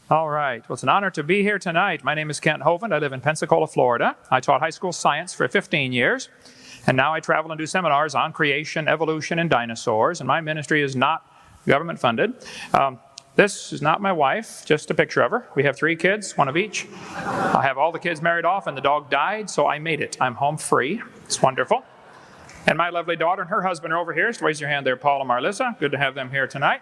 All right. Well, it's an honor to be here tonight. My name is Kent Hovind. I live in Pensacola, Florida. I taught high school science for 15 years, and now I travel and do seminars on creation, evolution, and dinosaurs, and my ministry is not government funded. This is not my wife, just a picture of her. We have 3 kids, 1 of each. I have all the kids married off, and the dog died, so I made it. I'm home free. It's wonderful. And my lovely daughter and her husband are over here. So raise your hand there, Paul and Marlissa. Good to have them here tonight.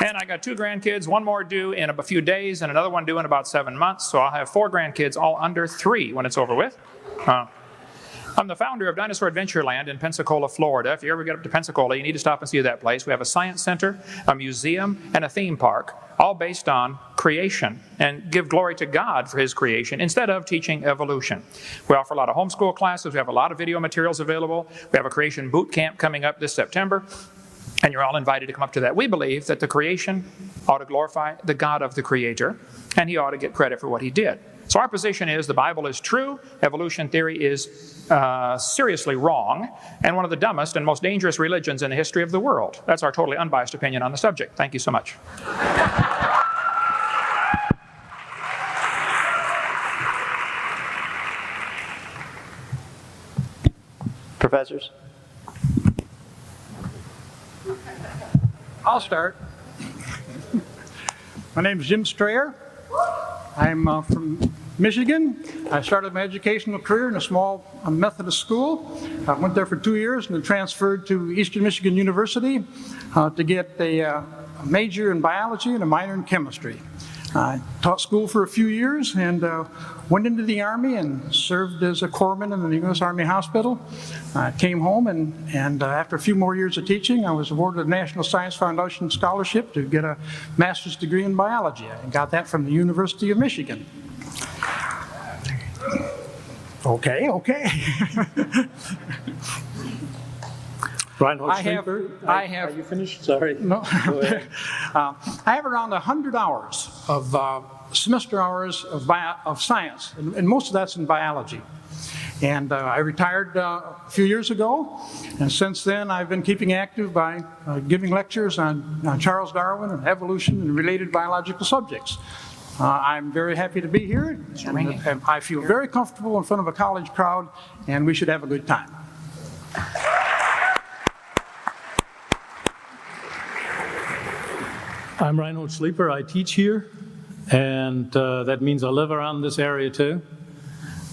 And I got 2 grandkids, 1 more due in a few days and another one due in about 7 months. So I'll have 4 grandkids, all under 3 when it's over with. I'm the founder of Dinosaur Adventureland in Pensacola, Florida. If you ever get up to Pensacola, you need to stop and see that place. We have a science center, a museum, and a theme park, all based on creation and give glory to God for His creation instead of teaching evolution. We offer a lot of homeschool classes. We have a lot of video materials available. We have a creation boot camp coming up this September. And you're all invited to come up to that. We believe that the creation ought to glorify the God of the Creator, and He ought to get credit for what He did. So our position is the Bible is true, evolution theory is seriously wrong, and one of the dumbest and most dangerous religions in the history of the world. That's our totally unbiased opinion on the subject. Thank you so much. Professors? I'll start. My name is Jim Strayer. I'm from Michigan. I started my educational career in a small Methodist school. I went there for 2 years and then transferred to Eastern Michigan University to get a major in biology and a minor in chemistry. I taught school for a few years and went into the Army and served as a corpsman in the U.S. Army Hospital. I came home and after a few more years of teaching, I was awarded a National Science Foundation scholarship to get a master's degree in biology. I got that from the University of Michigan. Okay. Reinhold, I have. Are you finished? Sorry. No. Go ahead. I have around 100 hours of semester hours of science, and most of that's in biology. And I retired a few years ago, and since then I've been keeping active by giving lectures on Charles Darwin and evolution and related biological subjects. I'm very happy to be here, and I feel very comfortable in front of a college crowd, and we should have a good time. I'm Reinhold Schlieter. I teach here, and that means I live around this area too.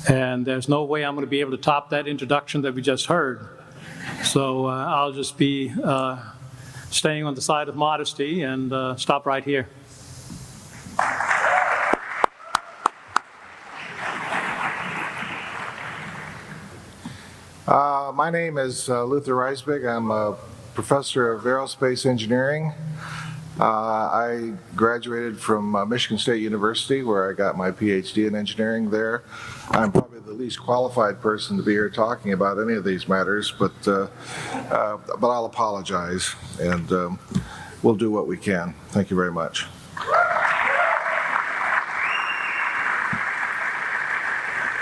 And there's no way I'm going to be able to top that introduction that we just heard. So I'll just be staying on the side of modesty and stop right here. My name is Luther Reisbig. I'm a professor of aerospace engineering. I graduated from Michigan State University, where I got my PhD in engineering there. I'm probably the least qualified person to be here talking about any of these matters, but I'll apologize, and we'll do what we can. Thank you very much.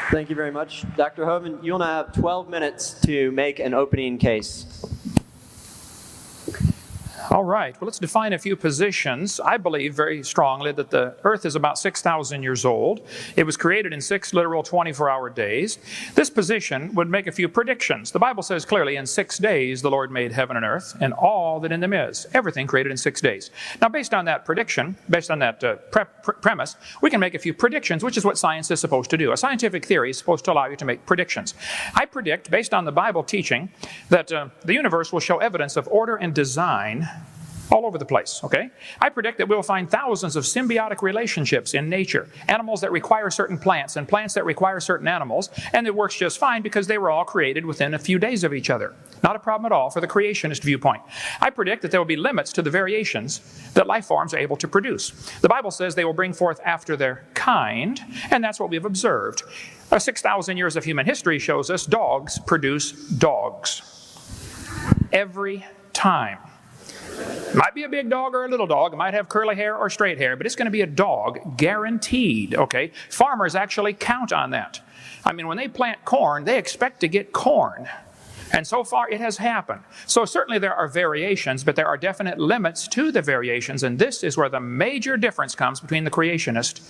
Thank you very much. Dr. Hovind, you'll now have 12 minutes to make an opening case. All right, well, let's define a few positions. I believe very strongly that the earth is about 6,000 years old. It was created in 6 literal 24-hour days. This position would make a few predictions. The Bible says clearly, in 6 days the Lord made heaven and earth and all that in them is. Everything created in 6 days. Now, based on that prediction, based on that premise, we can make a few predictions, which is what science is supposed to do. A scientific theory is supposed to allow you to make predictions. I predict, based on the Bible teaching, that the universe will show evidence of order and design all over the place, okay? I predict that we'll find thousands of symbiotic relationships in nature, animals that require certain plants and plants that require certain animals, and it works just fine because they were all created within a few days of each other. Not a problem at all for the creationist viewpoint. I predict that there will be limits to the variations that life forms are able to produce. The Bible says they will bring forth after their kind, and that's what we've observed. 6,000 years of human history shows us dogs produce dogs. Every time. It might be a big dog or a little dog. It might have curly hair or straight hair, but it's going to be a dog, guaranteed, okay? Farmers actually count on that. I mean, when they plant corn, they expect to get corn. And so far it has happened. So certainly there are variations, but there are definite limits to the variations, and this is where the major difference comes between the creationist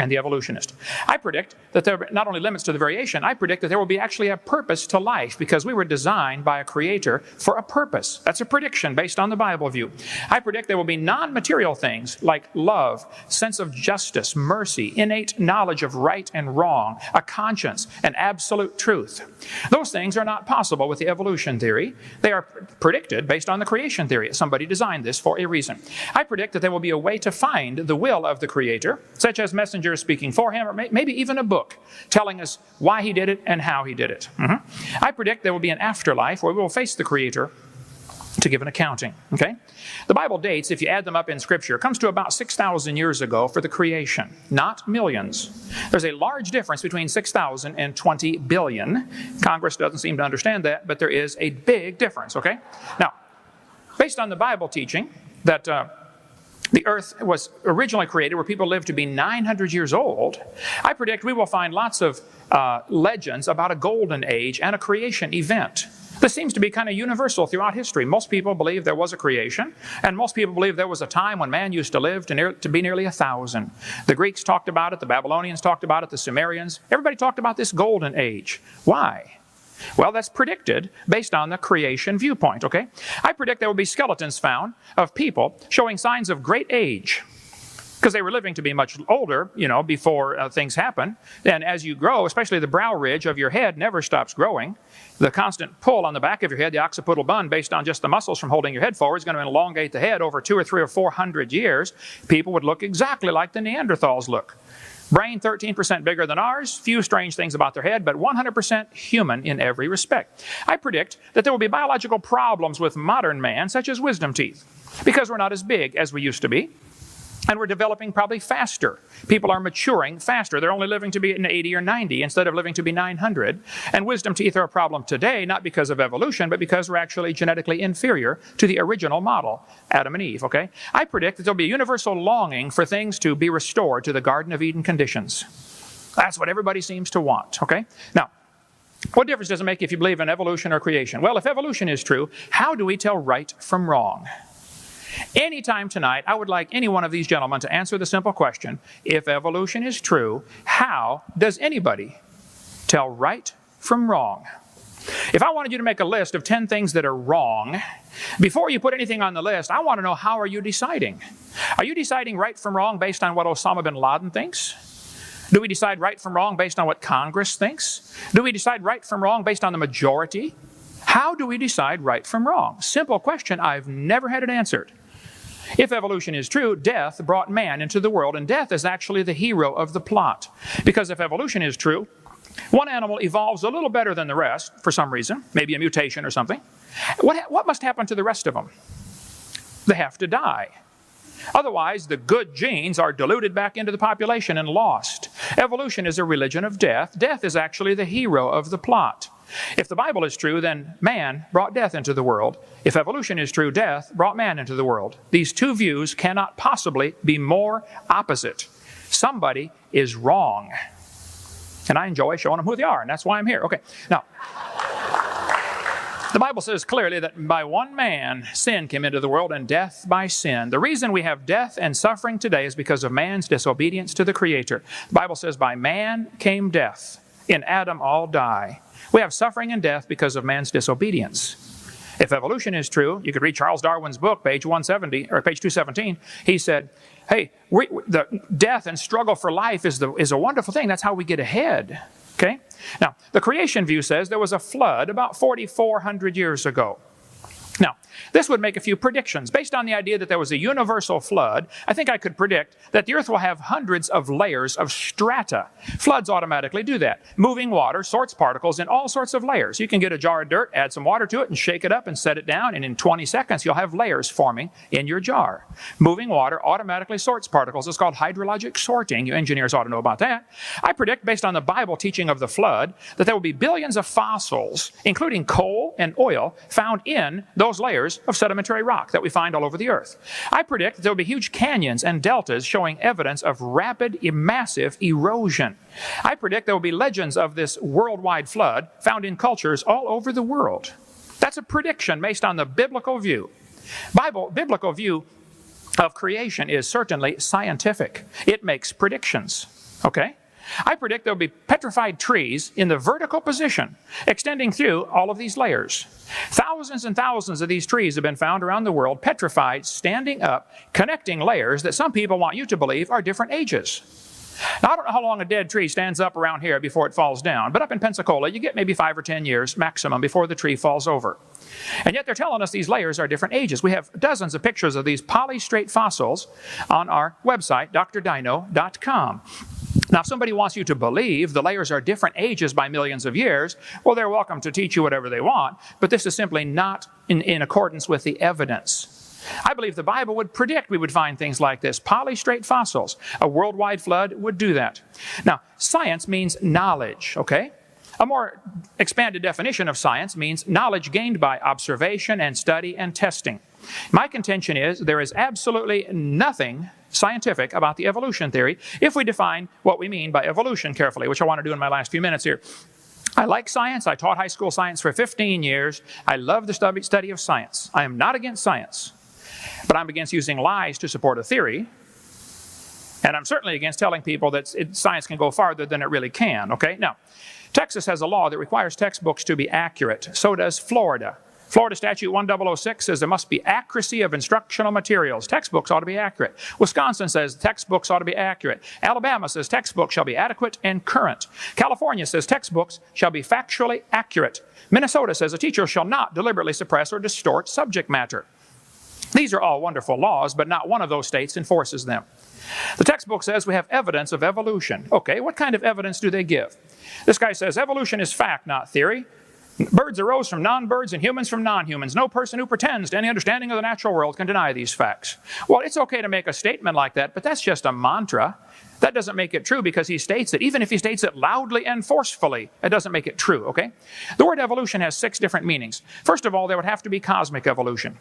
and the evolutionist. I predict that there are not only limits to the variation, I predict that there will be actually a purpose to life because we were designed by a creator for a purpose. That's a prediction based on the Bible view. I predict there will be non-material things like love, sense of justice, mercy, innate knowledge of right and wrong, a conscience, and absolute truth. Those things are not possible with the evolution theory. They are predicted based on the creation theory. Somebody designed this for a reason. I predict that there will be a way to find the will of the creator, such as messengers speaking for him, or maybe even a book telling us why he did it and how he did it. I predict there will be an afterlife where we will face the creator to give an accounting. Okay? The Bible dates, if you add them up in Scripture, comes to about 6,000 years ago for the creation, not millions. There's a large difference between 6,000 and 20 billion. Congress doesn't seem to understand that, but there is a big difference. Okay? Now, based on the Bible teaching that the earth was originally created where people lived to be 900 years old, I predict we will find lots of legends about a golden age and a creation event. This seems to be kind of universal throughout history. Most people believe there was a creation, and most people believe there was a time when man used to live to be nearly 1,000. The Greeks talked about it, the Babylonians talked about it, the Sumerians. Everybody talked about this golden age. Why? Well, that's predicted based on the creation viewpoint, okay? I predict there will be skeletons found of people showing signs of great age because they were living to be much older, before things happen. And as you grow, especially the brow ridge of your head never stops growing. The constant pull on the back of your head, the occipital bun, based on just the muscles from holding your head forward, is going to elongate the head over 200 or 300 or 400 years. People would look exactly like the Neanderthals look. Brain 13% bigger than ours, few strange things about their head, but 100% human in every respect. I predict that there will be biological problems with modern man, such as wisdom teeth, because we're not as big as we used to be, and we're developing probably faster. People are maturing faster. They're only living to be 80 or 90 instead of living to be 900. And wisdom teeth are a problem today, not because of evolution, but because we're actually genetically inferior to the original model, Adam and Eve, okay? I predict that there'll be a universal longing for things to be restored to the Garden of Eden conditions. That's what everybody seems to want, okay? Now, what difference does it make if you believe in evolution or creation? Well, if evolution is true, how do we tell right from wrong? Anytime tonight, I would like any one of these gentlemen to answer the simple question, if evolution is true, how does anybody tell right from wrong? If I wanted you to make a list of 10 things that are wrong, before you put anything on the list, I want to know, how are you deciding? Are you deciding right from wrong based on what Osama bin Laden thinks? Do we decide right from wrong based on what Congress thinks? Do we decide right from wrong based on the majority? How do we decide right from wrong? Simple question. I've never had it answered. If evolution is true, death brought man into the world, and death is actually the hero of the plot. Because if evolution is true, one animal evolves a little better than the rest for some reason, maybe a mutation or something. What must happen to the rest of them? They have to die. Otherwise, the good genes are diluted back into the population and lost. Evolution is a religion of death. Death is actually the hero of the plot. If the Bible is true, then man brought death into the world. If evolution is true, death brought man into the world. These two views cannot possibly be more opposite. Somebody is wrong. And I enjoy showing them who they are, and that's why I'm here. Okay, now, the Bible says clearly that by one man, sin came into the world, and death by sin. The reason we have death and suffering today is because of man's disobedience to the Creator. The Bible says by man came death. In Adam all die. We have suffering and death because of man's disobedience. If evolution is true, you could read Charles Darwin's book, page 170 or page 217. He said, hey, the death and struggle for life is a wonderful thing. That's how we get ahead. Okay? Now, the creation view says there was a flood about 4,400 years ago. Now, this would make a few predictions. Based on the idea that there was a universal flood, I think I could predict that the earth will have hundreds of layers of strata. Floods automatically do that. Moving water sorts particles in all sorts of layers. You can get a jar of dirt, add some water to it, and shake it up and set it down, and in 20 seconds you'll have layers forming in your jar. Moving water automatically sorts particles. It's called hydrologic sorting. You engineers ought to know about that. I predict, based on the Bible teaching of the flood, that there will be billions of fossils, including coal and oil, found in those those layers of sedimentary rock that we find all over the earth. I predict that there will be huge canyons and deltas showing evidence of rapid, massive erosion. I predict there will be legends of this worldwide flood found in cultures all over the world. That's a prediction based on the biblical view. Biblical view of creation is certainly scientific. It makes predictions, okay? I predict there will be petrified trees in the vertical position, extending through all of these layers. Thousands and thousands of these trees have been found around the world, petrified, standing up, connecting layers that some people want you to believe are different ages. Now, I don't know how long a dead tree stands up around here before it falls down, but up in Pensacola, you get maybe 5 or 10 years maximum before the tree falls over. And yet they're telling us these layers are different ages. We have dozens of pictures of these polystrate fossils on our website, drdino.com. Now, if somebody wants you to believe the layers are different ages by millions of years, well, they're welcome to teach you whatever they want, but this is simply not in accordance with the evidence. I believe the Bible would predict we would find things like this. Polystrate fossils. A worldwide flood would do that. Now, science means knowledge, okay? A more expanded definition of science means knowledge gained by observation and study and testing. My contention is there is absolutely nothing scientific about the evolution theory if we define what we mean by evolution carefully, which I want to do in my last few minutes here. I like science. I taught high school science for 15 years. I love the study of science. I am not against science, but I'm against using lies to support a theory. And I'm certainly against telling people that science can go farther than it really can, okay? Now, Texas has a law that requires textbooks to be accurate. So does Florida. Florida Statute 1006 says there must be accuracy of instructional materials. Textbooks ought to be accurate. Wisconsin says textbooks ought to be accurate. Alabama says textbooks shall be adequate and current. California says textbooks shall be factually accurate. Minnesota says a teacher shall not deliberately suppress or distort subject matter. These are all wonderful laws, but not one of those states enforces them. The textbook says we have evidence of evolution. Okay, what kind of evidence do they give? This guy says evolution is fact, not theory. Birds arose from non-birds and humans from non-humans. No person who pretends to any understanding of the natural world can deny these facts. Well, it's okay to make a statement like that, but that's just a mantra. That doesn't make it true because he states it. Even if he states it loudly and forcefully, it doesn't make it true, okay? The word evolution has 6 different meanings. First of all, there would have to be cosmic evolution.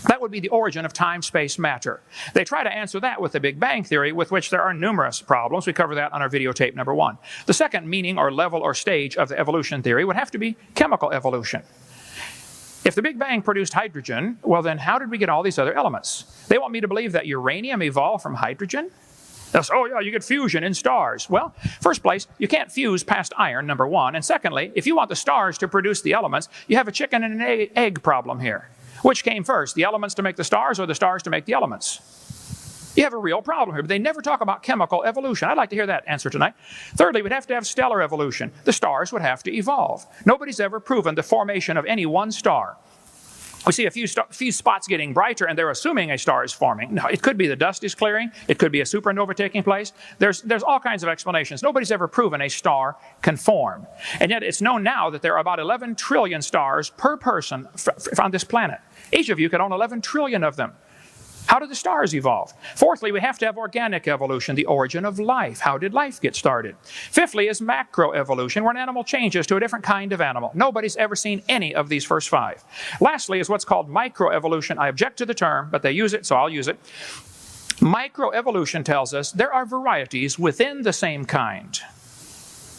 That would be the origin of time, space, matter. They try to answer that with the Big Bang Theory, with which there are numerous problems. We cover that on our videotape number 1. The second meaning or level or stage of the evolution theory would have to be chemical evolution. If the Big Bang produced hydrogen, well then how did we get all these other elements? They want me to believe that uranium evolved from hydrogen? They'll say, oh yeah, you get fusion in stars. Well, first place, you can't fuse past iron, number 1. And secondly, if you want the stars to produce the elements, you have a chicken and an egg problem here. Which came first, the elements to make the stars or the stars to make the elements? You have a real problem here, but they never talk about chemical evolution. I'd like to hear that answer tonight. Thirdly, we'd have to have stellar evolution. The stars would have to evolve. Nobody's ever proven the formation of any one star. We see a few spots getting brighter and they're assuming a star is forming. No, it could be the dust is clearing. It could be a supernova taking place. There's all kinds of explanations. Nobody's ever proven a star can form. And yet it's known now that there are about 11 trillion stars per person on this planet. Each of you could own 11 trillion of them. How did the stars evolve? Fourthly, we have to have organic evolution, the origin of life. How did life get started? Fifthly is macroevolution, where an animal changes to a different kind of animal. Nobody's ever seen any of these first 5. Lastly is what's called microevolution. I object to the term, but they use it, so I'll use it. Microevolution tells us there are varieties within the same kind.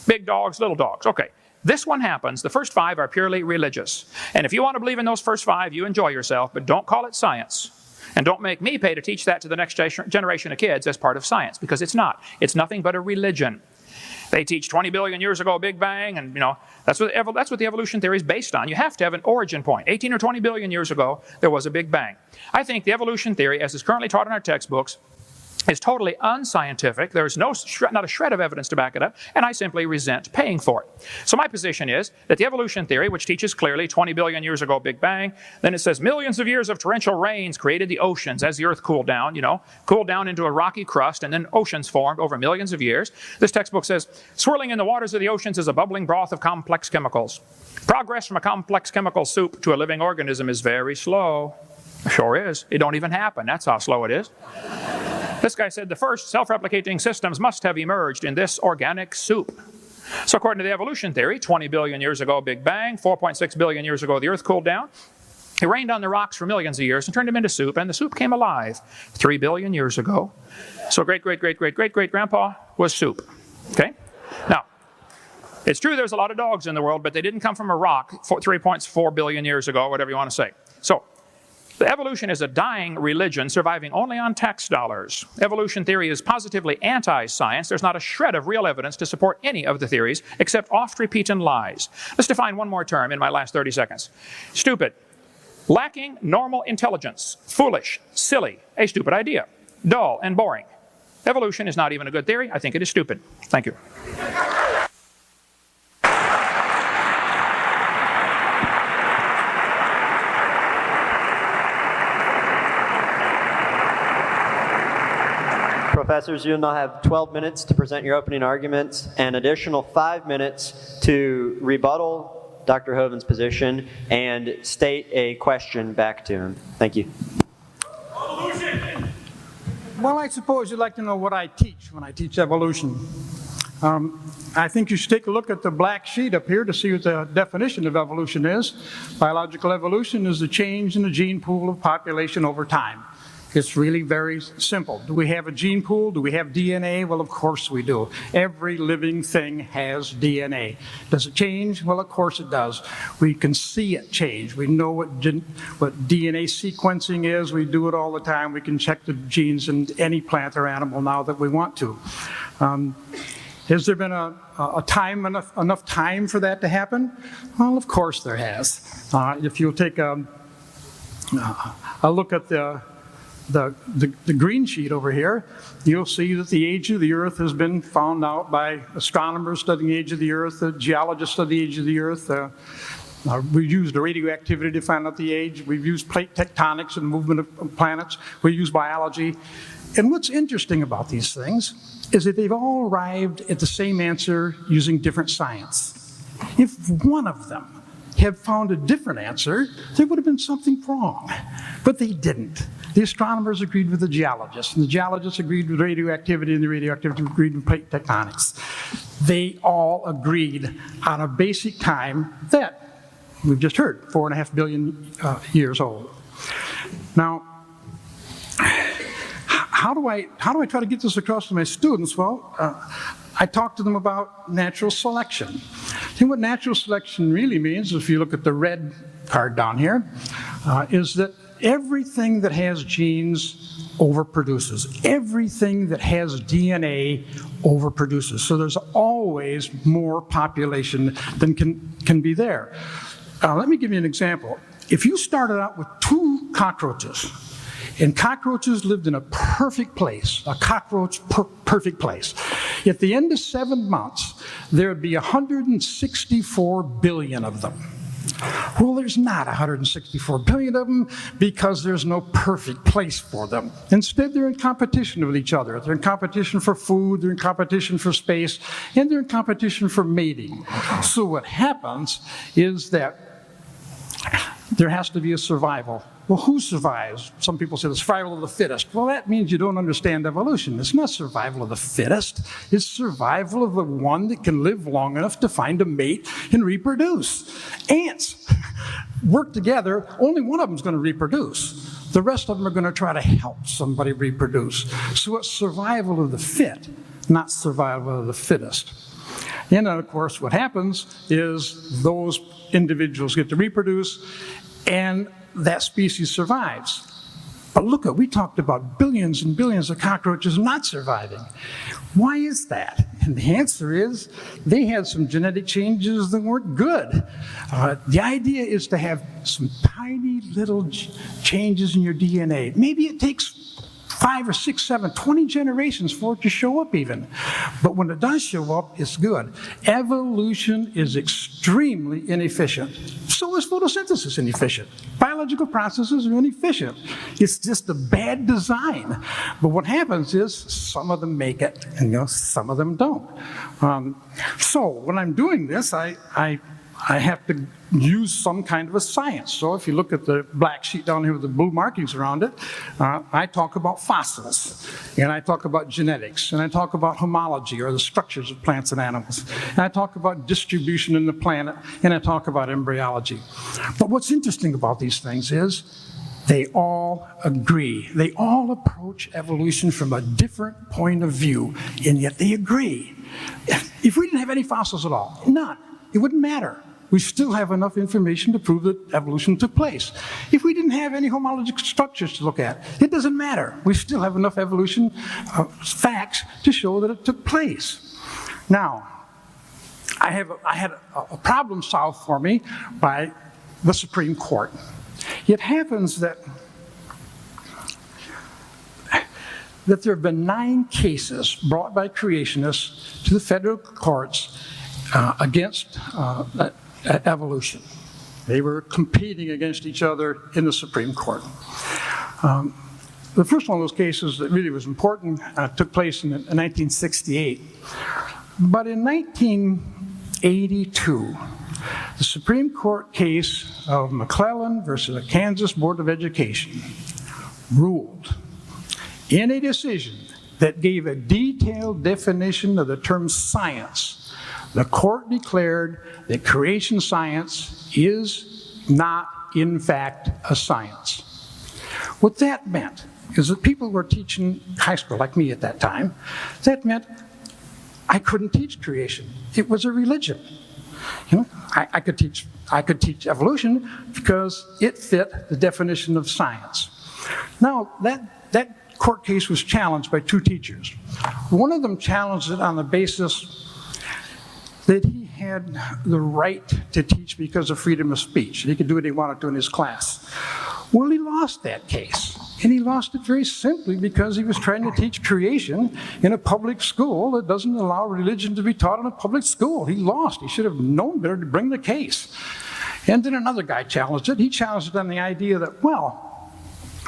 Big dogs, little dogs. Okay. This one happens. The first 5 are purely religious. And if you want to believe in those first 5, you enjoy yourself, but don't call it science. And don't make me pay to teach that to the next generation of kids as part of science, because it's not. It's nothing but a religion. They teach 20 billion years ago, Big Bang, and that's what the evolution theory is based on. You have to have an origin point. 18 or 20 billion years ago, there was a Big Bang. I think the evolution theory, as is currently taught in our textbooks, is totally unscientific. There's not a shred of evidence to back it up, and I simply resent paying for it. So my position is that the evolution theory, which teaches clearly 20 billion years ago Big Bang, then it says millions of years of torrential rains created the oceans as the earth cooled down, cooled down into a rocky crust, and then oceans formed over millions of years. This textbook says, swirling in the waters of the oceans is a bubbling broth of complex chemicals. Progress from a complex chemical soup to a living organism is very slow. Sure is. It don't even happen. That's how slow it is. This guy said the first self-replicating systems must have emerged in this organic soup. So according to the evolution theory, 20 billion years ago, Big Bang, 4.6 billion years ago, the earth cooled down. It rained on the rocks for millions of years and turned them into soup, and the soup came alive 3 billion years ago. So great-great-great-great-great-great-grandpa was soup. Okay? Now, it's true there's a lot of dogs in the world, but they didn't come from a rock 3.4 billion years ago, whatever you want to say. So, the evolution is a dying religion surviving only on tax dollars. Evolution theory is positively anti-science. There's not a shred of real evidence to support any of the theories except oft-repeated lies. Let's define one more term in my last 30 seconds. Stupid. Lacking normal intelligence. Foolish. Silly. A stupid idea. Dull and boring. Evolution is not even a good theory. I think it is stupid. Thank you. Professors, you'll now have 12 minutes to present your opening arguments, and additional 5 minutes to rebuttal Dr. Hovind's position and state a question back to him. Thank you. Well, I suppose you'd like to know what I teach when I teach evolution. I think you should take a look at the black sheet up here to see what the definition of evolution is. Biological evolution is the change in the gene pool of population over time. It's really very simple. Do we have a gene pool? Do we have DNA? Well, of course we do. Every living thing has DNA. Does it change? Well, of course it does. We can see it change. We know what DNA sequencing is. We do it all the time. We can check the genes in any plant or animal now that we want to. Has there been enough time for that to happen? Well, of course there has. If you'll take a look at the green sheet over here, you'll see that the age of the Earth has been found out by astronomers studying the age of the Earth, geologists studying the age of the Earth. We've used radioactivity to find out the age. We've used plate tectonics and movement of planets. We use biology. And what's interesting about these things is that they've all arrived at the same answer using different science. If one of them had found a different answer, there would have been something wrong. But they didn't. The astronomers agreed with the geologists, and the geologists agreed with radioactivity, and the radioactivity agreed with plate tectonics. They all agreed on a basic time that we've just heard, 4.5 billion years old. Now, how do I try to get this across to my students? Well, I talk to them about natural selection. I think what natural selection really means, if you look at the red card down here, is that everything that has genes overproduces. Everything that has DNA overproduces. So there's always more population than can be there. Let me give you an example. If you started out with 2 cockroaches, and cockroaches lived in a perfect place, a cockroach perfect place, at the end of 7 months, there would be 164 billion of them. Well, there's not 164 billion of them because there's no perfect place for them. Instead, they're in competition with each other. They're in competition for food, they're in competition for space, and they're in competition for mating. So what happens is that there has to be a survival. Well, who survives? Some people say the survival of the fittest. Well, that means you don't understand evolution. It's not survival of the fittest. It's survival of the one that can live long enough to find a mate and reproduce. Ants work together. Only one of them is going to reproduce. The rest of them are going to try to help somebody reproduce. So it's survival of the fit, not survival of the fittest. And then, of course, what happens is those individuals get to reproduce, and that species survives. But look, we talked about billions and billions of cockroaches not surviving. Why is that? And the answer is they had some genetic changes that weren't good. The idea is to have some tiny little changes in your DNA. Maybe it takes 5 or 6, 7, 20 generations for it to show up even. But when it does show up, it's good. Evolution is extremely inefficient. So is photosynthesis inefficient. Biological processes are inefficient. It's just a bad design. But what happens is some of them make it, and some of them don't. So when I'm doing this, I I have to use some kind of a science. So if you look at the black sheet down here with the blue markings around it, I talk about fossils, and I talk about genetics, and I talk about homology, or the structures of plants and animals, and I talk about distribution in the planet, and I talk about embryology. But what's interesting about these things is they all agree. They all approach evolution from a different point of view, and yet they agree. If we didn't have any fossils at all, none, it wouldn't matter. We still have enough information to prove that evolution took place. If we didn't have any homologic structures to look at, it doesn't matter. We still have enough evolution facts to show that it took place. Now, I had a problem solved for me by the Supreme Court. It happens that there have been 9 cases brought by creationists to the federal courts against evolution. They were competing against each other in the Supreme Court. The first one of those cases that really was important took place in 1968. But in 1982, the Supreme Court case of McClellan versus the Kansas Board of Education ruled in a decision that gave a detailed definition of the term science. The court declared that creation science is not, in fact, a science. What that meant is that people were teaching high school, like me at that time, that meant I couldn't teach creation. It was a religion. You know, I could teach evolution because it fit the definition of science. Now, that court case was challenged by 2 teachers. One of them challenged it on the basis that he had the right to teach because of freedom of speech. He could do what he wanted to in his class. Well, he lost that case. And he lost it very simply because he was trying to teach creation in a public school that doesn't allow religion to be taught in a public school. He lost. He should have known better to bring the case. And then another guy challenged it. He challenged it on the idea that, well,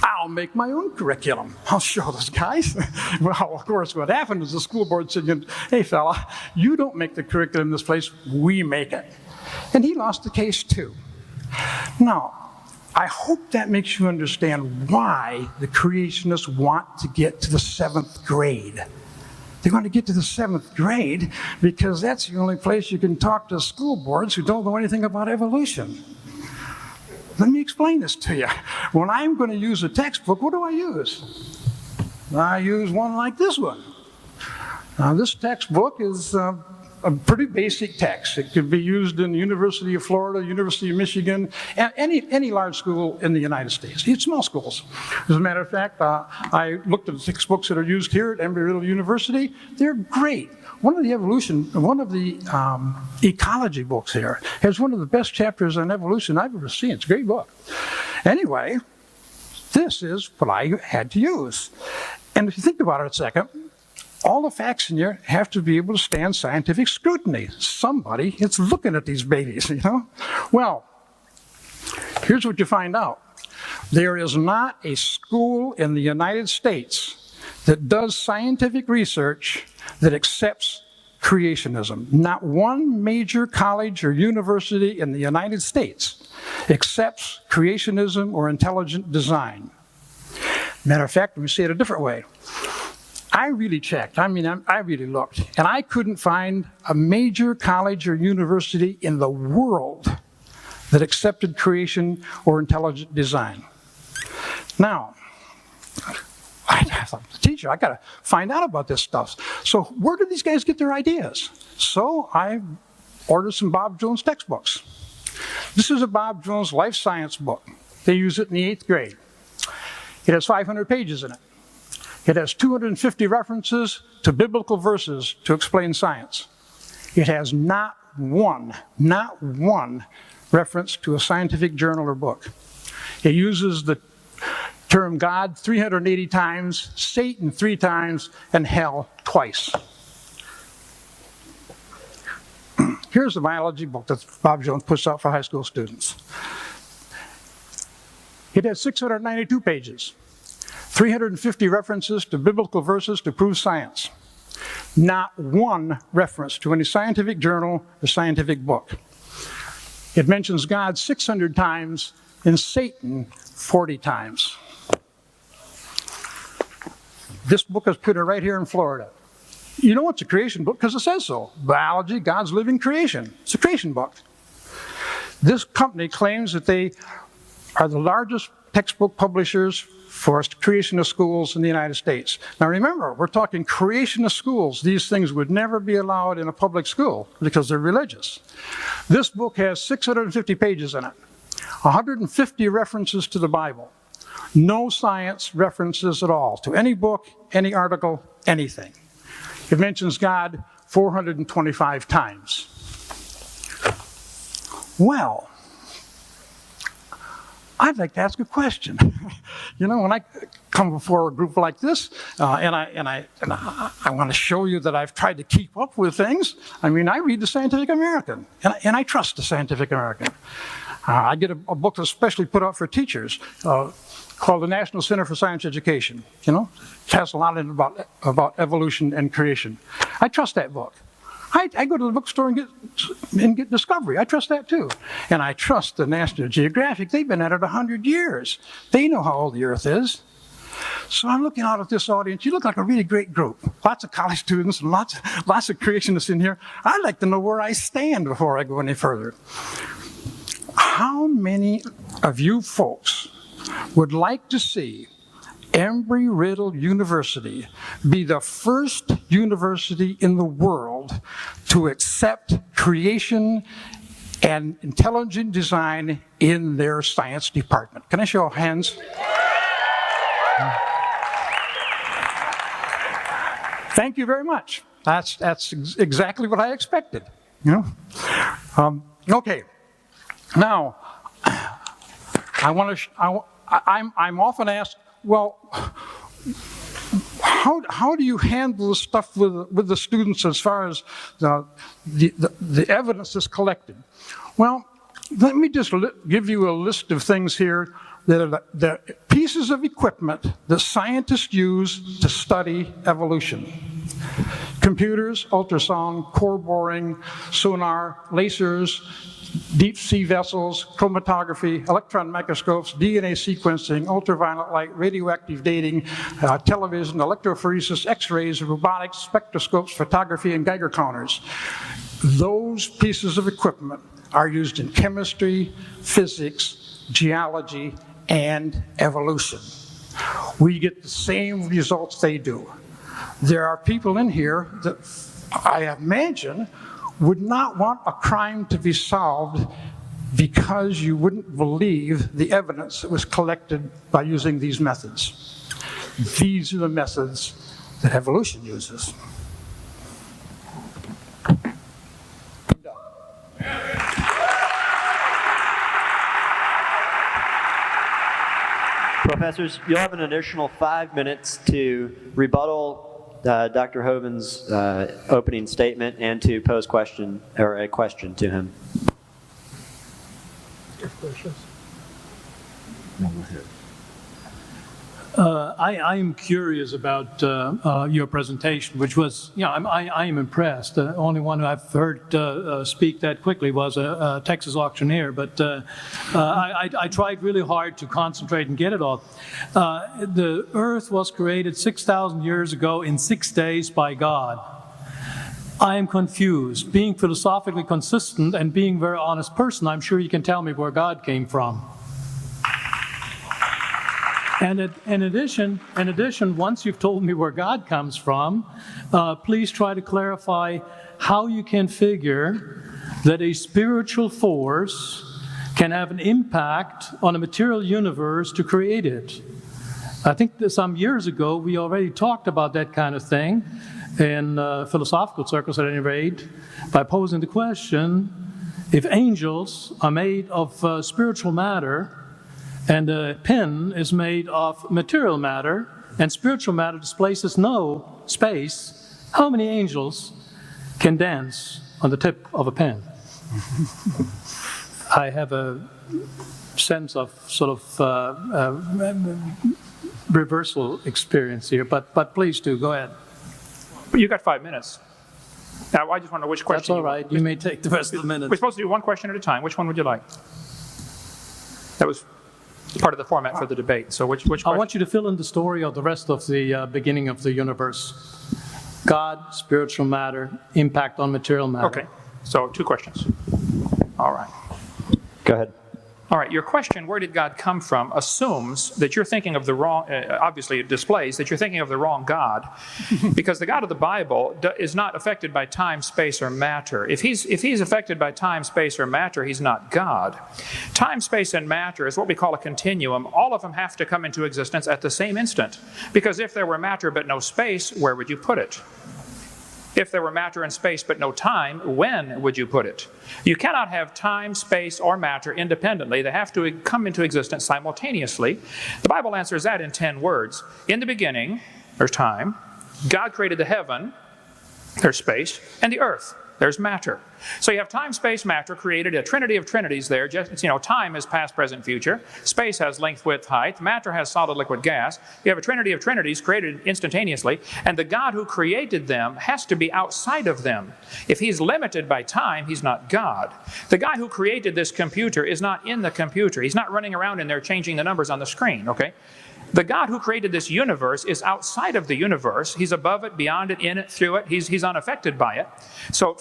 I'll make my own curriculum. I'll show those guys. Well, of course, what happened is the school board said, hey, fella, you don't make the curriculum in this place, we make it. And he lost the case too. Now, I hope that makes you understand why the creationists want to get to the 7th grade. They want to get to the 7th grade because that's the only place you can talk to school boards who don't know anything about evolution. Let me explain this to you. When I'm going to use a textbook, what do I use? I use one like this one. Now, this textbook is a pretty basic text. It could be used in the University of Florida, University of Michigan, and any large school in the United States. It's small schools. As a matter of fact, I looked at the textbooks that are used here at Embry-Riddle University. They're great. One of the ecology books here has one of the best chapters on evolution I've ever seen. It's a great book. Anyway, this is what I had to use. And if you think about it a second, all the facts in here have to be able to stand scientific scrutiny. Somebody is looking at these babies, you know? Well, here's what you find out. There is not a school in the United States that does scientific research that accepts creationism. Not one major college or university in the United States accepts creationism or intelligent design. Matter of fact, let me say it a different way. I really checked, I really looked, and I couldn't find a major college or university in the world that accepted creation or intelligent design. Now, I thought, teacher, I got to find out about this stuff. So where do these guys get their ideas? So I ordered some Bob Jones textbooks. This is a Bob Jones life science book. They use it in the 8th grade. It has 500 pages in it. It has 250 references to biblical verses to explain science. It has not one reference to a scientific journal or book. It uses the term God 380 times, Satan 3 times, and hell twice. Here's the biology book that Bob Jones puts out for high school students. It has 692 pages, 350 references to biblical verses to prove science. Not one reference to any scientific journal or scientific book. It mentions God 600 times and Satan 40 times. This book is put right here in Florida. You know it's a creation book because it says so. Biology, God's living creation. It's a creation book. This company claims that they are the largest textbook publishers for creation of schools in the United States. Now remember, we're talking creation of schools. These things would never be allowed in a public school because they're religious. This book has 650 pages in it, 150 references to the Bible. No science references at all to any book, any article, anything. It mentions God 425 times. Well, I'd like to ask a question. You know, when I come before a group like this, and I want to show you that I've tried to keep up with things. I mean, I read the Scientific American, and I trust the Scientific American. I get a book that's specially put out for teachers called the National Center for Science Education. You know, it has a lot in about evolution and creation. I trust that book. I go to the bookstore and get Discovery. I trust that too. And I trust the National Geographic. They've been at it 100 years. They know how old the Earth is. So I'm looking out at this audience. You look like a really great group. Lots of college students and lots of creationists in here. I'd like to know where I stand before I go any further. How many of you folks would like to see Embry-Riddle University be the first university in the world to accept creation and intelligent design in their science department? Can I show hands? Thank you very much. That's exactly what I expected. You know. Okay. Now, I'm often asked, well, how do you handle the stuff with the students as far as the evidence that's collected? Well, let me just give you a list of things here that are the pieces of equipment that scientists use to study evolution. Computers, ultrasound, core boring, sonar, lasers, deep sea vessels, chromatography, electron microscopes, DNA sequencing, ultraviolet light, radioactive dating, television, electrophoresis, x-rays, robotics, spectroscopes, photography, and Geiger counters. Those pieces of equipment are used in chemistry, physics, geology, and evolution. We get the same results they do. There are people in here that I imagine would not want a crime to be solved because you wouldn't believe the evidence that was collected by using these methods. These are the methods that evolution uses. Professors, you'll have an additional 5 minutes to rebuttal Dr. Hovind's opening statement and to pose a question to him. Questions? I am curious about your presentation, which was, I am impressed. The only one who I've heard speak that quickly was a Texas auctioneer, but I tried really hard to concentrate and get it all. The Earth was created 6,000 years ago in 6 days by God. I am confused. Being philosophically consistent and being a very honest person, I'm sure you can tell me where God came from. And in addition, once you've told me where God comes from, please try to clarify how you can figure that a spiritual force can have an impact on a material universe to create it. I think that some years ago we already talked about that kind of thing in philosophical circles at any rate, by posing the question, if angels are made of spiritual matter, and a pen is made of material matter, and spiritual matter displaces no space, how many angels can dance on the tip of a pen? I have a sense of sort of reversal experience here, but please do, go ahead. You got 5 minutes. Now, I just want to know which question. That's all right. You may take the rest of the We're minutes. supposed to do one question at a time. Which one would you like? That was part of the format for the debate. So which I question? want you to fill in the story of the rest of the beginning of the universe. God, spiritual matter, impact on material matter. Okay, so 2 questions. All right. Go ahead. All right, your question, where did God come from, assumes that you're thinking of the wrong, obviously it displays that you're thinking of the wrong God, because the God of the Bible is not affected by time, space, or matter. If he's affected by time, space, or matter, he's not God. Time, space, and matter is what we call a continuum. All of them have to come into existence at the same instant, because if there were matter but no space, where would you put it? If there were matter and space but no time, when would you put it? You cannot have time, space, or matter independently. They have to come into existence simultaneously. The Bible answers that in 10 words. In the beginning, there's time. God created the heaven, there's space, and the earth, there's matter. So you have time, space, matter, created a trinity of trinities there. Just, time is past, present, future. Space has length, width, height. Matter has solid, liquid, gas. You have a trinity of trinities created instantaneously, and the God who created them has to be outside of them. If he's limited by time, he's not God. The guy who created this computer is not in the computer. He's not running around in there changing the numbers on the screen, okay? The God who created this universe is outside of the universe. He's above it, beyond it, in it, through it. He's unaffected by it. So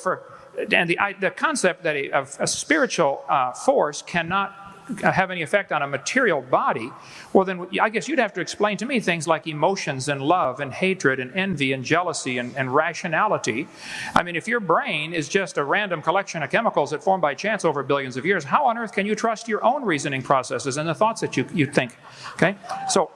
the concept that a spiritual force cannot have any effect on a material body, well then I guess you'd have to explain to me things like emotions and love and hatred and envy and jealousy and rationality. I mean, if your brain is just a random collection of chemicals that form by chance over billions of years, how on earth can you trust your own reasoning processes and the thoughts that you think? Okay, so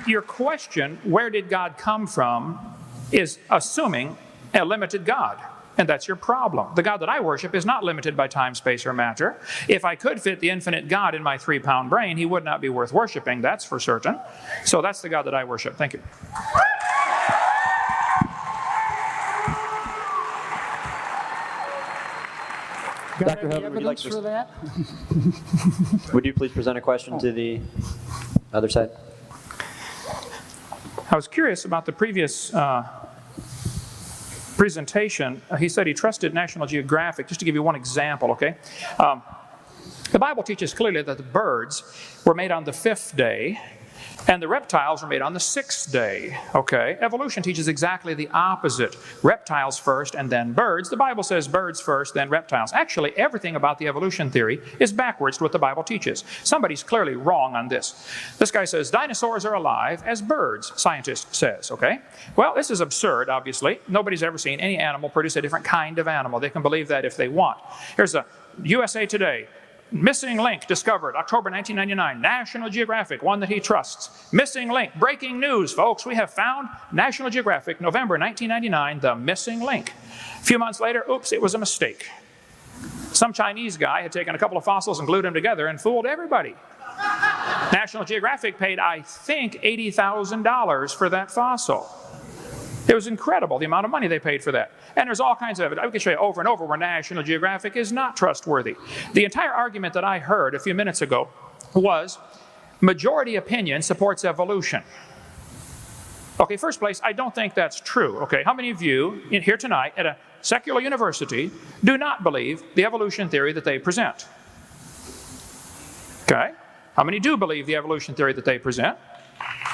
your question, where did God come from, is assuming a limited God. And that's your problem. The God that I worship is not limited by time, space, or matter. If I could fit the infinite God in my 3-pound brain, he would not be worth worshiping, that's for certain. So that's the God that I worship. Thank you. Dr. Hovind, would you like to for that? Would you please present a question to the other side? I was curious about the previous presentation. He said he trusted National Geographic. Just to give you one example, okay? The Bible teaches clearly that the birds were made on the 5th day, and the reptiles were made on the 6th day, okay? Evolution teaches exactly the opposite. Reptiles first and then birds. The Bible says birds first, then reptiles. Actually, everything about the evolution theory is backwards to what the Bible teaches. Somebody's clearly wrong on this. This guy says dinosaurs are alive as birds, scientist says, okay? Well, this is absurd, obviously. Nobody's ever seen any animal produce a different kind of animal. They can believe that if they want. Here's a USA Today. Missing link discovered, October 1999, National Geographic, one that he trusts. Missing link, breaking news, folks, we have found National Geographic, November 1999, the missing link. A few months later, oops, it was a mistake. Some Chinese guy had taken a couple of fossils and glued them together and fooled everybody. National Geographic paid, I think, $80,000 for that fossil. It was incredible, the amount of money they paid for that. And there's all kinds of evidence. I can show you over and over where National Geographic is not trustworthy. The entire argument that I heard a few minutes ago was majority opinion supports evolution. Okay, first place, I don't think that's true. Okay, how many of you here tonight at a secular university do not believe the evolution theory that they present? Okay, how many do believe the evolution theory that they present?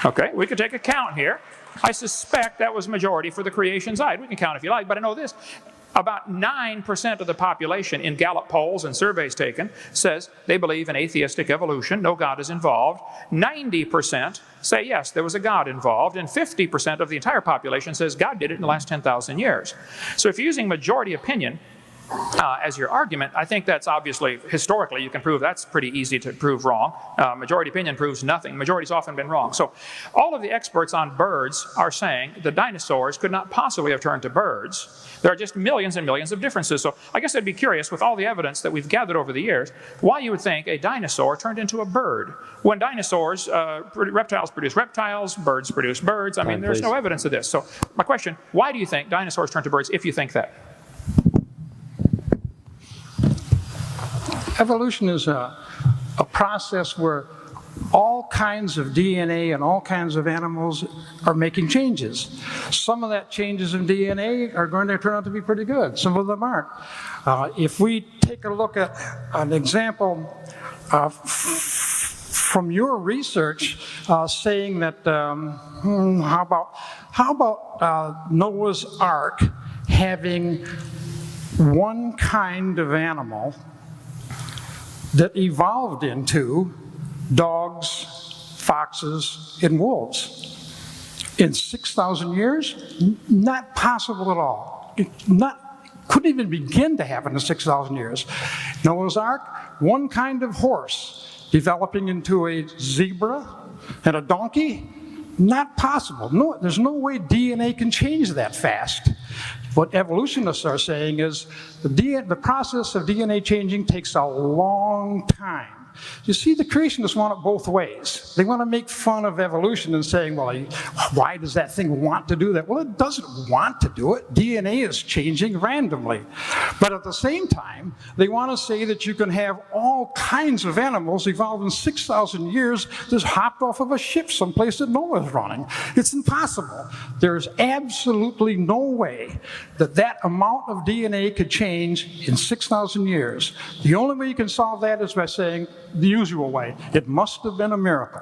Okay, we could take a count here. I suspect that was majority for the creation side. We can count if you like, but I know this. About 9% of the population in Gallup polls and surveys taken says they believe in atheistic evolution, no God is involved. 90% say yes, there was a God involved, and 50% of the entire population says God did it in the last 10,000 years. So if you're using majority opinion as your argument, I think that's obviously, historically, you can prove that's pretty easy to prove wrong. Majority opinion proves nothing. Majority's often been wrong. So all of the experts on birds are saying the dinosaurs could not possibly have turned to birds. There are just millions and millions of differences. So I guess I'd be curious, with all the evidence that we've gathered over the years, why you would think a dinosaur turned into a bird. When dinosaurs, reptiles produce reptiles, birds produce birds. I mean, there's no evidence of this. So my question, why do you think dinosaurs turned to birds if you think that? Evolution is a process where all kinds of DNA and all kinds of animals are making changes. Some of that changes in DNA are going to turn out to be pretty good. Some of them aren't. If we take a look at an example from your research saying that, how about Noah's Ark having one kind of animal that evolved into dogs, foxes, and wolves. In 6,000 years? Not possible at all. Couldn't even begin to happen in 6,000 years. Noah's Ark, one kind of horse developing into a zebra and a donkey? Not possible. No, there's no way DNA can change that fast. What evolutionists are saying is the process of DNA changing takes a long time. You see, the creationists want it both ways. They want to make fun of evolution and saying, well, why does that thing want to do that? Well, it doesn't want to do it. DNA is changing randomly. But at the same time, they want to say that you can have all kinds of animals evolved in 6,000 years just hopped off of a ship someplace that Noah's running. It's impossible. There's absolutely no way that that amount of DNA could change in 6,000 years. The only way you can solve that is by saying, the usual way. It must have been a miracle.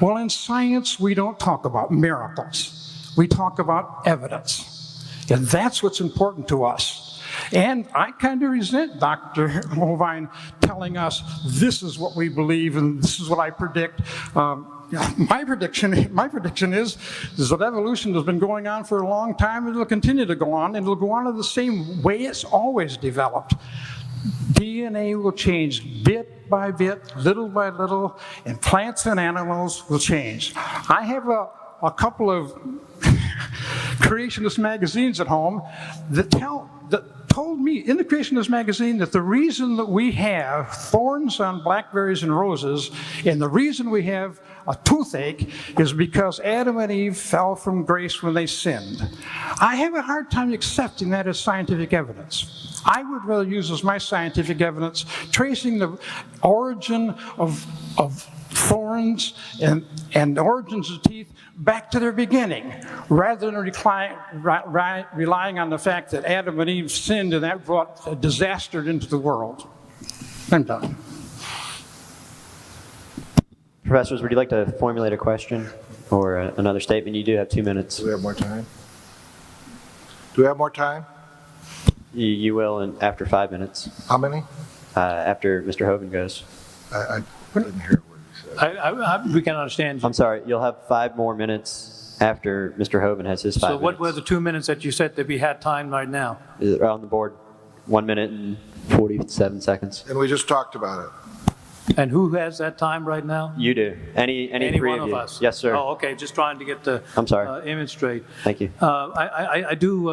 Well, in science, we don't talk about miracles. We talk about evidence. And that's what's important to us. And I kind of resent Dr. Hovind telling us this is what we believe and this is what I predict. My prediction is that evolution has been going on for a long time and it'll continue to go on, and it'll go on in the same way it's always developed. DNA will change bit by bit, little by little, and plants and animals will change. I have a couple of creationist magazines at home that told me in the Creationist magazine that the reason that we have thorns on blackberries and roses and the reason we have a toothache is because Adam and Eve fell from grace when they sinned. I have a hard time accepting that as scientific evidence. I would rather use as my scientific evidence tracing the origin of thorns and origins of teeth back to their beginning, rather than relying on the fact that Adam and Eve sinned and that brought a disaster into the world. I'm done. Professors, would you like to formulate a question or another statement? You do have 2 minutes. Do we have more time? Do we have more time? You will after 5 minutes. How many? After Mr. Hovind goes. I didn't hear what you said. We can understand you. I'm sorry, you'll have 5 more minutes after Mr. Hovind has his 5 minutes. So what were the 2 minutes that you said that we had time right now? Is it on the board? 1 minute and 47 seconds. And we just talked about it. And who has that time right now? You do. Any three one of of you. us? Yes, sir. Oh, okay. Just trying to get the I'm sorry. Image straight. Thank you. I do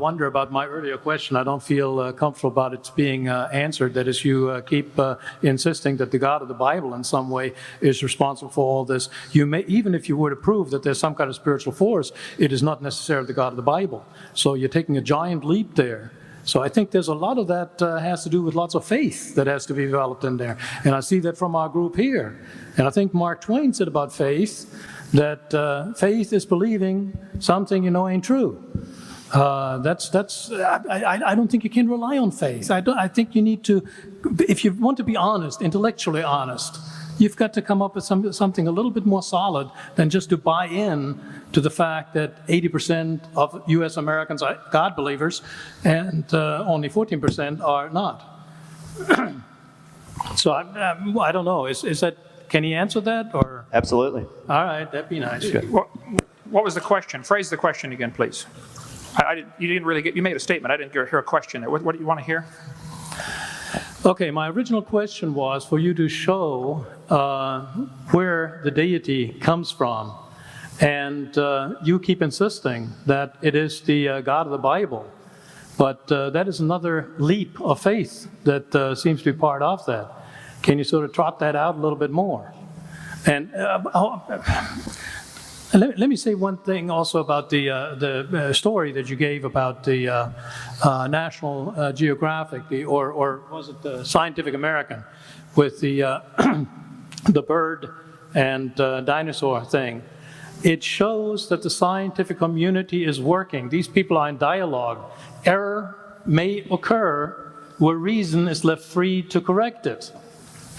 wonder about my earlier question. I don't feel comfortable about it being answered. That is, you keep insisting that the God of the Bible in some way is responsible for all this. You may, even if you were to prove that there's some kind of spiritual force, it is not necessarily the God of the Bible. So you're taking a giant leap there. So I think there's a lot of that has to do with lots of faith that has to be developed in there. And I see that from our group here. And I think Mark Twain said about faith that faith is believing something you know ain't true. I don't think you can rely on faith. I think you need to, if you want to be honest, intellectually honest, you've got to come up with something a little bit more solid than just to buy in to the fact that 80% of U.S. Americans are God believers and only 14% are not. So I don't know. Is that? Can he answer that? Or Absolutely. all right, that'd be nice. What was the question? Phrase the question again, please. You didn't really get. You made a statement. I didn't hear a question there. What do you want to hear? Okay, my original question was for you to show where the deity comes from. And you keep insisting that it is the God of the Bible. But that is another leap of faith that seems to be part of that. Can you sort of trot that out a little bit more? And let me say one thing also about the story that you gave about the National Geographic, or was it the Scientific American, with the the bird and dinosaur thing. It shows that the scientific community is working. These people are in dialogue. Error may occur where reason is left free to correct it.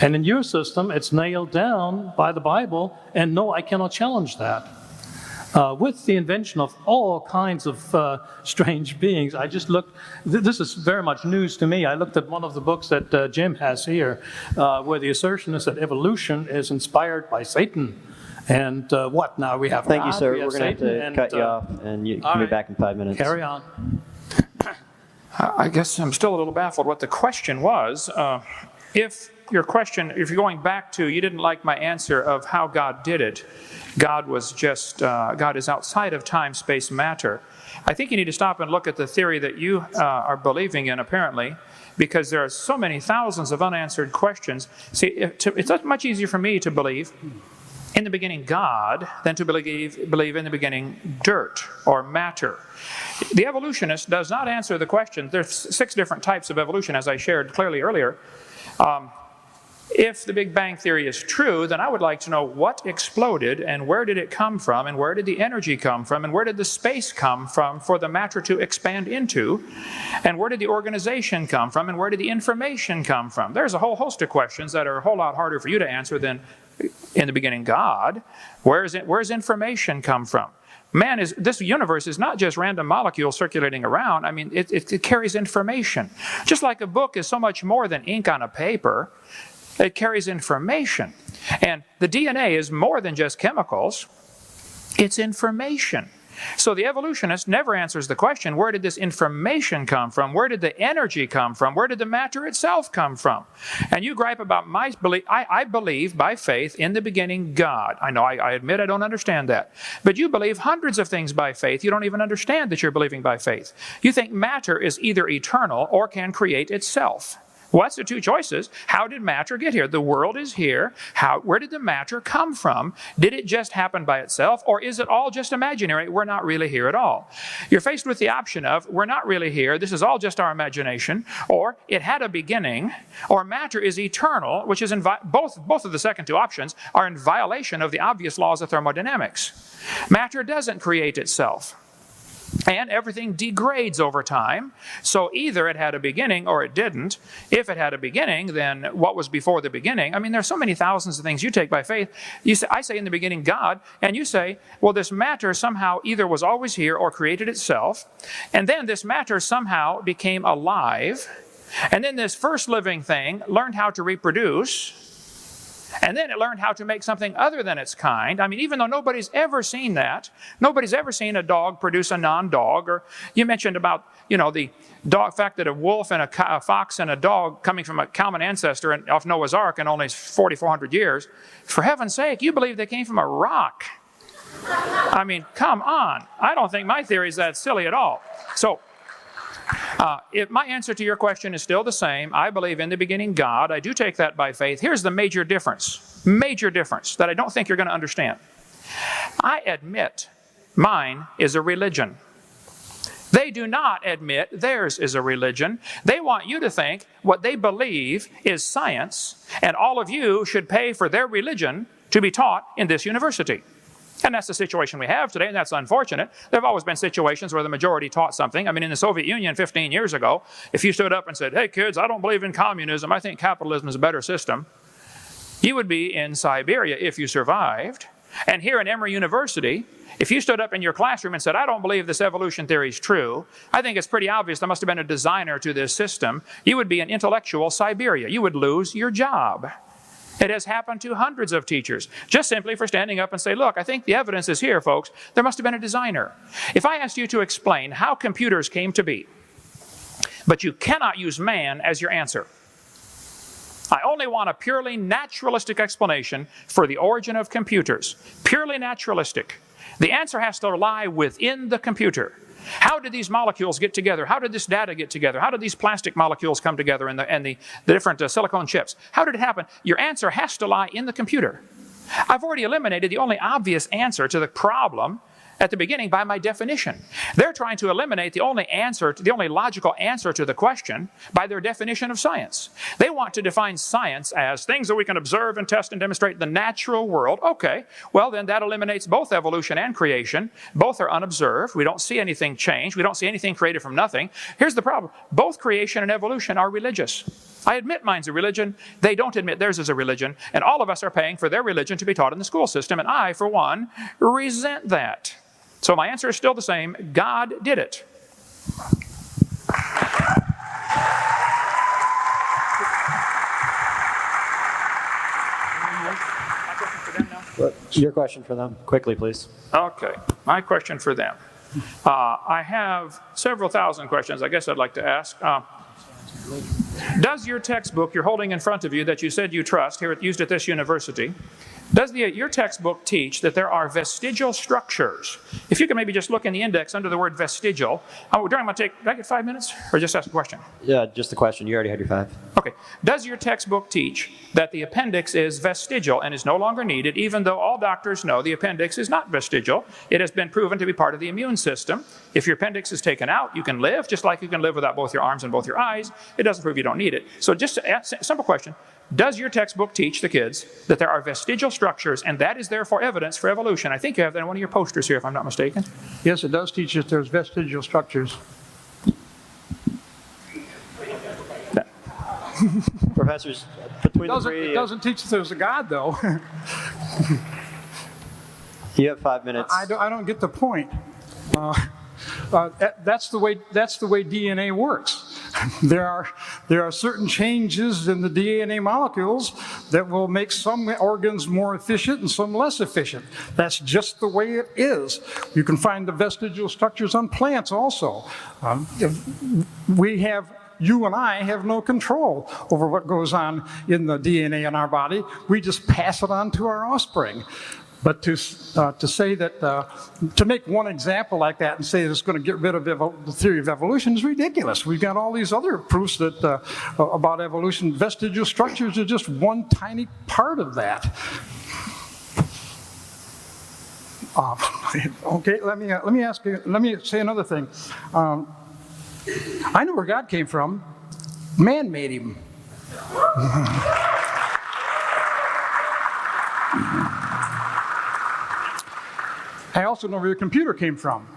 And in your system, it's nailed down by the Bible, and no, I cannot challenge that. With the invention of all kinds of strange beings, I just looked, this is very much news to me. I looked at one of the books that Jim has here, where the assertion is that evolution is inspired by Satan. And what now? We have Thank you, God, sir. we have We're going to have Satan, to cut you off, and you can be right. back in 5 minutes. Carry on. I guess I'm still a little baffled what the question was. If you're going back to, you didn't like my answer of how God did it, God is outside of time, space, matter. I think you need to stop and look at the theory that you are believing in, apparently, because there are so many thousands of unanswered questions. See, it's much easier for me to believe in the beginning God than to believe in the beginning dirt or matter. The evolutionist does not answer the question. There's 6 different types of evolution, as I shared clearly earlier. If the Big Bang Theory is true, then I would like to know what exploded and where did it come from and where did the energy come from and where did the space come from for the matter to expand into and where did the organization come from and where did the information come from. There's a whole host of questions that are a whole lot harder for you to answer than in the beginning God. Where's information come from? This universe is not just random molecules circulating around. I mean, it carries information. Just like a book is so much more than ink on a paper, it carries information. And the DNA is more than just chemicals. It's information. So the evolutionist never answers the question, where did this information come from? Where did the energy come from? Where did the matter itself come from? And you gripe about my belief. I believe by faith in the beginning God. I know, I admit I don't understand that. But you believe hundreds of things by faith. You don't even understand that you're believing by faith. You think matter is either eternal or can create itself. What's the 2 choices? How did matter get here? The world is here. Where did the matter come from? Did it just happen by itself, or is it all just imaginary? We're not really here at all. You're faced with the option of, we're not really here, this is all just our imagination, or it had a beginning, or matter is eternal, which is both of the second 2 options are in violation of the obvious laws of thermodynamics. Matter doesn't create itself. And everything degrades over time. So either it had a beginning or it didn't. If it had a beginning, then what was before the beginning? I mean, there's so many thousands of things you take by faith. I say in the beginning God, and you say, well, this matter somehow either was always here or created itself. And then this matter somehow became alive. And then this first living thing learned how to reproduce. And then it learned how to make something other than its kind. I mean, even though nobody's ever seen that, nobody's ever seen a dog produce a non-dog. Or you mentioned about, the fact that a wolf and a fox and a dog coming from a common ancestor off Noah's Ark in only 4,400 years. For heaven's sake, you believe they came from a rock. I mean, come on. I don't think my theory is that silly at all. So, if my answer to your question is still the same, I believe in the beginning God. I do take that by faith. Here's the major difference that I don't think you're going to understand. I admit mine is a religion. They do not admit theirs is a religion. They want you to think what they believe is science, and all of you should pay for their religion to be taught in this university. And that's the situation we have today, and that's unfortunate. There have always been situations where the majority taught something. I mean, in the Soviet Union 15 years ago, if you stood up and said, hey kids, I don't believe in communism, I think capitalism is a better system, you would be in Siberia if you survived. And here in Emory University, if you stood up in your classroom and said, I don't believe this evolution theory is true, I think it's pretty obvious there must have been a designer to this system, you would be in intellectual Siberia. You would lose your job. It has happened to hundreds of teachers, just simply for standing up and say, look, I think the evidence is here, folks. There must have been a designer. If I asked you to explain how computers came to be, but you cannot use man as your answer, I only want a purely naturalistic explanation for the origin of computers. Purely naturalistic. The answer has to lie within the computer. How did these molecules get together? How did this data get together? How did these plastic molecules come together and the different silicone chips? How did it happen? Your answer has to lie in the computer. I've already eliminated the only obvious answer to the problem at the beginning by my definition. They're trying to eliminate the only logical answer to the question by their definition of science. They want to define science as things that we can observe and test and demonstrate in the natural world. Okay, well then that eliminates both evolution and creation. Both are unobserved. We don't see anything change. We don't see anything created from nothing. Here's the problem. Both creation and evolution are religious. I admit mine's a religion. They don't admit theirs is a religion. And all of us are paying for their religion to be taught in the school system. And I, for one, resent that. So my answer is still the same. God did it. Your question for them, quickly, please. Okay, my question for them. I have several thousand questions I guess I'd like to ask. Does your textbook you're holding in front of you that you said you trust, used at this university, does your textbook teach that there are vestigial structures? If you could maybe just look in the index under the word vestigial. Did I get 5 minutes? Or just ask a question? Yeah, just a question. You already had your 5. Okay. Does your textbook teach that the appendix is vestigial and is no longer needed, even though all doctors know the appendix is not vestigial? It has been proven to be part of the immune system. If your appendix is taken out, you can live, just like you can live without both your arms and both your eyes. It doesn't prove you don't need it. So just a simple question. Does your textbook teach the kids that there are vestigial structures and that is therefore evidence for evolution? I think you have that in one of your posters here, if I'm not mistaken. Yes, it does teach that there's vestigial structures. Professors, between the three... It doesn't teach that there's a God, though. You have 5 minutes. I don't get the point. That's the way DNA works. There are certain changes in the DNA molecules that will make some organs more efficient and some less efficient. That's just the way it is. You can find the vestigial structures on plants also. You and I have no control over what goes on in the DNA in our body. We just pass it on to our offspring. But to say that, to make one example like that and say it's going to get rid of the theory of evolution is ridiculous. We've got all these other proofs that about evolution. Vestigial structures are just one tiny part of that. Okay, let me say another thing. I know where God came from. Man made him. I also know where your computer came from,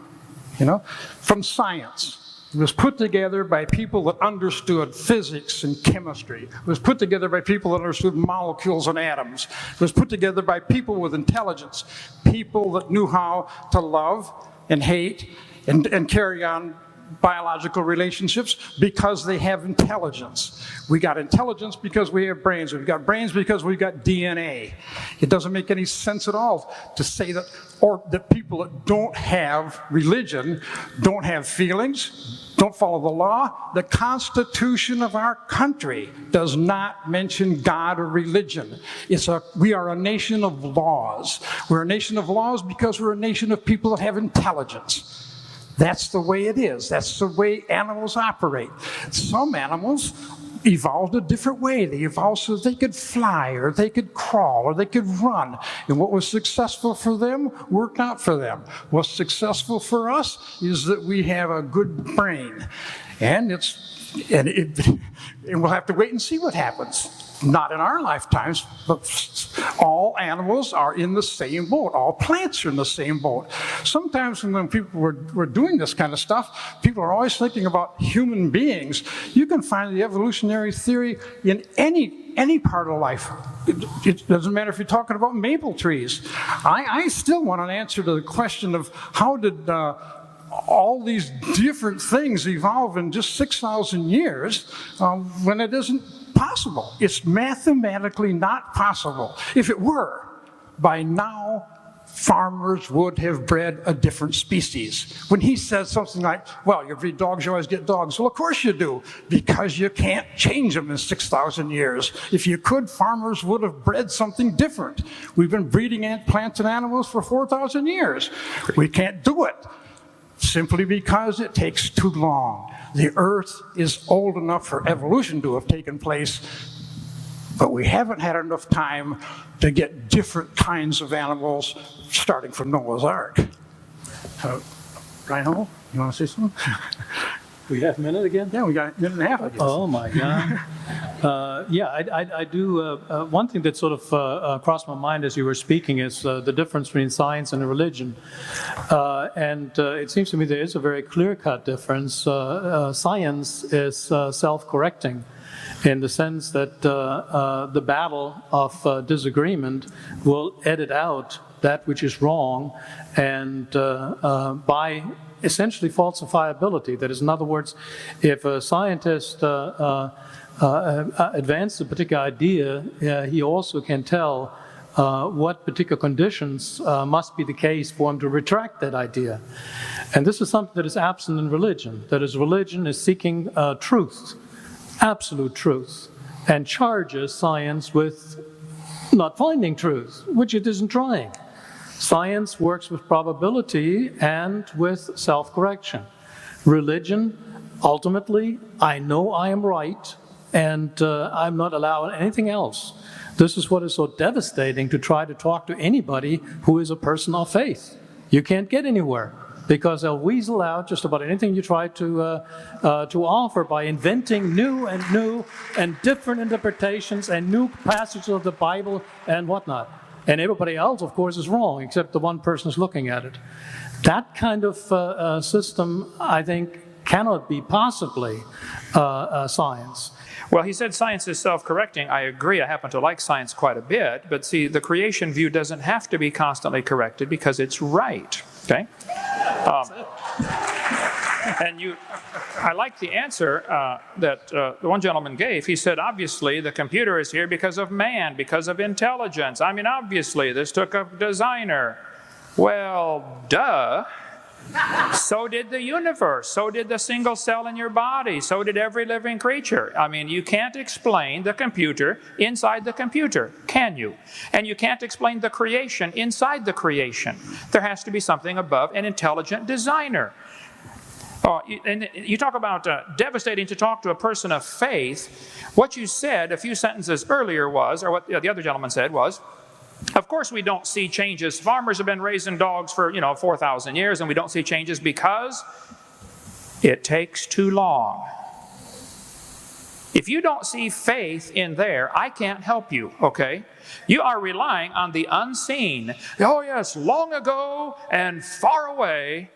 from science. It was put together by people that understood physics and chemistry. It was put together by people that understood molecules and atoms. It was put together by people with intelligence, people that knew how to love and hate and carry on biological relationships because they have intelligence. We got intelligence because we have brains. We've got brains because we've got DNA. It doesn't make any sense at all to say that people that don't have religion, don't have feelings, don't follow the law. The Constitution of our country does not mention God or religion. We are a nation of laws. We're a nation of laws because we're a nation of people that have intelligence. That's the way it is. That's the way animals operate. Some animals evolved a different way. They evolved so they could fly, or they could crawl, or they could run. And what was successful for them worked out for them. What's successful for us is that we have a good brain. And we'll have to wait and see what happens. Not in our lifetimes, but all animals are in the same boat. All plants are in the same boat. Sometimes when people were doing this kind of stuff, people are always thinking about human beings. You can find the evolutionary theory in any part of life. It doesn't matter if you're talking about maple trees. I still want an answer to the question of how did all these different things evolve in just 6,000 years when it isn't possible. It's mathematically not possible. If it were, by now, farmers would have bred a different species. When he says something like, well, you breed dogs, you always get dogs. Well, of course you do, because you can't change them in 6,000 years. If you could, farmers would have bred something different. We've been breeding plants and animals for 4,000 years. We can't do it, simply because it takes too long. The Earth is old enough for evolution to have taken place, but we haven't had enough time to get different kinds of animals starting from Noah's Ark. Reinhold, you want to say something? We have a minute again? Yeah, we got a minute and a half, I guess. Oh, my God. Yeah, I do. One thing that sort of crossed my mind as you were speaking is the difference between science and religion. And it seems to me there is a very clear-cut difference. Science is self-correcting in the sense that the battle of disagreement will edit out that which is wrong, and by essentially falsifiability. That is, in other words, if a scientist advances a particular idea, he also can tell what particular conditions must be the case for him to retract that idea. And this is something that is absent in religion. That is, religion is seeking truth, absolute truth, and charges science with not finding truth, which it isn't trying. Science works with probability and with self-correction. Religion, ultimately, I know I am right, and I'm not allowing anything else. This is what is so devastating to try to talk to anybody who is a person of faith. You can't get anywhere, because they'll weasel out just about anything you try to offer by inventing new and different interpretations and new passages of the Bible and whatnot. And everybody else, of course, is wrong, except the one person is looking at it. That kind of system, I think, cannot be possibly science. Well, he said science is self-correcting. I agree. I happen to like science quite a bit. But see, the creation view doesn't have to be constantly corrected because it's right. Okay? And I like the answer that the one gentleman gave. He said, obviously, the computer is here because of man, because of intelligence. I mean, obviously, this took a designer. Well, duh. So did the universe. So did the single cell in your body. So did every living creature. I mean, you can't explain the computer inside the computer, can you? And you can't explain the creation inside the creation. There has to be something above an intelligent designer. And you talk about devastating to talk to a person of faith. What you said a few sentences earlier was, or what the other gentleman said was, of course we don't see changes. Farmers have been raising dogs for, 4,000 years, and we don't see changes because it takes too long. If you don't see faith in there, I can't help you, okay? You are relying on the unseen. Oh yes, long ago and far away.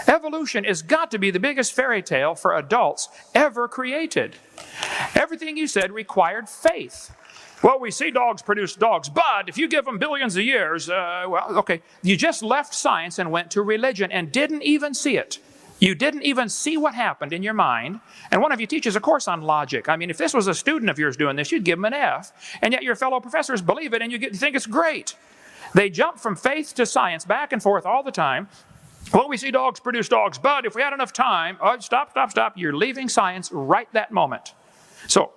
Evolution has got to be the biggest fairy tale for adults ever created. Everything you said required faith. Well, we see dogs produce dogs, but if you give them billions of years, okay. You just left science and went to religion and didn't even see it. You didn't even see what happened in your mind. And one of you teaches a course on logic. I mean, if this was a student of yours doing this, you'd give them an F. And yet your fellow professors believe it and you think it's great. They jump from faith to science back and forth all the time. Well, we see dogs produce dogs, but if we had enough time, stop. You're leaving science right that moment. So,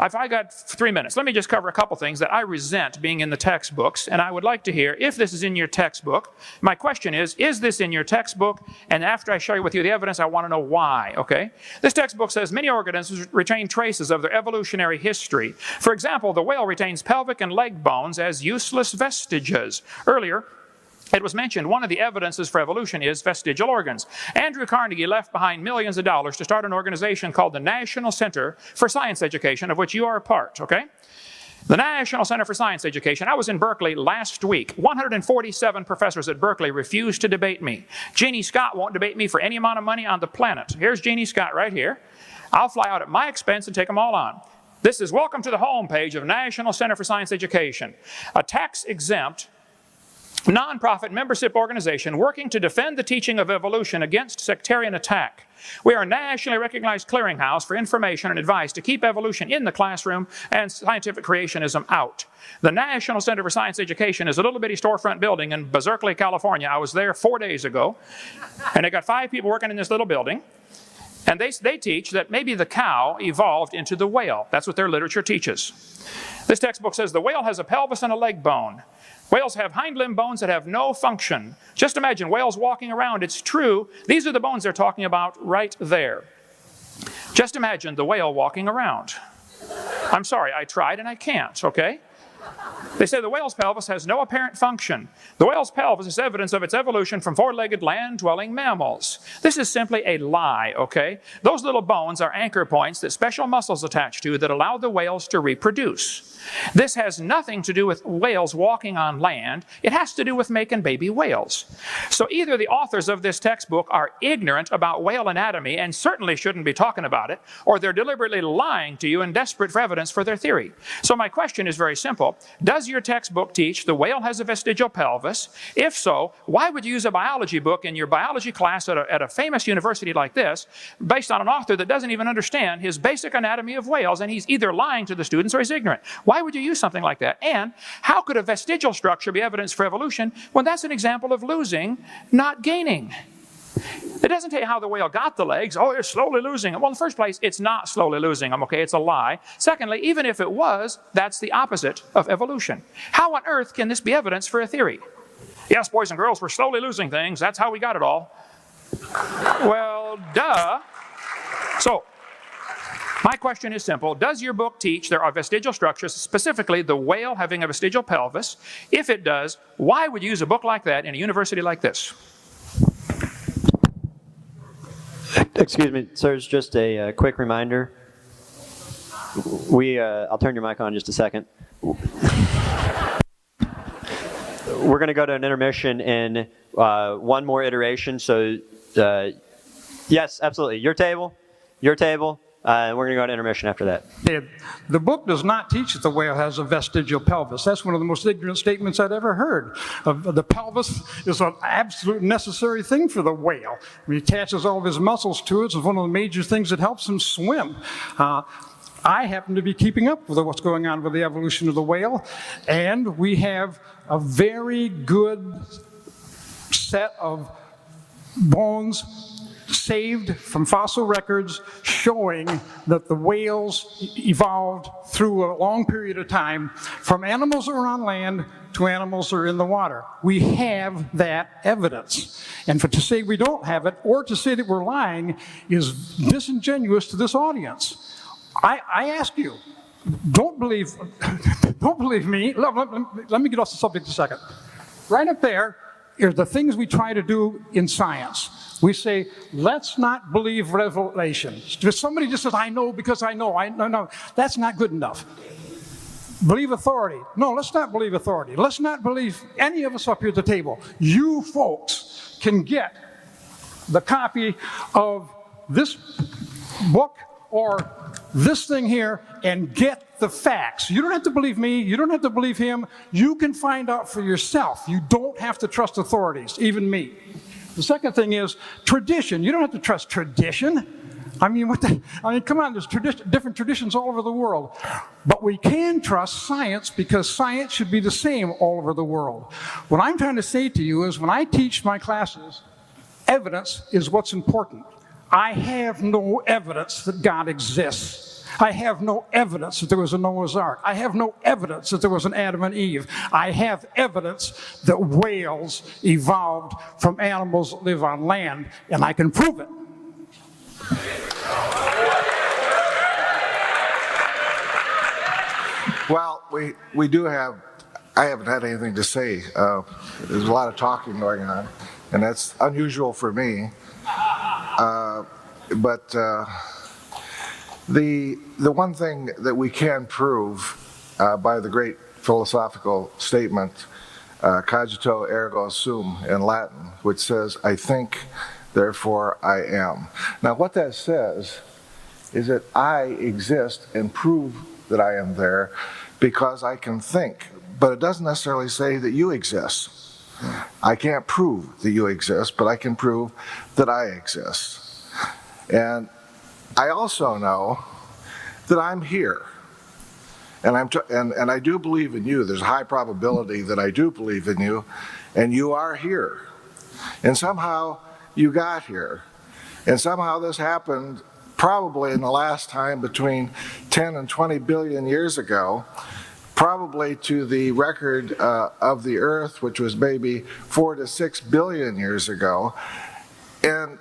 if I got 3 minutes, let me just cover a couple things that I resent being in the textbooks, and I would like to hear if this is in your textbook. My question is this in your textbook? And after I share with you the evidence, I want to know why, okay? This textbook says many organisms retain traces of their evolutionary history. For example, the whale retains pelvic and leg bones as useless vestiges. Earlier, it was mentioned one of the evidences for evolution is vestigial organs. Andrew Carnegie left behind millions of dollars to start an organization called the National Center for Science Education, of which you are a part, okay? The National Center for Science Education. I was in Berkeley last week. 147 professors at Berkeley refused to debate me. Jeannie Scott won't debate me for any amount of money on the planet. Here's Jeannie Scott right here. I'll fly out at my expense and take them all on. This is welcome to the homepage of National Center for Science Education. A tax-exempt nonprofit membership organization working to defend the teaching of evolution against sectarian attack. We are a nationally recognized clearinghouse for information and advice to keep evolution in the classroom and scientific creationism out. The National Center for Science Education is a little bitty storefront building in Berkeley, California. I was there 4 days ago, and they got 5 people working in this little building. And they teach that maybe the cow evolved into the whale. That's what their literature teaches. This textbook says the whale has a pelvis and a leg bone. Whales have hind limb bones that have no function. Just imagine whales walking around. It's true. These are the bones they're talking about right there. Just imagine the whale walking around. I'm sorry, I tried and I can't, okay? They say the whale's pelvis has no apparent function. The whale's pelvis is evidence of its evolution from four-legged land-dwelling mammals. This is simply a lie, okay? Those little bones are anchor points that special muscles attach to that allow the whales to reproduce. This has nothing to do with whales walking on land. It has to do with making baby whales. So either the authors of this textbook are ignorant about whale anatomy and certainly shouldn't be talking about it, or they're deliberately lying to you and desperate for evidence for their theory. So my question is very simple. Does your textbook teach the whale has a vestigial pelvis? If so, why would you use a biology book in your biology class at a famous university like this based on an author that doesn't even understand his basic anatomy of whales, and he's either lying to the students or he's ignorant? Why would you use something like that? And how could a vestigial structure be evidence for evolution when that's an example of losing, not gaining? It doesn't tell you how the whale got the legs. Oh, it's slowly losing them. Well, in the first place, it's not slowly losing them, okay? It's a lie. Secondly, even if it was, that's the opposite of evolution. How on earth can this be evidence for a theory? Yes, boys and girls, we're slowly losing things. That's how we got it all. Well, duh. So, my question is simple. Does your book teach there are vestigial structures, specifically the whale having a vestigial pelvis? If it does, why would you use a book like that in a university like this? Excuse me, sir, it's just a quick reminder. I'll turn your mic on in just a second. We're going to go to an intermission in one more iteration. So, yes, absolutely. Your table. And we're going to go to intermission after that. The book does not teach that the whale has a vestigial pelvis. That's one of the most ignorant statements I'd ever heard. The pelvis is an absolute necessary thing for the whale. He attaches all of his muscles to it. It's one of the major things that helps him swim. I happen to be keeping up with what's going on with the evolution of the whale, and we have a very good set of bones saved from fossil records showing that the whales evolved through a long period of time from animals that were on land to animals that are in the water. We have that evidence. And to say we don't have it or to say that we're lying is disingenuous to this audience. I ask you, don't believe me. Let me get off the subject a second. Right up there are the things we try to do in science. We say, let's not believe revelation. If somebody just says, I know because I know. No, that's not good enough. Believe authority. No, let's not believe authority. Let's not believe any of us up here at the table. You folks can get the copy of this book or this thing here and get the facts. You don't have to believe me. You don't have to believe him. You can find out for yourself. You don't have to trust authorities, even me. The second thing is tradition. You don't have to trust tradition. Come on, there's different traditions all over the world. But we can trust science because science should be the same all over the world. What I'm trying to say to you is when I teach my classes, evidence is what's important. I have no evidence that God exists. I have no evidence that there was a Noah's Ark. I have no evidence that there was an Adam and Eve. I have evidence that whales evolved from animals that live on land, and I can prove it. Well, we do have, I haven't had anything to say. There's a lot of talking going on, and that's unusual for me. But the one thing that we can prove by the great philosophical statement, cogito ergo sum in Latin, which says, I think, therefore I am. Now what that says is that I exist and prove that I am there because I can think, but it doesn't necessarily say that you exist. I can't prove that you exist, but I can prove that I exist. And I also know that I'm here. And I do believe in you. There's a high probability that I do believe in you, and you are here. And somehow you got here. And somehow this happened probably in the last time between 10 and 20 billion years ago, probably to the record of the Earth, which was maybe 4 to 6 billion years ago. And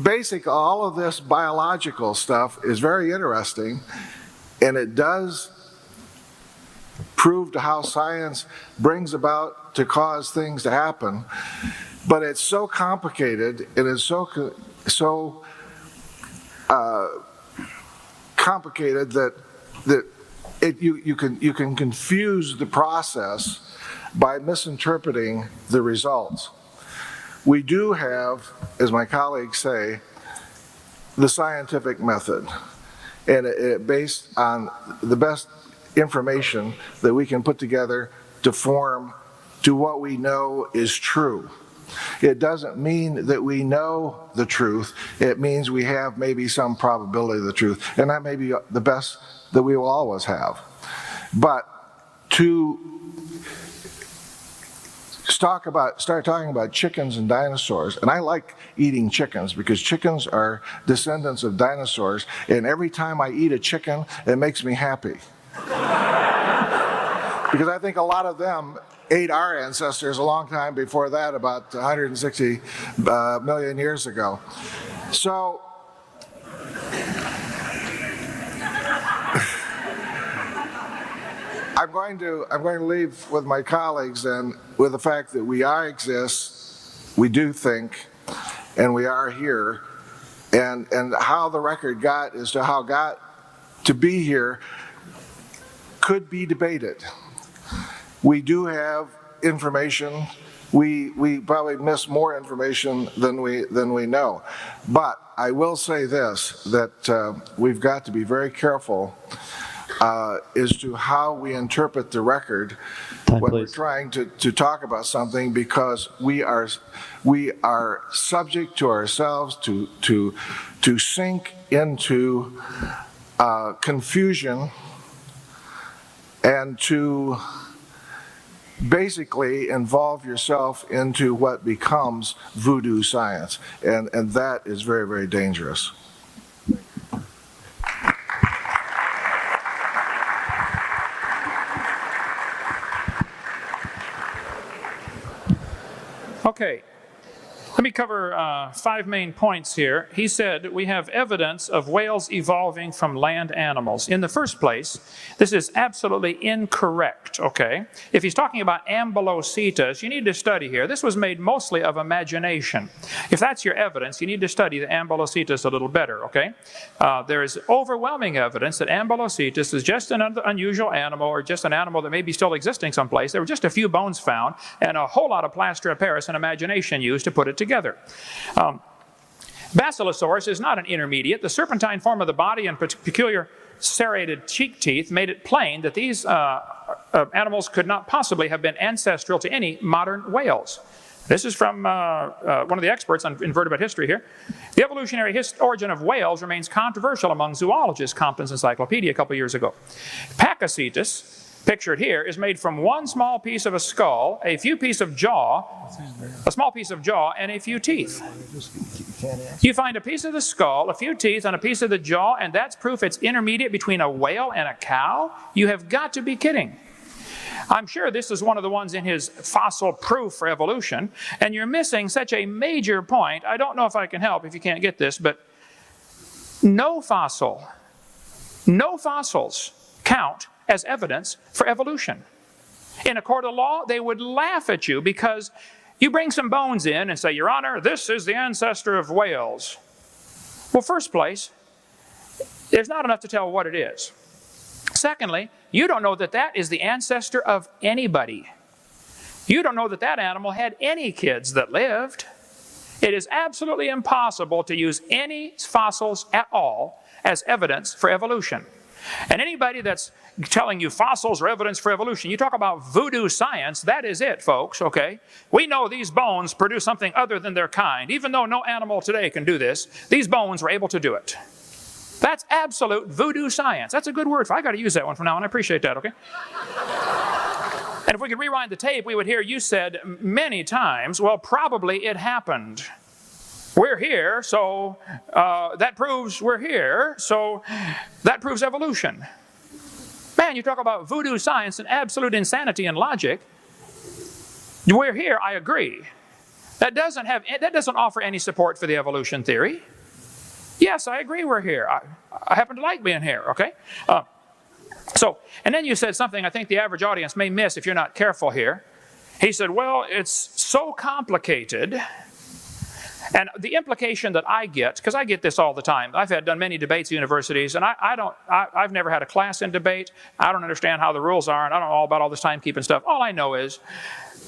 basically, all of this biological stuff is very interesting, and it does prove to how science brings about to cause things to happen, but it's so complicated, it is so complicated that you can confuse the process by misinterpreting the results. We do have, as my colleagues say, the scientific method, and it based on the best information that we can put together to form to what we know is true. It doesn't mean that we know the truth. It means we have maybe some probability of the truth, and that may be the best that we will always have. But to start talking about chickens and dinosaurs, and I like eating chickens because chickens are descendants of dinosaurs, and every time I eat a chicken, it makes me happy. Because I think a lot of them ate our ancestors a long time before that, about 160 million years ago. So I'm going to leave with my colleagues and with the fact that we exist, we do think, and we are here, and how the record got as to how got to be here could be debated. We do have information. We probably miss more information than we know. But I will say this, that we've got to be very careful as to how we interpret the record when we're trying to talk about something, because we are subject to ourselves to sink into confusion and to basically involve yourself into what becomes voodoo science, and that is very, very dangerous. Okay, let me cover 5 main points here. He said we have evidence of whales evolving from land animals. In the first place, this is absolutely incorrect, okay? If he's talking about Ambulocetus, you need to study here. This was made mostly of imagination. If that's your evidence, you need to study the Ambulocetus a little better, okay? There is overwhelming evidence that Ambulocetus is just an unusual animal, or just an animal that may be still existing someplace. There were just a few bones found and a whole lot of plaster of Paris and imagination used to put it together. Basilosaurus is not an intermediate. The serpentine form of the body and peculiar serrated cheek teeth made it plain that these animals could not possibly have been ancestral to any modern whales. This is from one of the experts on invertebrate history here. The evolutionary origin of whales remains controversial among zoologists, Compton's Encyclopedia a couple years ago. Pakicetus, pictured here, is made from one small piece of a skull, a few pieces of jaw, a small piece of jaw, and a few teeth. You find a piece of the skull, a few teeth, and a piece of the jaw, and that's proof it's intermediate between a whale and a cow? You have got to be kidding. I'm sure this is one of the ones in his fossil proof for evolution, and you're missing such a major point. I don't know if I can help if you can't get this, but no fossils count as evidence for evolution. In a court of law, they would laugh at you because you bring some bones in and say, Your Honor, this is the ancestor of whales. Well, first place, there's not enough to tell what it is. Secondly, you don't know that that is the ancestor of anybody. You don't know that that animal had any kids that lived. It is absolutely impossible to use any fossils at all as evidence for evolution. And anybody that's telling you fossils are evidence for evolution, you talk about voodoo science, that is it, folks, okay? We know these bones produce something other than their kind. Even though no animal today can do this, these bones were able to do it. That's absolute voodoo science. That's a good word. I got to use that one from now on. I appreciate that, okay? And if we could rewind the tape, we would hear you said many times, well, probably it happened. We're here, so that proves we're here, so that proves evolution. Man, you talk about voodoo science and absolute insanity and logic. We're here, I agree. That doesn't offer any support for the evolution theory. Yes, I agree we're here. I happen to like being here, okay? So, and then you said something I think the average audience may miss if you're not careful here. He said, well, it's so complicated. And the implication that I get, because I get this all the time, I've done many debates at universities, and I've never had a class in debate. I don't understand how the rules are, and I don't know all about all this timekeeping stuff. All I know is,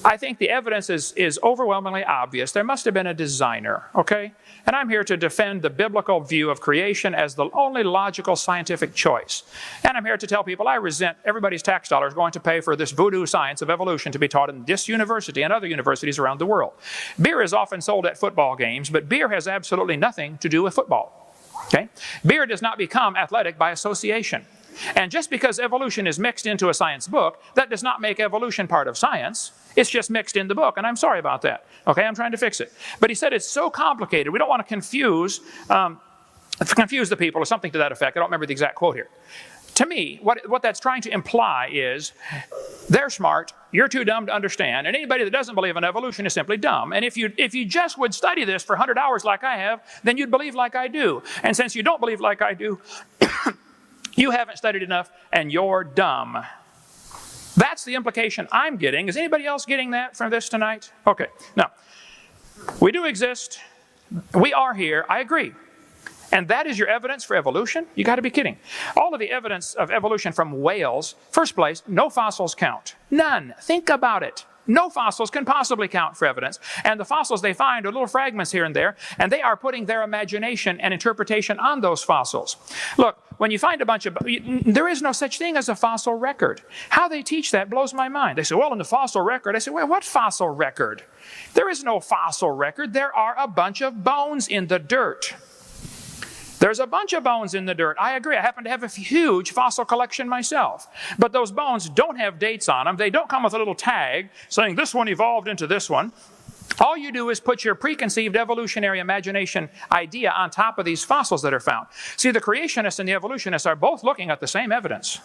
I think the evidence is overwhelmingly obvious. There must have been a designer, okay? And I'm here to defend the biblical view of creation as the only logical scientific choice. And I'm here to tell people I resent everybody's tax dollars going to pay for this voodoo science of evolution to be taught in this university and other universities around the world. Beer is often sold at football games, but beer has absolutely nothing to do with football, okay? Beer does not become athletic by association. And just because evolution is mixed into a science book, that does not make evolution part of science. It's just mixed in the book, and I'm sorry about that. Okay, I'm trying to fix it. But he said it's so complicated, we don't want to confuse the people or something to that effect. I don't remember the exact quote here. To me, what that's trying to imply is they're smart, you're too dumb to understand, and anybody that doesn't believe in evolution is simply dumb. And if you just would study this for 100 hours like I have, then you'd believe like I do. And since you don't believe like I do, you haven't studied enough, and you're dumb. That's the implication I'm getting. Is anybody else getting that from this tonight? Okay, now, we do exist. We are here. I agree. And that is your evidence for evolution? You got to be kidding. All of the evidence of evolution from whales, first place, no fossils count. None. Think about it. No fossils can possibly count for evidence. And the fossils they find are little fragments here and there, and they are putting their imagination and interpretation on those fossils. Look, when you find a bunch of... There is no such thing as a fossil record. How they teach that blows my mind. They say, well, in the fossil record. I say, well, what fossil record? There is no fossil record. There are a bunch of bones in the dirt. There's a bunch of bones in the dirt. I agree. I happen to have a huge fossil collection myself. But those bones don't have dates on them. They don't come with a little tag saying this one evolved into this one. All you do is put your preconceived evolutionary imagination idea on top of these fossils that are found. See, the creationists and the evolutionists are both looking at the same evidence.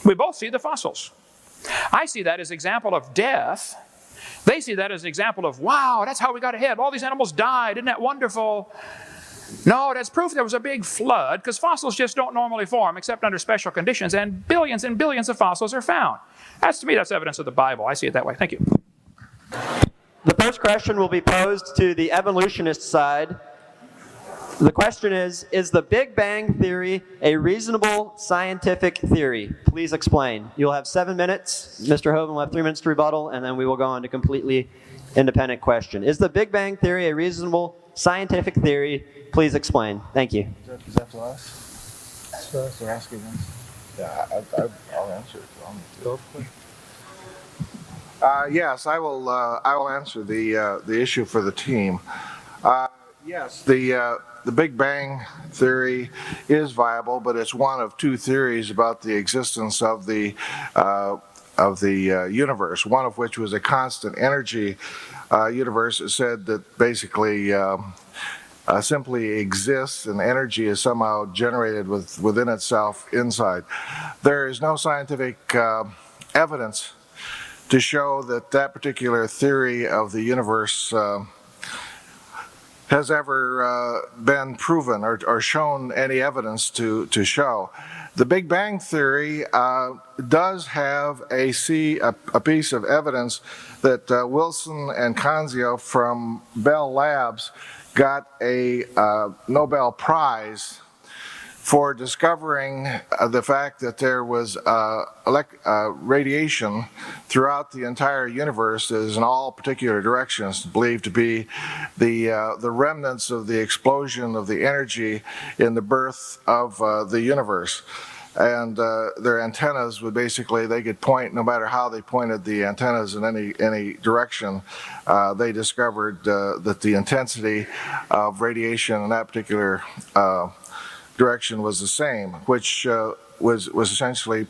We both see the fossils. I see that as an example of death. They see that as an example of, wow, that's how we got ahead. All these animals died. Isn't that wonderful? No, that's proof there was a big flood, because fossils just don't normally form except under special conditions, and billions of fossils are found. To me, that's evidence of the Bible. I see it that way. Thank you. The first question will be posed to the evolutionist side. The question is the Big Bang Theory a reasonable scientific theory? Please explain. You'll have 7 minutes. Mr. Hovind will have 3 minutes to rebuttal, and then we will go on to completely independent question. Is the Big Bang Theory a reasonable scientific theory? Please explain. Thank you. Is that to us? That's to us. They're asking us. Yeah, I'll answer it. Go for it. Yes, I will answer the issue for the team. Yes, the Big Bang Theory is viable, but it's one of 2 theories about the existence of the universe. One of which was a constant energy universe. It said that basically simply exists, and energy is somehow generated within itself inside. There is no scientific evidence to show that particular theory of the universe has ever been proven or shown any evidence to show. The Big Bang Theory does have a piece of evidence that Wilson and Kanzio from Bell Labs got a Nobel Prize for discovering the fact that there was radiation throughout the entire universe that is in all particular directions, believed to be the remnants of the explosion of the energy in the birth of the universe. And their antennas would basically, they could point, no matter how they pointed the antennas in any direction, they discovered that the intensity of radiation in that particular direction was the same, which was essentially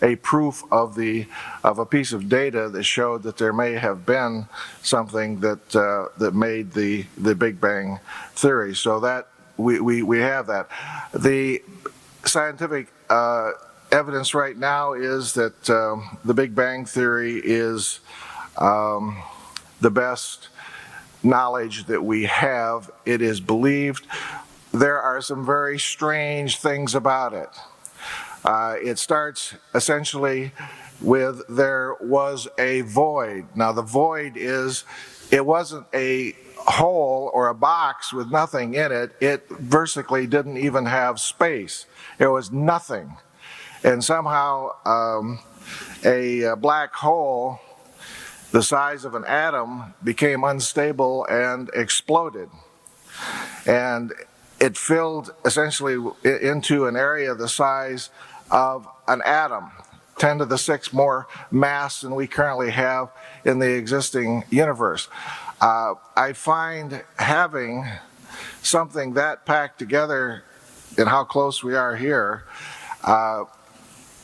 a proof of a piece of data that showed that there may have been something that made the Big Bang Theory. So that we have that. The scientific evidence right now is that the Big Bang Theory is the best knowledge that we have. It is believed. There are some very strange things about it. It starts essentially with there was a void. Now the void is, it wasn't a hole or a box with nothing in it. It basically didn't even have space. There was nothing. And somehow a black hole the size of an atom became unstable and exploded. And it filled essentially into an area the size of an atom, 10 to the 6 more mass than we currently have in the existing universe. I find having something that packed together and how close we are here,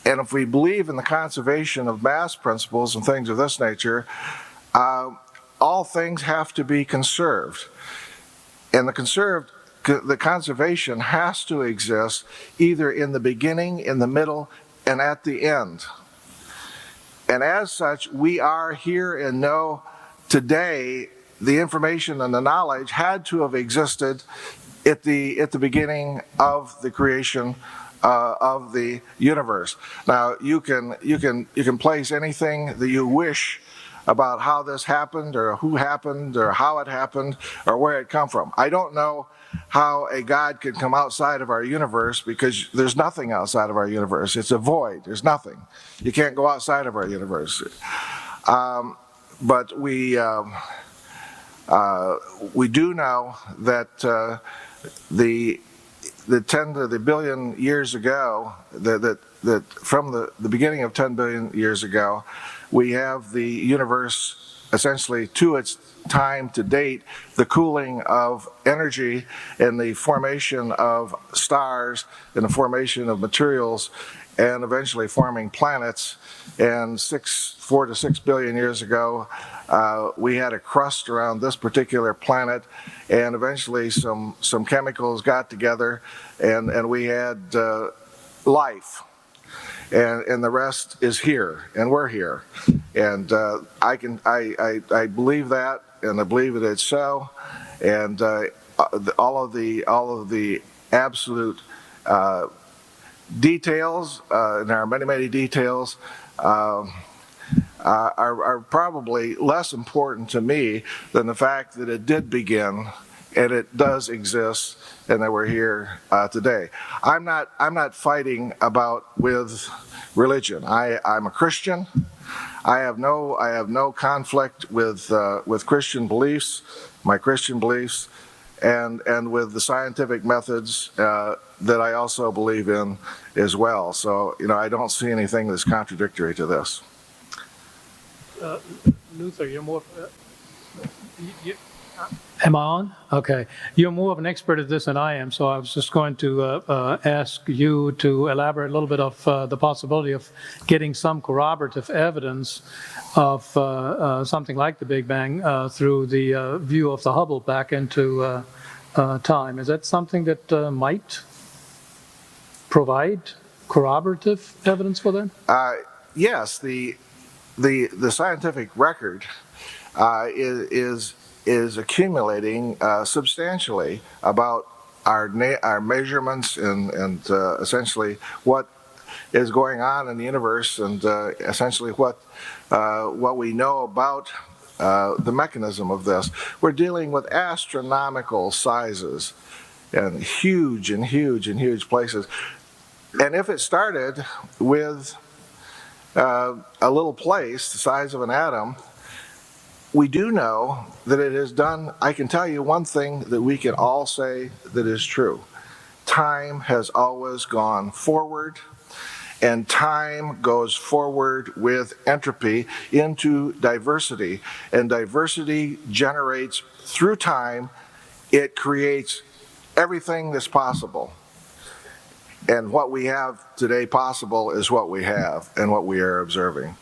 and if we believe in the conservation of mass principles and things of this nature, all things have to be conserved. And the conservation has to exist either in the beginning, in the middle, and at the end. And as such, we are here and know today the information and the knowledge had to have existed at the beginning of the creation of the universe. Now you can place anything that you wish about how this happened or who happened or how it happened or where it come from. I don't know how a God could come outside of our universe because there's nothing outside of our universe. It's a void. There's nothing. You can't go outside of our universe. But we do know that the 10 to the billion years ago, that from the beginning of 10 billion years ago, we have the universe essentially to its time to date, the cooling of energy and the formation of stars and the formation of materials and eventually forming planets. And 4 to 6 billion years ago, we had a crust around this particular planet, and eventually some chemicals got together, and we had life. And the rest is here, and we're here. And I believe that, and I believe that it's so. And all of the absolute details, and there are many details, are probably less important to me than the fact that it did begin and it does exist and that we're here today. I'm not fighting with religion. I'm a Christian. I have no conflict with Christian beliefs, my Christian beliefs, and with the scientific methods that I also believe in as well. So, I don't see anything that's contradictory to this. Luther, you're more... Am I on? Okay. You're more of an expert at this than I am, so I was just going to ask you to elaborate a little bit of the possibility of getting some corroborative evidence of something like the Big Bang through the view of the Hubble back into time. Is that something that might provide corroborative evidence for that? Yes, the scientific record is accumulating substantially about our measurements and essentially what is going on in the universe, and essentially what we know about the mechanism of this. We're dealing with astronomical sizes and huge places. And if it started with a little place the size of an atom, we do know that it has done. I can tell you one thing that we can all say that is true. Time has always gone forward, and time goes forward with entropy into diversity. And diversity generates through time, it creates everything that's possible. And what we have today possible is what we have and what we are observing.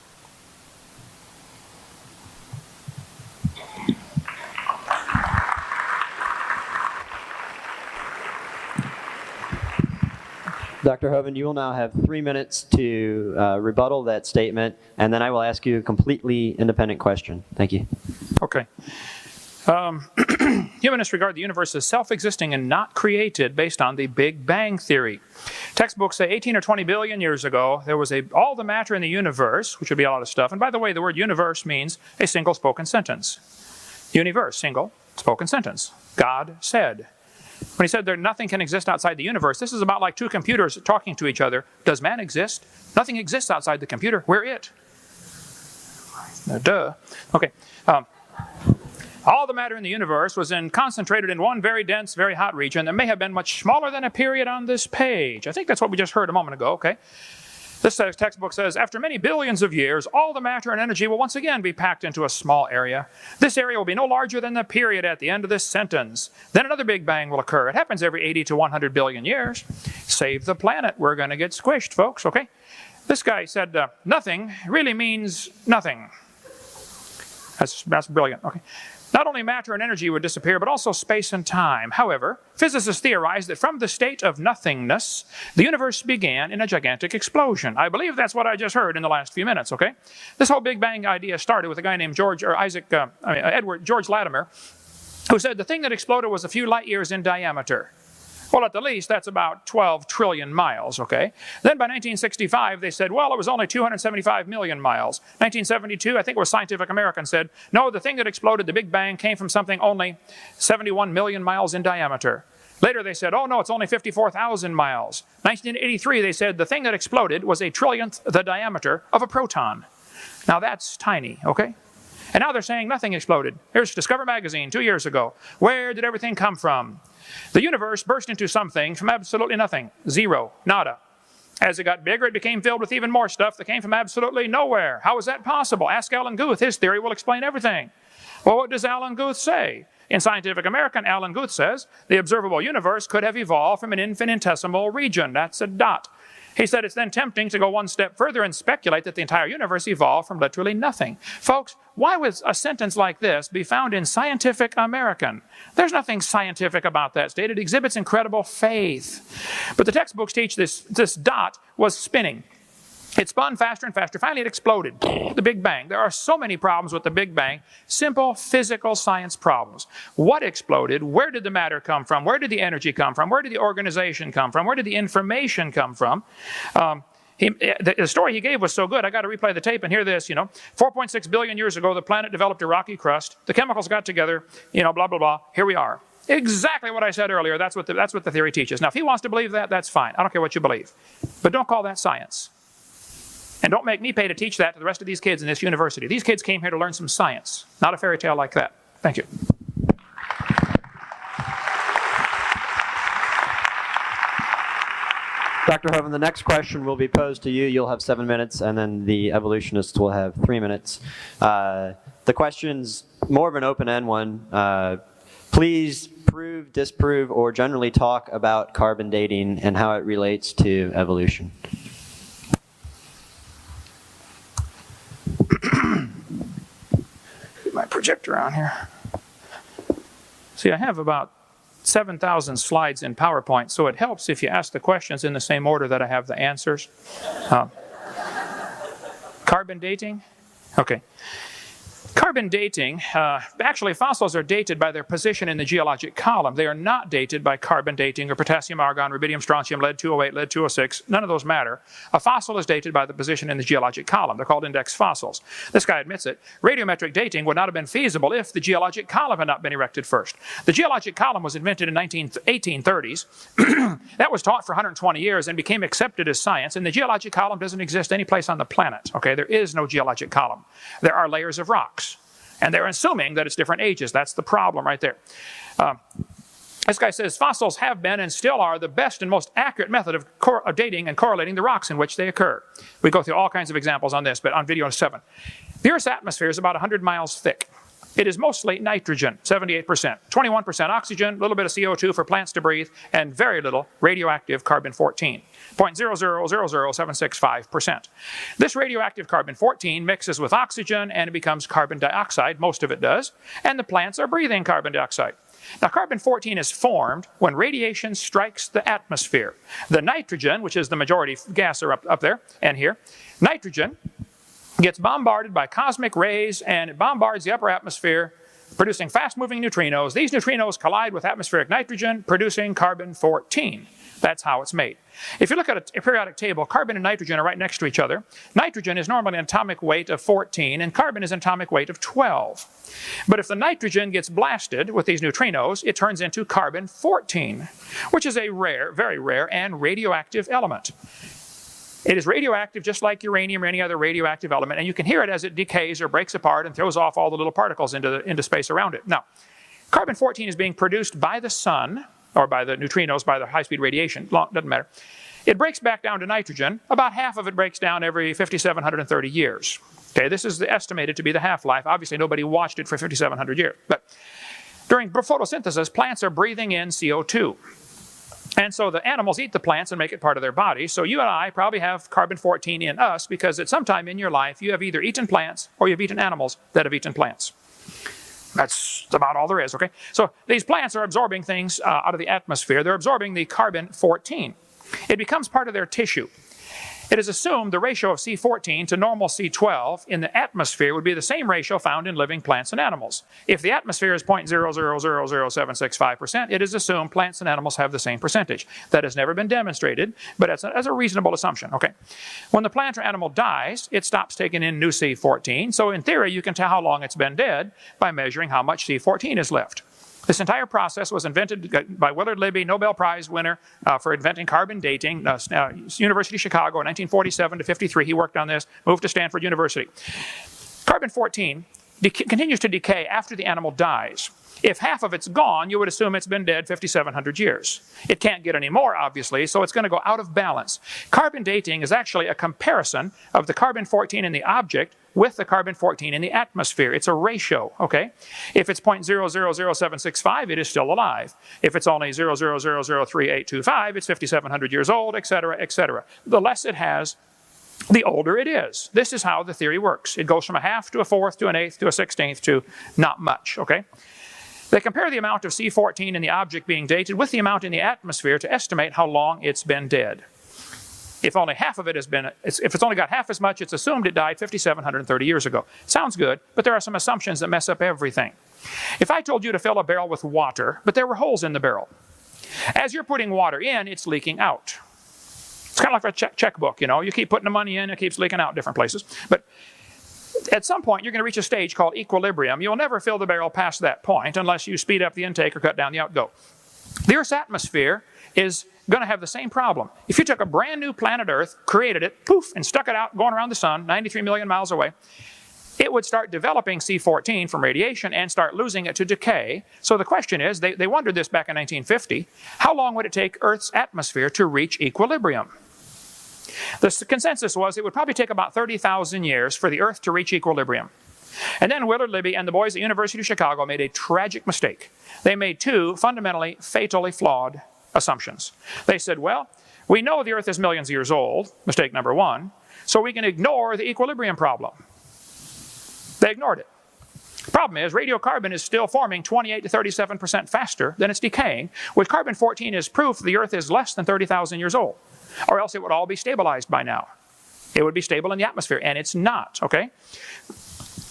Dr. Hovind, you will now have 3 minutes to rebuttal that statement, and then I will ask you a completely independent question. Thank you. Okay. Humanists regard the universe as self-existing and not created based on the Big Bang theory. Textbooks say 18 or 20 billion years ago, there was all the matter in the universe, which would be a lot of stuff. And by the way, the word universe means a single spoken sentence. Universe, single spoken sentence. God said. When he said there nothing can exist outside the universe, this is about like two computers talking to each other. Does man exist? Nothing exists outside the computer. We're it. Duh. Okay. All the matter in the universe was concentrated in one very dense, very hot region that may have been much smaller than a period on this page. I think that's what we just heard a moment ago, okay? This textbook says, after many billions of years, all the matter and energy will once again be packed into a small area. This area will be no larger than the period at the end of this sentence. Then another Big Bang will occur. It happens every 80 to 100 billion years. Save the planet. We're going to get squished, folks, okay? This guy said, nothing really means nothing. That's brilliant, okay? Not only matter and energy would disappear, but also space and time. However, physicists theorize that from the state of nothingness, the universe began in a gigantic explosion. I believe that's what I just heard in the last few minutes, okay? This whole Big Bang idea started with a guy named George Latimer, who said the thing that exploded was a few light years in diameter. Well, at the least, that's about 12 trillion miles, okay? Then by 1965, they said, well, it was only 275 million miles. 1972, I think it was Scientific American said, no, the thing that exploded, the Big Bang, came from something only 71 million miles in diameter. Later they said, oh no, it's only 54,000 miles. 1983, they said the thing that exploded was a trillionth the diameter of a proton. Now that's tiny, okay? And now they're saying nothing exploded. Here's Discover Magazine 2 years ago. Where did everything come from? The universe burst into something from absolutely nothing. Zero. Nada. As it got bigger, it became filled with even more stuff that came from absolutely nowhere. How is that possible? Ask Alan Guth. His theory will explain everything. Well, what does Alan Guth say? In Scientific American, Alan Guth says the observable universe could have evolved from an infinitesimal region. That's a dot. He said it's then tempting to go one step further and speculate that the entire universe evolved from literally nothing. Folks, why would a sentence like this be found in Scientific American? There's nothing scientific about that statement. It exhibits incredible faith. But the textbooks teach this dot was spinning. It spun faster and faster. Finally, it exploded. The Big Bang. There are so many problems with the Big Bang. Simple physical science problems. What exploded? Where did the matter come from? Where did the energy come from? Where did the organization come from? Where did the information come from? The story he gave was so good, I got to replay the tape and hear this, 4.6 billion years ago, the planet developed a rocky crust. The chemicals got together, blah, blah, blah. Here we are. Exactly what I said earlier. That's what the theory teaches. Now, if he wants to believe that, that's fine. I don't care what you believe. But don't call that science. And don't make me pay to teach that to the rest of these kids in this university. These kids came here to learn some science, not a fairy tale like that. Thank you. Dr. Hovind, the next question will be posed to you. You'll have 7 minutes, and then the evolutionists will have 3 minutes. The question's more of an open-end one. Please prove, disprove, or generally talk about carbon dating and how it relates to evolution. Get my projector on here. See, I have about 7,000 slides in PowerPoint, so it helps if you ask the questions in the same order that I have the answers. Carbon dating? Okay. Carbon dating, actually fossils are dated by their position in the geologic column. They are not dated by carbon dating or potassium, argon, rubidium, strontium, lead-208, lead-206. None of those matter. A fossil is dated by the position in the geologic column. They're called index fossils. This guy admits it. Radiometric dating would not have been feasible if the geologic column had not been erected first. The geologic column was invented in 1830s. That was taught for 120 years and became accepted as science, and the geologic column doesn't exist any place on the planet. Okay, there is no geologic column. There are layers of rocks. And they're assuming that it's different ages. That's the problem right there. This guy says fossils have been and still are the best and most accurate method of dating and correlating the rocks in which they occur. We go through all kinds of examples on this, but on video 7. The Earth's atmosphere is about 100 miles thick. It is mostly nitrogen, 78%, 21% oxygen, a little bit of CO2 for plants to breathe, and very little radioactive carbon-14, 0.0000765%. This radioactive carbon-14 mixes with oxygen and it becomes carbon dioxide, most of it does, and the plants are breathing carbon dioxide. Now, carbon-14 is formed when radiation strikes the atmosphere. The nitrogen, which is the majority gas are up there and here, nitrogen gets bombarded by cosmic rays and it bombards the upper atmosphere producing fast-moving neutrinos. These neutrinos collide with atmospheric nitrogen, producing carbon-14. That's how it's made. If you look at a periodic table, carbon and nitrogen are right next to each other. Nitrogen is normally an atomic weight of 14, and carbon is an atomic weight of 12. But if the nitrogen gets blasted with these neutrinos, it turns into carbon-14, which is a rare, very rare, and radioactive element. It is radioactive just like uranium or any other radioactive element, and you can hear it as it decays or breaks apart and throws off all the little particles into space around it. Now, carbon-14 is being produced by the sun, or by the neutrinos, by the high-speed radiation, doesn't matter. It breaks back down to nitrogen. About half of it breaks down every 5,730 years. Okay, this is estimated to be the half-life. Obviously, nobody watched it for 5,700 years. But during photosynthesis, plants are breathing in CO2. And so the animals eat the plants and make it part of their body. So you and I probably have carbon-14 in us because at some time in your life, you have either eaten plants or you've eaten animals that have eaten plants. That's about all there is, okay? So these plants are absorbing things out of the atmosphere. They're absorbing the carbon-14. It becomes part of their tissue. It is assumed the ratio of C14 to normal C12 in the atmosphere would be the same ratio found in living plants and animals. If the atmosphere is 0.0000765%, it is assumed plants and animals have the same percentage. That has never been demonstrated, but as a reasonable assumption, okay? When the plant or animal dies, it stops taking in new C14, so in theory you can tell how long it's been dead by measuring how much C14 is left. This entire process was invented by Willard Libby, Nobel Prize winner for inventing carbon dating, University of Chicago, 1947 to 53. He worked on this, moved to Stanford University. Carbon-14 continues to decay after the animal dies. If half of it's gone, you would assume it's been dead 5,700 years. It can't get any more, obviously, so it's going to go out of balance. Carbon dating is actually a comparison of the carbon-14 in the object with the carbon-14 in the atmosphere. It's a ratio, okay? If it's 0.0000765, it is still alive. If it's only 0.0003825, it's 5,700 years old, etc., etc. The less it has, the older it is. This is how the theory works. It goes from a half to a fourth to an eighth to a 16th to not much, okay? They compare the amount of C14 in the object being dated with the amount in the atmosphere to estimate how long it's been dead. If only half of it has been, if it's only got half as much, it's assumed it died 5,730 years ago. Sounds good, but there are some assumptions that mess up everything. If I told you to fill a barrel with water, but there were holes in the barrel, as you're putting water in, it's leaking out. It's kind of like a checkbook, you know. You keep putting the money in, it keeps leaking out different places. But at some point, you're going to reach a stage called equilibrium. You'll never fill the barrel past that point unless you speed up the intake or cut down the outgo. The Earth's atmosphere is going to have the same problem. If you took a brand new planet Earth, created it, poof, and stuck it out going around the sun, 93 million miles away, it would start developing C14 from radiation and start losing it to decay. So the question is, they wondered this back in 1950, how long would it take Earth's atmosphere to reach equilibrium? The consensus was it would probably take about 30,000 years for the Earth to reach equilibrium. And then Willard Libby and the boys at the University of Chicago made a tragic mistake. They made two fundamentally, fatally flawed assumptions. They said, well, we know the Earth is millions of years old, mistake number one, so we can ignore the equilibrium problem. They ignored it. The problem is radiocarbon is still forming 28 to 37% faster than it's decaying, which carbon-14 is proof the Earth is less than 30,000 years old, or else it would all be stabilized by now. It would be stable in the atmosphere, and it's not, okay?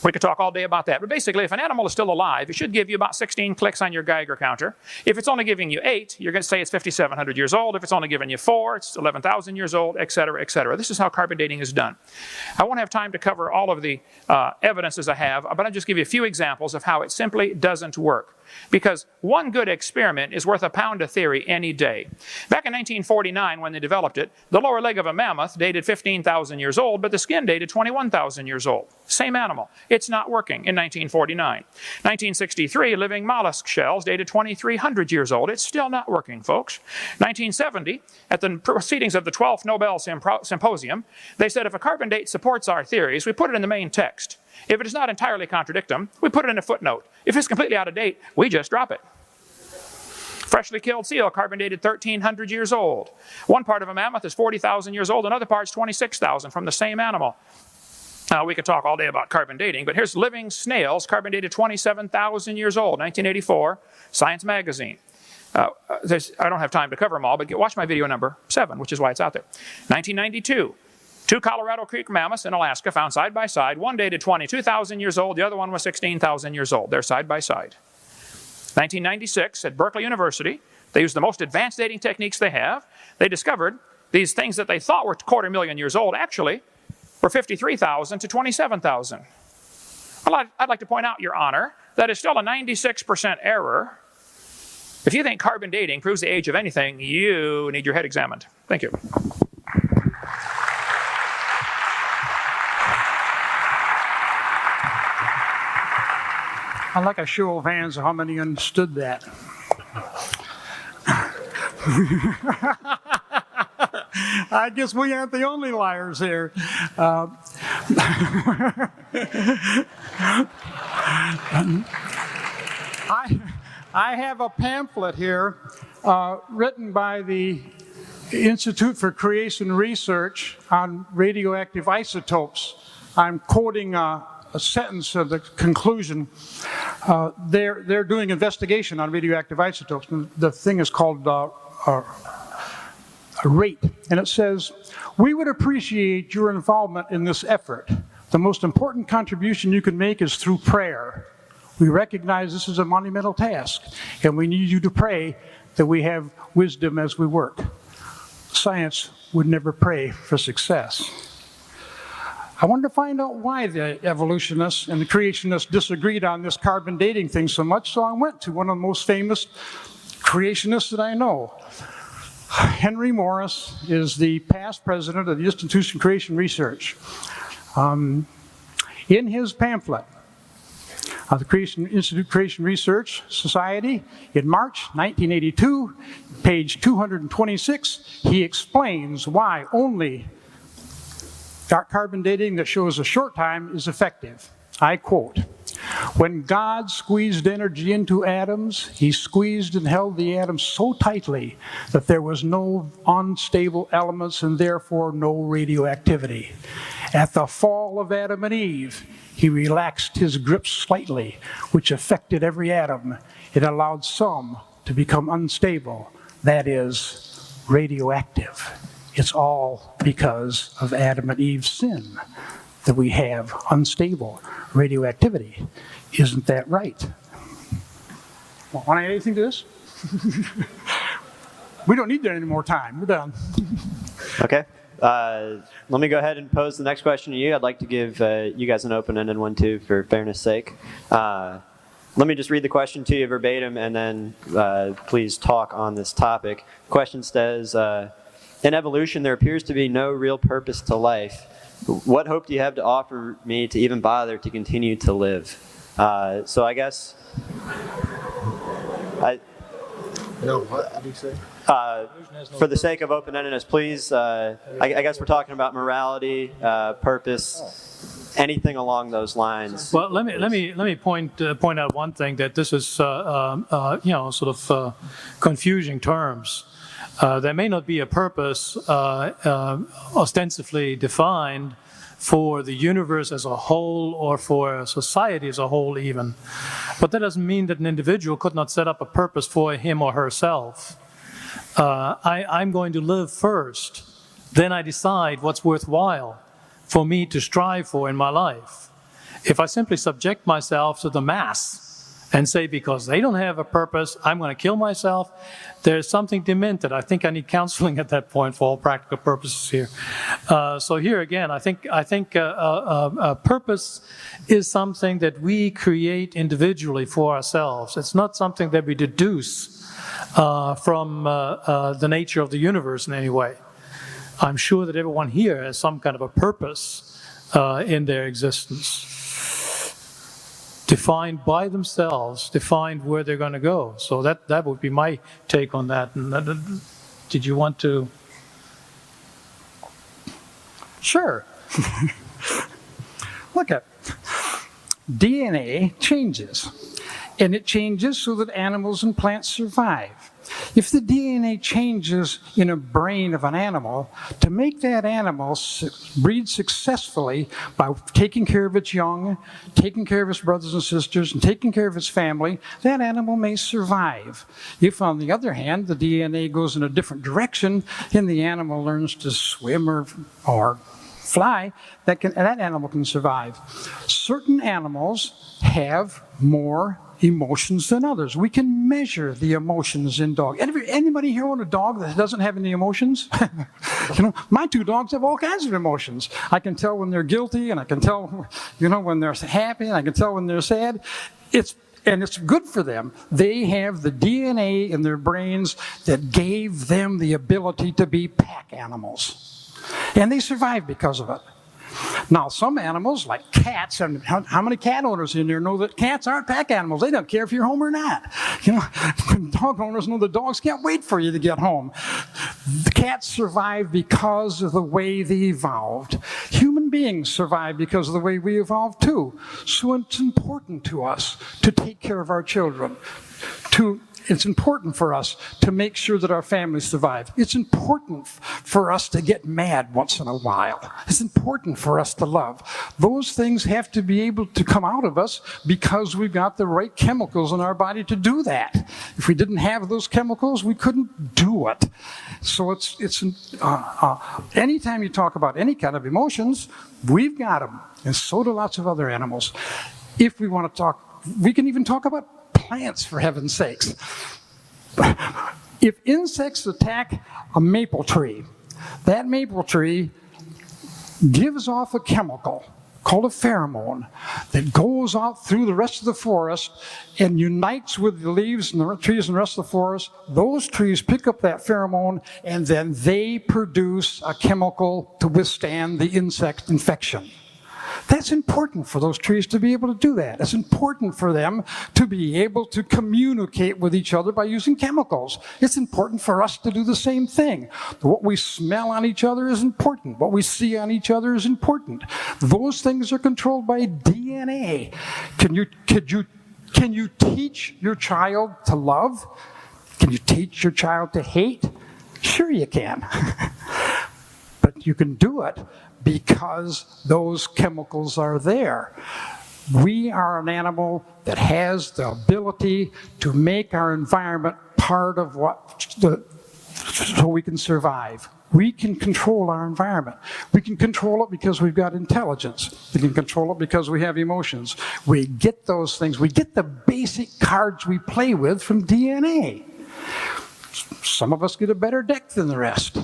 We could talk all day about that. But basically, if an animal is still alive, it should give you about 16 clicks on your Geiger counter. If it's only giving you 8, you're going to say it's 5,700 years old. If it's only giving you 4, it's 11,000 years old, etc., etc. This is how carbon dating is done. I won't have time to cover all of the evidences I have, but I'll just give you a few examples of how it simply doesn't work. Because one good experiment is worth a pound of theory any day. Back in 1949, when they developed it, the lower leg of a mammoth dated 15,000 years old, but the skin dated 21,000 years old. Same animal. It's not working in 1949. 1963, living mollusk shells dated 2,300 years old. It's still not working, folks. 1970, at the proceedings of the 12th Nobel Symposium, they said if a carbon date supports our theories, we put it in the main text. If it does not entirely contradict them, we put it in a footnote. If it's completely out of date, we just drop it. Freshly killed seal, carbon dated 1,300 years old. One part of a mammoth is 40,000 years old, another part's 26,000 from the same animal. Now, we could talk all day about carbon dating, but here's living snails, carbon dated 27,000 years old, 1984, Science Magazine. I don't have time to cover them all, but watch my video number 7, which is why it's out there. 1992. Two Colorado Creek mammoths in Alaska found side by side. One dated 22,000 years old, the other one was 16,000 years old. They're side by side. 1996 at Berkeley University, they used the most advanced dating techniques they have. They discovered these things that they thought were 250,000 years old actually were 53,000 to 27,000. I'd like to point out, Your Honor, that is still a 96% error. If you think carbon dating proves the age of anything, you need your head examined. Thank you. I'd like a show of hands of how many understood that. I guess we aren't the only liars here. I have a pamphlet here written by the Institute for Creation Research on radioactive isotopes. I'm quoting a sentence of the conclusion. They're doing investigation on radioactive isotopes. The thing is called a rate, and it says, "We would appreciate your involvement in this effort. The most important contribution you can make is through prayer. We recognize this is a monumental task, and we need you to pray that we have wisdom as we work." Science would never pray for success. I wanted to find out why the evolutionists and the creationists disagreed on this carbon dating thing so much, so I went to one of the most famous creationists that I know. Henry Morris is the past president of the Institute for Creation Research. In his pamphlet, the Institute for Creation Research Society, in March 1982, page 226, he explains why only carbon dating that shows a short time is effective. I quote, "When God squeezed energy into atoms, he squeezed and held the atoms so tightly that there was no unstable elements and therefore no radioactivity. At the fall of Adam and Eve, he relaxed his grip slightly, which affected every atom. It allowed some to become unstable, that is, radioactive. It's all because of Adam and Eve's sin that we have unstable radioactivity. Isn't that right?" Want to add anything to this? We don't need that any more time. We're done. Okay. Let me go ahead and pose the next question to you. I'd like to give you guys an open-ended one too, for fairness' sake. Let me just read the question to you verbatim, and then please talk on this topic. The question says, "In evolution, there appears to be no real purpose to life. What hope do you have to offer me to even bother to continue to live?" So I guess... No, what did he say? For the sake of open-endedness, please, I guess we're talking about morality, purpose, anything along those lines. Well, let me point out one thing, that this is sort of confusing terms. There may not be a purpose ostensibly defined for the universe as a whole or for society as a whole even. But that doesn't mean that an individual could not set up a purpose for him or herself. I'm going to live first, then I decide what's worthwhile for me to strive for in my life. If I simply subject myself to the mass and say, because they don't have a purpose, I'm going to kill myself, there's something demented. I think I need counseling at that point for all practical purposes here. So here again, I think purpose is something that we create individually for ourselves. It's not something that we deduce from the nature of the universe in any way. I'm sure that everyone here has some kind of a purpose in their existence, defined by themselves, defined where they're going to go. So that would be my take on that. And did you want to? Sure. Look at DNA changes, and it changes so that animals and plants survive. If the DNA changes in a brain of an animal, to make that animal breed successfully by taking care of its young, taking care of its brothers and sisters, and taking care of its family, that animal may survive. If, on the other hand, the DNA goes in a different direction, then the animal learns to swim or fly, that animal can survive. Certain animals have more emotions than others. We can measure the emotions in dogs. Anybody here own a dog that doesn't have any emotions? My 2 dogs have all kinds of emotions. I can tell when they're guilty, and I can tell, when they're happy, and I can tell when they're sad. It's good for them. They have the DNA in their brains that gave them the ability to be pack animals. And they survive because of it. Now, some animals, like cats, and how many cat owners in there know that cats aren't pack animals? They don't care if you're home or not. Dog owners know the dogs can't wait for you to get home. The cats survive because of the way they evolved. Human beings survive because of the way we evolved too. So it's important to us to take care of our children, it's important for us to make sure that our families survive. It's important for us to get mad once in a while. It's important for us to love. Those things have to be able to come out of us because we've got the right chemicals in our body to do that. If we didn't have those chemicals, we couldn't do it. So anytime you talk about any kind of emotions, we've got them, and so do lots of other animals. If we want to talk, we can even talk about plants, for heaven's sakes. If insects attack a maple tree, that maple tree gives off a chemical called a pheromone that goes out through the rest of the forest and unites with the leaves and the trees and the rest of the forest. Those trees pick up that pheromone, and then they produce a chemical to withstand the insect infection. That's important for those trees to be able to do that. It's important for them to be able to communicate with each other by using chemicals. It's important for us to do the same thing. What we smell on each other is important. What we see on each other is important. Those things are controlled by DNA. Can you teach your child to love? Can you teach your child to hate? Sure you can. But you can do it because those chemicals are there. We are an animal that has the ability to make our environment part of so we can survive. We can control our environment. We can control it because we've got intelligence. We can control it because we have emotions. We get those things. We get the basic cards we play with from DNA. Some of us get a better deck than the rest.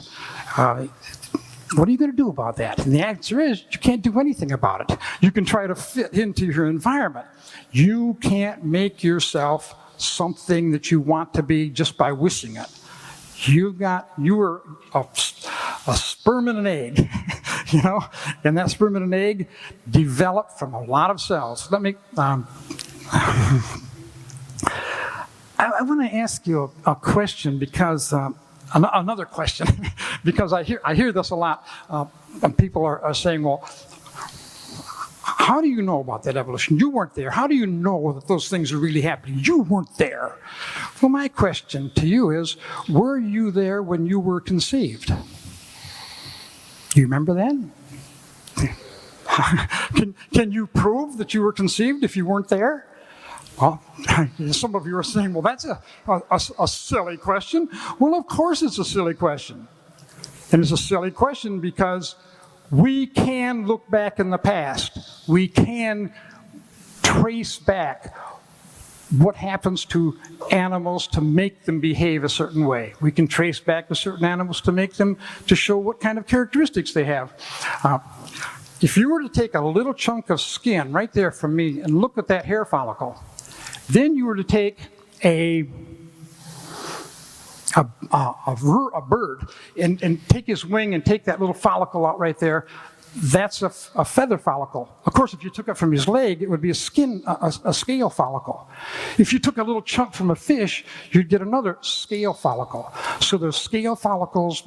What are you going to do about that? And the answer is, you can't do anything about it. You can try to fit into your environment. You can't make yourself something that you want to be just by wishing it. You were a sperm and an egg, and that sperm and an egg developed from a lot of cells. Let me, I want to ask you a question because, another question, because I hear this a lot, and people are saying, well, how do you know about that evolution? You weren't there. How do you know that those things are really happening? You weren't there. Well, my question to you is, were you there when you were conceived? Do you remember that? Can you prove that you were conceived if you weren't there? Well, some of you are saying, well, that's a silly question. Well, of course it's a silly question. And it's a silly question because we can look back in the past. We can trace back what happens to animals to make them behave a certain way. We can trace back to certain animals to show what kind of characteristics they have. If you were to take a little chunk of skin right there from me and look at that hair follicle, then you were to take a bird and take his wing and take that little follicle out right there. That's a feather follicle. Of course, if you took it from his leg, it would be a scale follicle. If you took a little chunk from a fish, you'd get another scale follicle. So there's scale follicles,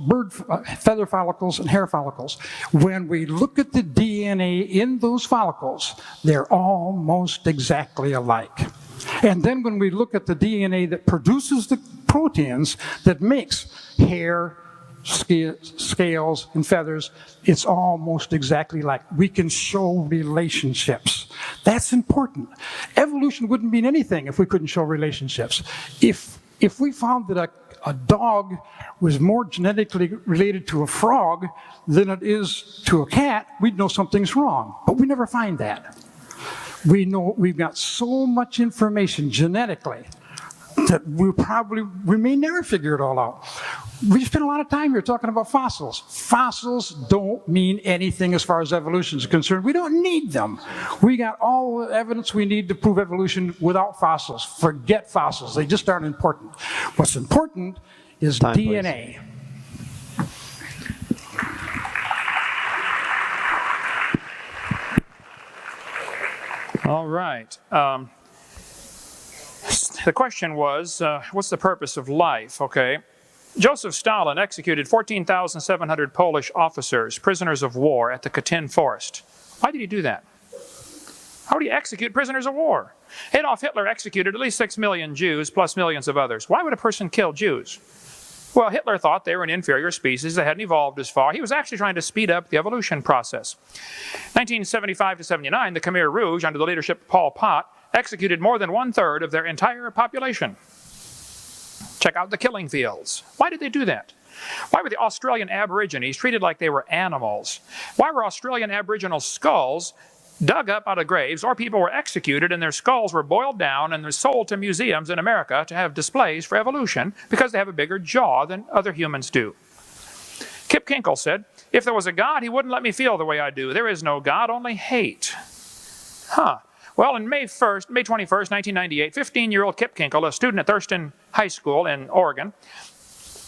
feather follicles, and hair follicles. When we look at the DNA in those follicles, they're almost exactly alike. And then when we look at the DNA that produces the proteins that makes hair, scales, and feathers, it's almost exactly like. We can show relationships. That's important. Evolution wouldn't mean anything if we couldn't show relationships. If we found that a dog was more genetically related to a frog than it is to a cat, we'd know something's wrong. But we never find that. We know we've got so much information genetically that we may never figure it all out. We spent a lot of time here talking about fossils. Fossils don't mean anything as far as evolution is concerned. We don't need them. We got all the evidence we need to prove evolution without fossils. Forget fossils. They just aren't important. What's important is DNA. Please. All right. The question was, what's the purpose of life? Okay. Joseph Stalin executed 14,700 Polish officers, prisoners of war, at the Katyn forest. Why did he do that? How would he execute prisoners of war? Adolf Hitler executed at least 6 million Jews, plus millions of others. Why would a person kill Jews? Well, Hitler thought they were an inferior species that hadn't evolved as far. He was actually trying to speed up the evolution process. 1975 to 79, the Khmer Rouge, under the leadership of Pol Pot, executed more than 1/3 of their entire population. Check out the killing fields. Why did they do that? Why were the Australian Aborigines treated like they were animals? Why were Australian Aboriginal skulls dug up out of graves, or people were executed and their skulls were boiled down and were sold to museums in America to have displays for evolution because they have a bigger jaw than other humans do? Kip Kinkle said, "If there was a God, he wouldn't let me feel the way I do. There is no God, only hate." Well, on May 21st, 1998, 15-year-old Kip Kinkle, a student at Thurston High School in Oregon,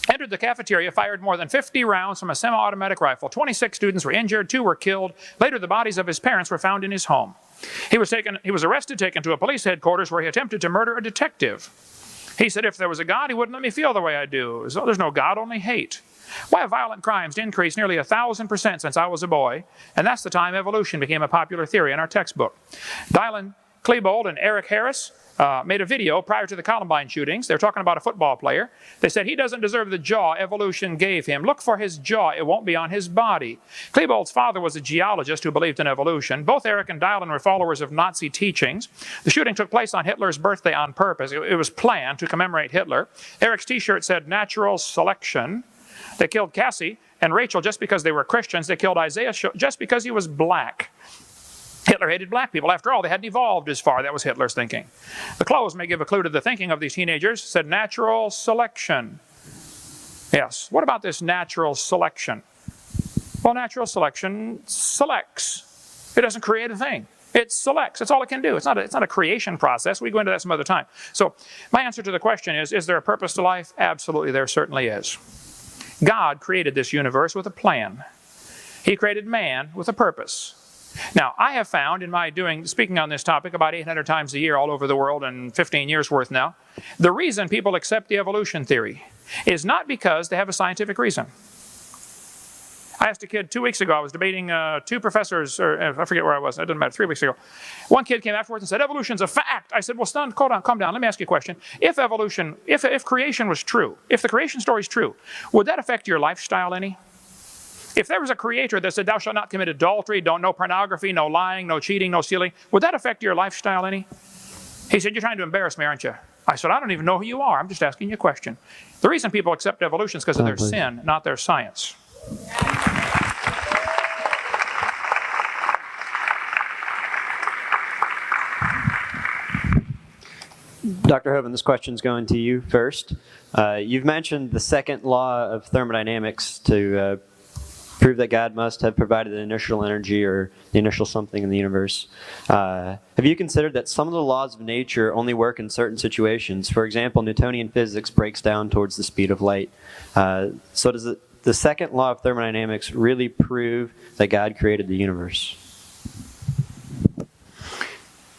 entered the cafeteria, fired more than 50 rounds from a semi-automatic rifle. 26 students were injured, 2 were killed. Later, the bodies of his parents were found in his home. He was arrested, taken to a police headquarters where he attempted to murder a detective. He said, "If there was a God, he wouldn't let me feel the way I do. So there's no God, only hate." Why have violent crimes increased nearly 1,000% since I was a boy? And that's the time evolution became a popular theory in our textbook. Dylan Klebold and Eric Harris made a video prior to the Columbine shootings. They're talking about a football player. They said, "He doesn't deserve the jaw evolution gave him. Look for his jaw. It won't be on his body." Klebold's father was a geologist who believed in evolution. Both Eric and Dylan were followers of Nazi teachings. The shooting took place on Hitler's birthday on purpose. It was planned to commemorate Hitler. Eric's t-shirt said "Natural Selection." They killed Cassie and Rachel just because they were Christians. They killed Isaiah just because he was black. Hitler hated black people. After all, they hadn't evolved as far. That was Hitler's thinking. The clothes may give a clue to the thinking of these teenagers. Said "Natural Selection." Yes. What about this natural selection? Well, natural selection selects. It doesn't create a thing. It selects. That's all it can do. It's not a creation process. We go into that some other time. So my answer to the question is there a purpose to life? Absolutely, there certainly is. God created this universe with a plan. He created man with a purpose. Now, I have found in my speaking on this topic about 800 times a year all over the world and 15 years worth now, the reason people accept the evolution theory is not because they have a scientific reason. I asked a kid 2 weeks ago, I was debating 2 professors, or I forget where I was, it doesn't matter, 3 weeks ago. One kid came afterwards and said, "Evolution's a fact." I said, "Well, calm down, let me ask you a question. If creation was true, if the creation story is true, would that affect your lifestyle any? If there was a creator that said, 'Thou shalt not commit adultery, no pornography, no lying, no cheating, no stealing,' would that affect your lifestyle any?" He said, "You're trying to embarrass me, aren't you?" I said, "I don't even know who you are. I'm just asking you a question." The reason people accept evolution is because of their sin, not their science. Dr. Hovind, this question's going to you first. You've mentioned the second law of thermodynamics to prove that God must have provided the initial energy or the initial something in the universe. Have you considered that some of the laws of nature only work in certain situations? For example, Newtonian physics breaks down towards the speed of light. So does the second law of thermodynamics really prove that God created the universe?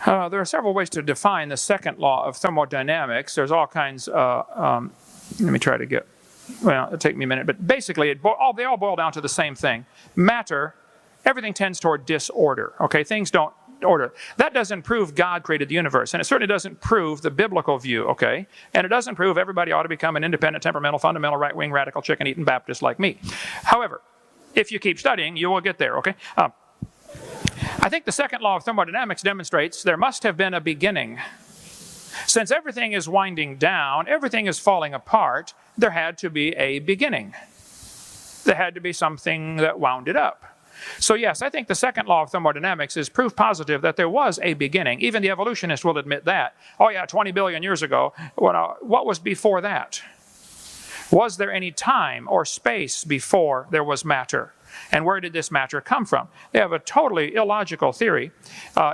There are several ways to define the second law of thermodynamics. There's all kinds, let me try to get, well, it'll take me a minute, but basically they all boil down to the same thing. Matter, everything tends toward disorder, okay? Things don't order. That doesn't prove God created the universe, and it certainly doesn't prove the biblical view, okay? And it doesn't prove everybody ought to become an independent, temperamental, fundamental, right-wing, radical, chicken-eating Baptist like me. However, if you keep studying, you will get there, okay? I think the second law of thermodynamics demonstrates there must have been a beginning. Since everything is winding down, everything is falling apart, there had to be a beginning. There had to be something that wound it up. So yes, I think the second law of thermodynamics is proof positive that there was a beginning. Even the evolutionists will admit that. Oh yeah, 20 billion years ago. Well, what was before that? Was there any time or space before there was matter? And where did this matter come from? They have a totally illogical theory.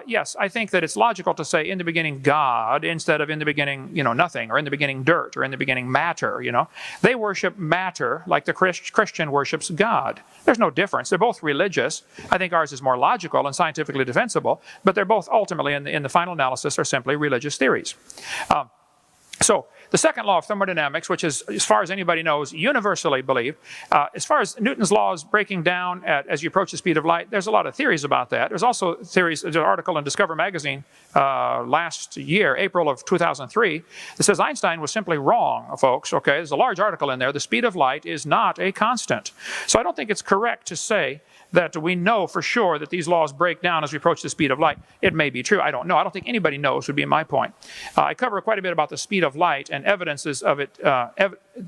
Yes, I think that it's logical to say in the beginning God instead of in the beginning, nothing, or in the beginning dirt, or in the beginning matter, They worship matter like the Christian worships God. There's no difference. They're both religious. I think ours is more logical and scientifically defensible, but they're both ultimately, in the final analysis, are simply religious theories. So the second law of thermodynamics, which is, as far as anybody knows, universally believed, as far as Newton's laws breaking down as you approach the speed of light, there's a lot of theories about that. There's also theories, there's an article in Discover magazine last year, April of 2003, that says Einstein was simply wrong, folks, okay? There's a large article in there. The speed of light is not a constant. So I don't think it's correct to say that we know for sure that these laws break down as we approach the speed of light. It may be true. I don't know. I don't think anybody knows would be my point. I cover quite a bit about the speed of light and evidences of it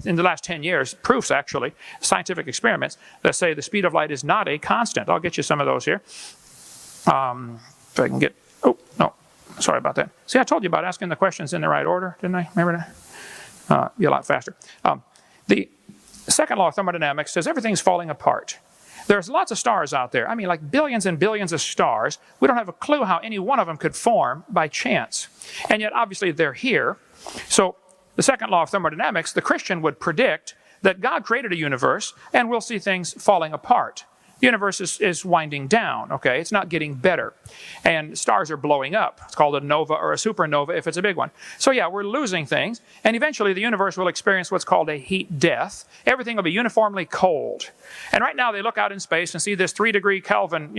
in the last 10 years, proofs actually, scientific experiments that say the speed of light is not a constant. I'll get you some of those here. If I can get, oh, no, sorry about that. See, I told you about asking the questions in the right order, didn't I? Remember that? Be a lot faster. The second law of thermodynamics says everything's falling apart. There's lots of stars out there. I mean, like billions and billions of stars. We don't have a clue how any one of them could form by chance. And yet, obviously, they're here. So the second law of thermodynamics, the Christian would predict that God created a universe, and we'll see things falling apart. The universe is winding down, okay? It's not getting better. And stars are blowing up. It's called a nova or a supernova if it's a big one. So yeah, we're losing things, and eventually the universe will experience what's called a heat death. Everything will be uniformly cold. And right now they look out in space and see this 3 degree Kelvin,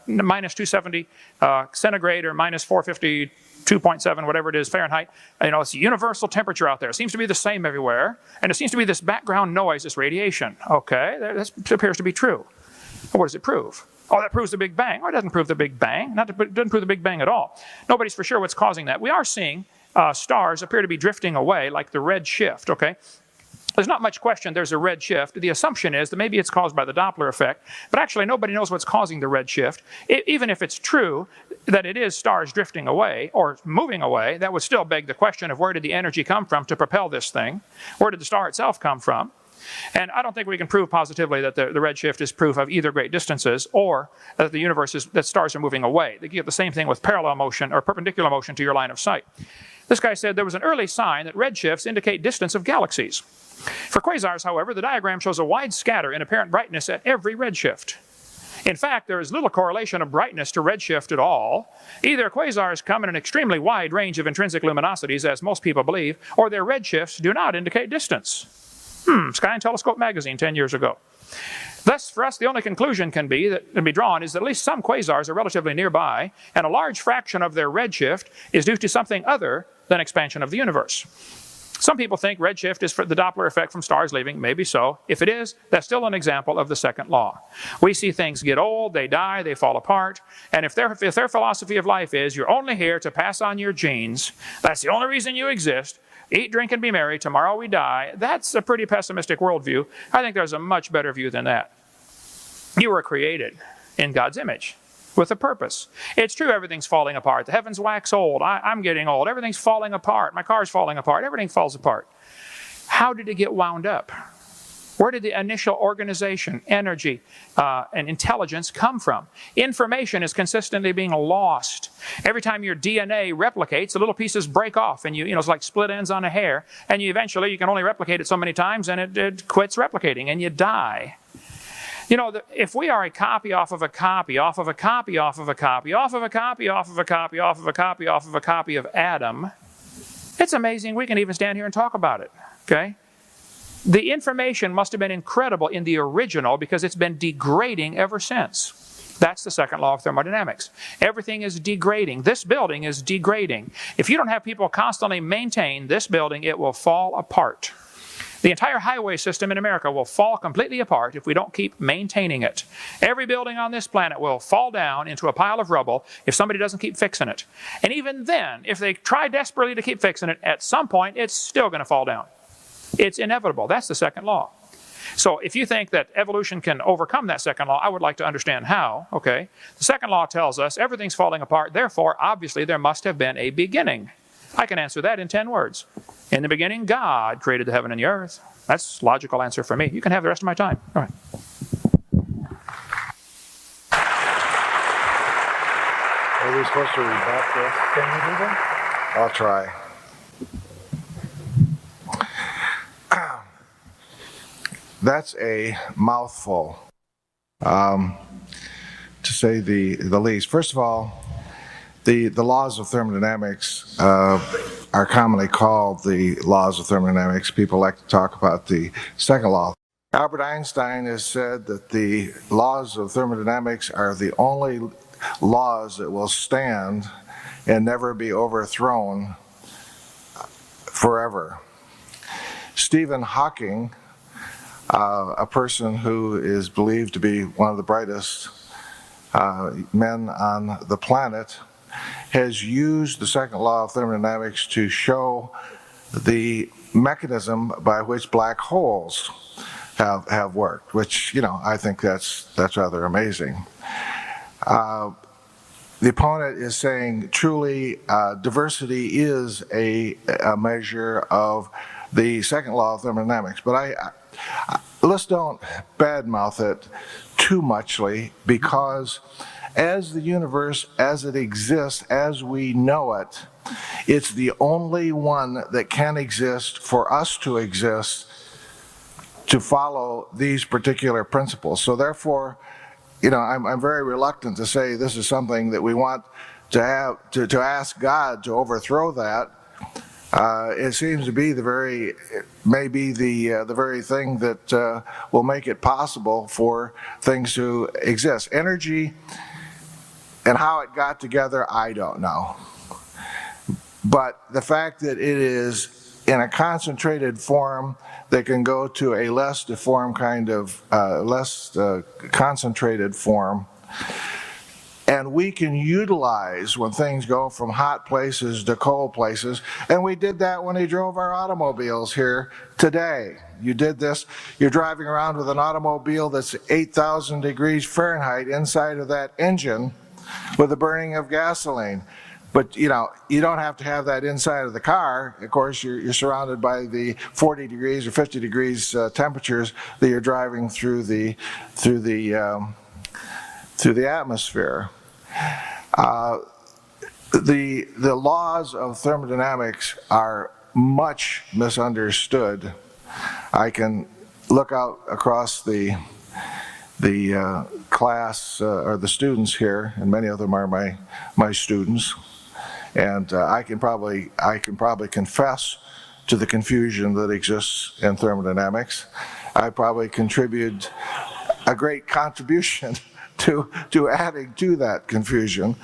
minus 270 centigrade or minus 450 2.7, whatever it is, Fahrenheit. It's a universal temperature out there. It seems to be the same everywhere. And it seems to be this background noise, this radiation. Okay, that appears to be true. Well, what does it prove? Oh, that proves the Big Bang. Oh, it doesn't prove the Big Bang. It doesn't prove the Big Bang at all. Nobody's for sure what's causing that. We are seeing stars appear to be drifting away, like the red shift, okay? There's not much question there's a red shift. The assumption is that maybe it's caused by the Doppler effect, but actually nobody knows what's causing the red shift. Even if it's true that it is stars drifting away or moving away, that would still beg the question of where did the energy come from to propel this thing? Where did the star itself come from? And I don't think we can prove positively that the red shift is proof of either great distances or that the universe that stars are moving away. They get the same thing with parallel motion or perpendicular motion to your line of sight. This guy said there was an early sign that red shifts indicate distance of galaxies. For quasars, however, the diagram shows a wide scatter in apparent brightness at every redshift. In fact, there is little correlation of brightness to redshift at all. Either quasars come in an extremely wide range of intrinsic luminosities, as most people believe, or their redshifts do not indicate distance. Sky and Telescope magazine 10 years ago. Thus, for us, the only conclusion can be drawn is that at least some quasars are relatively nearby, and a large fraction of their redshift is due to something other than expansion of the universe. Some people think redshift is for the Doppler effect from stars leaving. Maybe so. If it is, that's still an example of the second law. We see things get old, they die, they fall apart, and if their philosophy of life is you're only here to pass on your genes, that's the only reason you exist, eat, drink, and be merry, tomorrow we die, that's a pretty pessimistic worldview. I think there's a much better view than that. You were created in God's image with a purpose. It's true everything's falling apart. The heavens wax old. I'm getting old. Everything's falling apart. My car's falling apart. Everything falls apart. How did it get wound up? Where did the initial organization, energy, and intelligence come from? Information is consistently being lost. Every time your DNA replicates, the little pieces break off, and it's like split ends on a hair, and eventually you can only replicate it so many times, and it quits replicating, and you die. If we are a copy off of a copy, off of a copy, off of a copy, off of a copy, off of a copy, off of a copy, off of a copy of Adam, it's amazing we can even stand here and talk about it, okay? The information must have been incredible in the original because it's been degrading ever since. That's the second law of thermodynamics. Everything is degrading. This building is degrading. If you don't have people constantly maintain this building, it will fall apart. The entire highway system in America will fall completely apart if we don't keep maintaining it. Every building on this planet will fall down into a pile of rubble if somebody doesn't keep fixing it. And even then, if they try desperately to keep fixing it, at some point it's still going to fall down. It's inevitable. That's the second law. So if you think that evolution can overcome that second law, I would like to understand how, okay? The second law tells us everything's falling apart, therefore, obviously, there must have been a beginning. I can answer that in 10 words. In the beginning, God created the heaven and the earth. That's a logical answer for me. You can have the rest of my time. All right. Are we supposed to rebut this? Can you do that? I'll try. That's a mouthful, to say the least. First of all, the laws of thermodynamics are commonly called the laws of thermodynamics. People like to talk about the second law. Albert Einstein has said that the laws of thermodynamics are the only laws that will stand and never be overthrown forever. Stephen Hawking, a person who is believed to be one of the brightest men on the planet, has used the second law of thermodynamics to show the mechanism by which black holes have worked, which, you know, I think that's rather amazing. The opponent is saying truly diversity is a measure of the second law of thermodynamics, but let's don't badmouth it too muchly, because as the universe, as it exists, as we know it, it's the only one that can exist for us to exist to follow these particular principles. So therefore, you know, I'm very reluctant to say this is something that we want to have to ask God to overthrow that. It seems to be the very thing that will make it possible for things to exist. Energy and how it got together, I don't know. But the fact that it is in a concentrated form that can go to a less deformed kind of, less concentrated form, and we can utilize when things go from hot places to cold places, and we did that when we drove our automobiles here today. You did this, you're driving around with an automobile that's 8,000 degrees Fahrenheit inside of that engine with the burning of gasoline. But you know, you don't have to have that inside of the car. Of course, you're surrounded by the 40 degrees or 50 degrees temperatures that you're driving through the atmosphere. The laws of thermodynamics are much misunderstood. I can look out across the class or the students here, and many of them are my students, and I can probably confess to the confusion that exists in thermodynamics. I probably contribute a great contribution to adding to that confusion,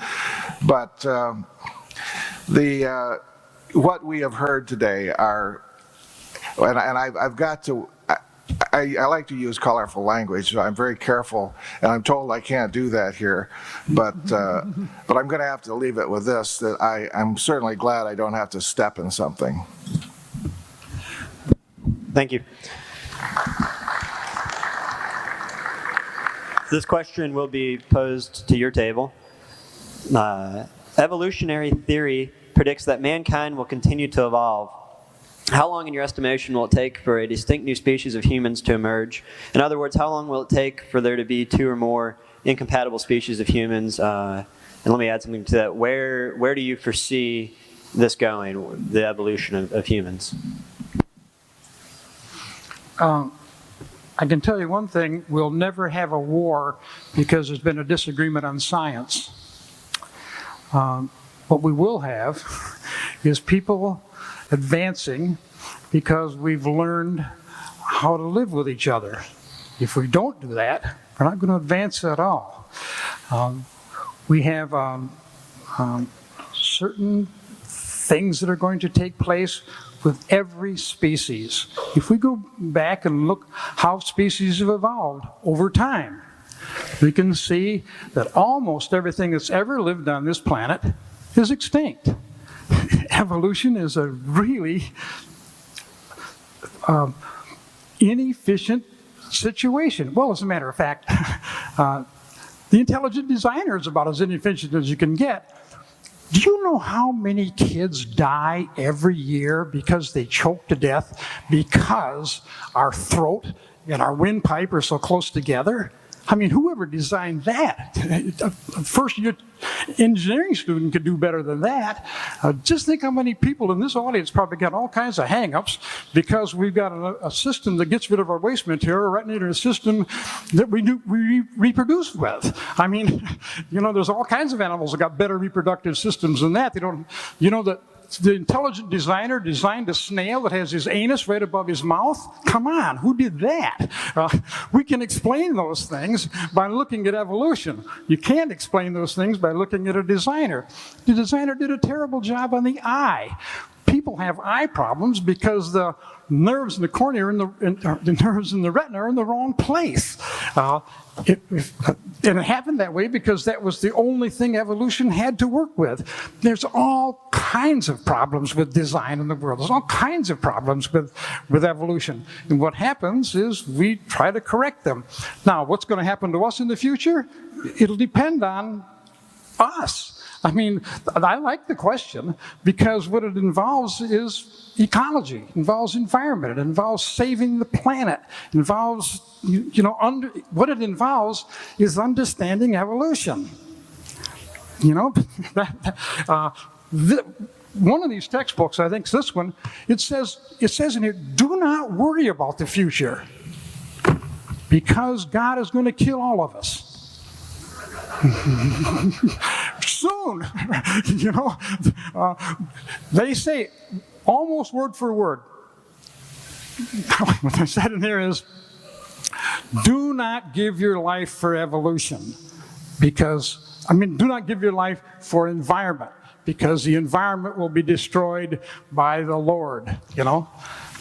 but what we have heard today are, and I've got to. I like to use colorful language, so I'm very careful, and I'm told I can't do that here, but I'm going to have to leave it with this, that I'm certainly glad I don't have to step in something. Thank you. This question will be posed to your table. Evolutionary theory predicts that mankind will continue to evolve. How long, in your estimation, will it take for a distinct new species of humans to emerge? In other words, how long will it take for there to be two or more incompatible species of humans? And let me add something to that. Where do you foresee this going, the evolution of humans? I can tell you one thing, we'll never have a war because there's been a disagreement on science. What we will have is people advancing because we've learned how to live with each other. If we don't do that, we're not going to advance at all. We have certain things that are going to take place with every species. If we go back and look how species have evolved over time, we can see that almost everything that's ever lived on this planet is extinct. Evolution is a really inefficient situation. Well, as a matter of fact, the intelligent designer is about as inefficient as you can get. Do you know how many kids die every year because they choke to death because our throat and our windpipe are so close together? I mean, whoever designed that? A first-year engineering student could do better than that. Just think how many people in this audience probably got all kinds of hang-ups because we've got a system that gets rid of our waste material right into a system that we reproduce with. I mean, you know, there's all kinds of animals that got better reproductive systems than that. They don't, you know, that the intelligent designer designed a snail that has his anus right above his mouth? Come on, who did that? We can explain those things by looking at evolution. You can't explain those things by looking at a designer. The designer did a terrible job on the eye. People have eye problems because the nerves in the cornea and the nerves in the retina are in the wrong place. And it happened that way because that was the only thing evolution had to work with. There's all kinds of problems with design in the world. There's all kinds of problems with evolution. And what happens is we try to correct them. Now, what's going to happen to us in the future? It'll depend on us. I mean, I like the question because what it involves is ecology, it involves environment, it involves saving the planet, it involves, what it involves is understanding evolution. You know, one of these textbooks, I think it's this one, it says in here, do not worry about the future because God is going to kill all of us. Soon, you know, they say almost word for word. What I said in there is, do not give your life for evolution because, do not give your life for environment because the environment will be destroyed by the Lord, you know.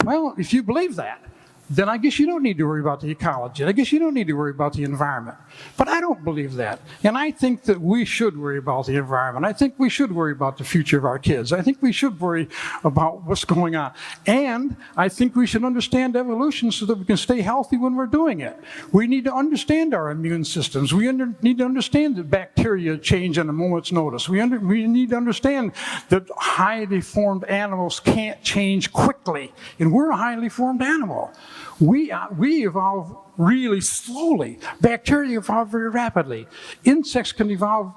Well, if you believe that, then I guess you don't need to worry about the ecology. I guess you don't need to worry about the environment. But I don't believe that. And I think that we should worry about the environment. I think we should worry about the future of our kids. I think we should worry about what's going on. And I think we should understand evolution so that we can stay healthy when we're doing it. We need to understand our immune systems. We need to understand that bacteria change on a moment's notice. We need to understand that highly formed animals can't change quickly. And we're a highly formed animal. We evolve really slowly. Bacteria evolve very rapidly. Insects can evolve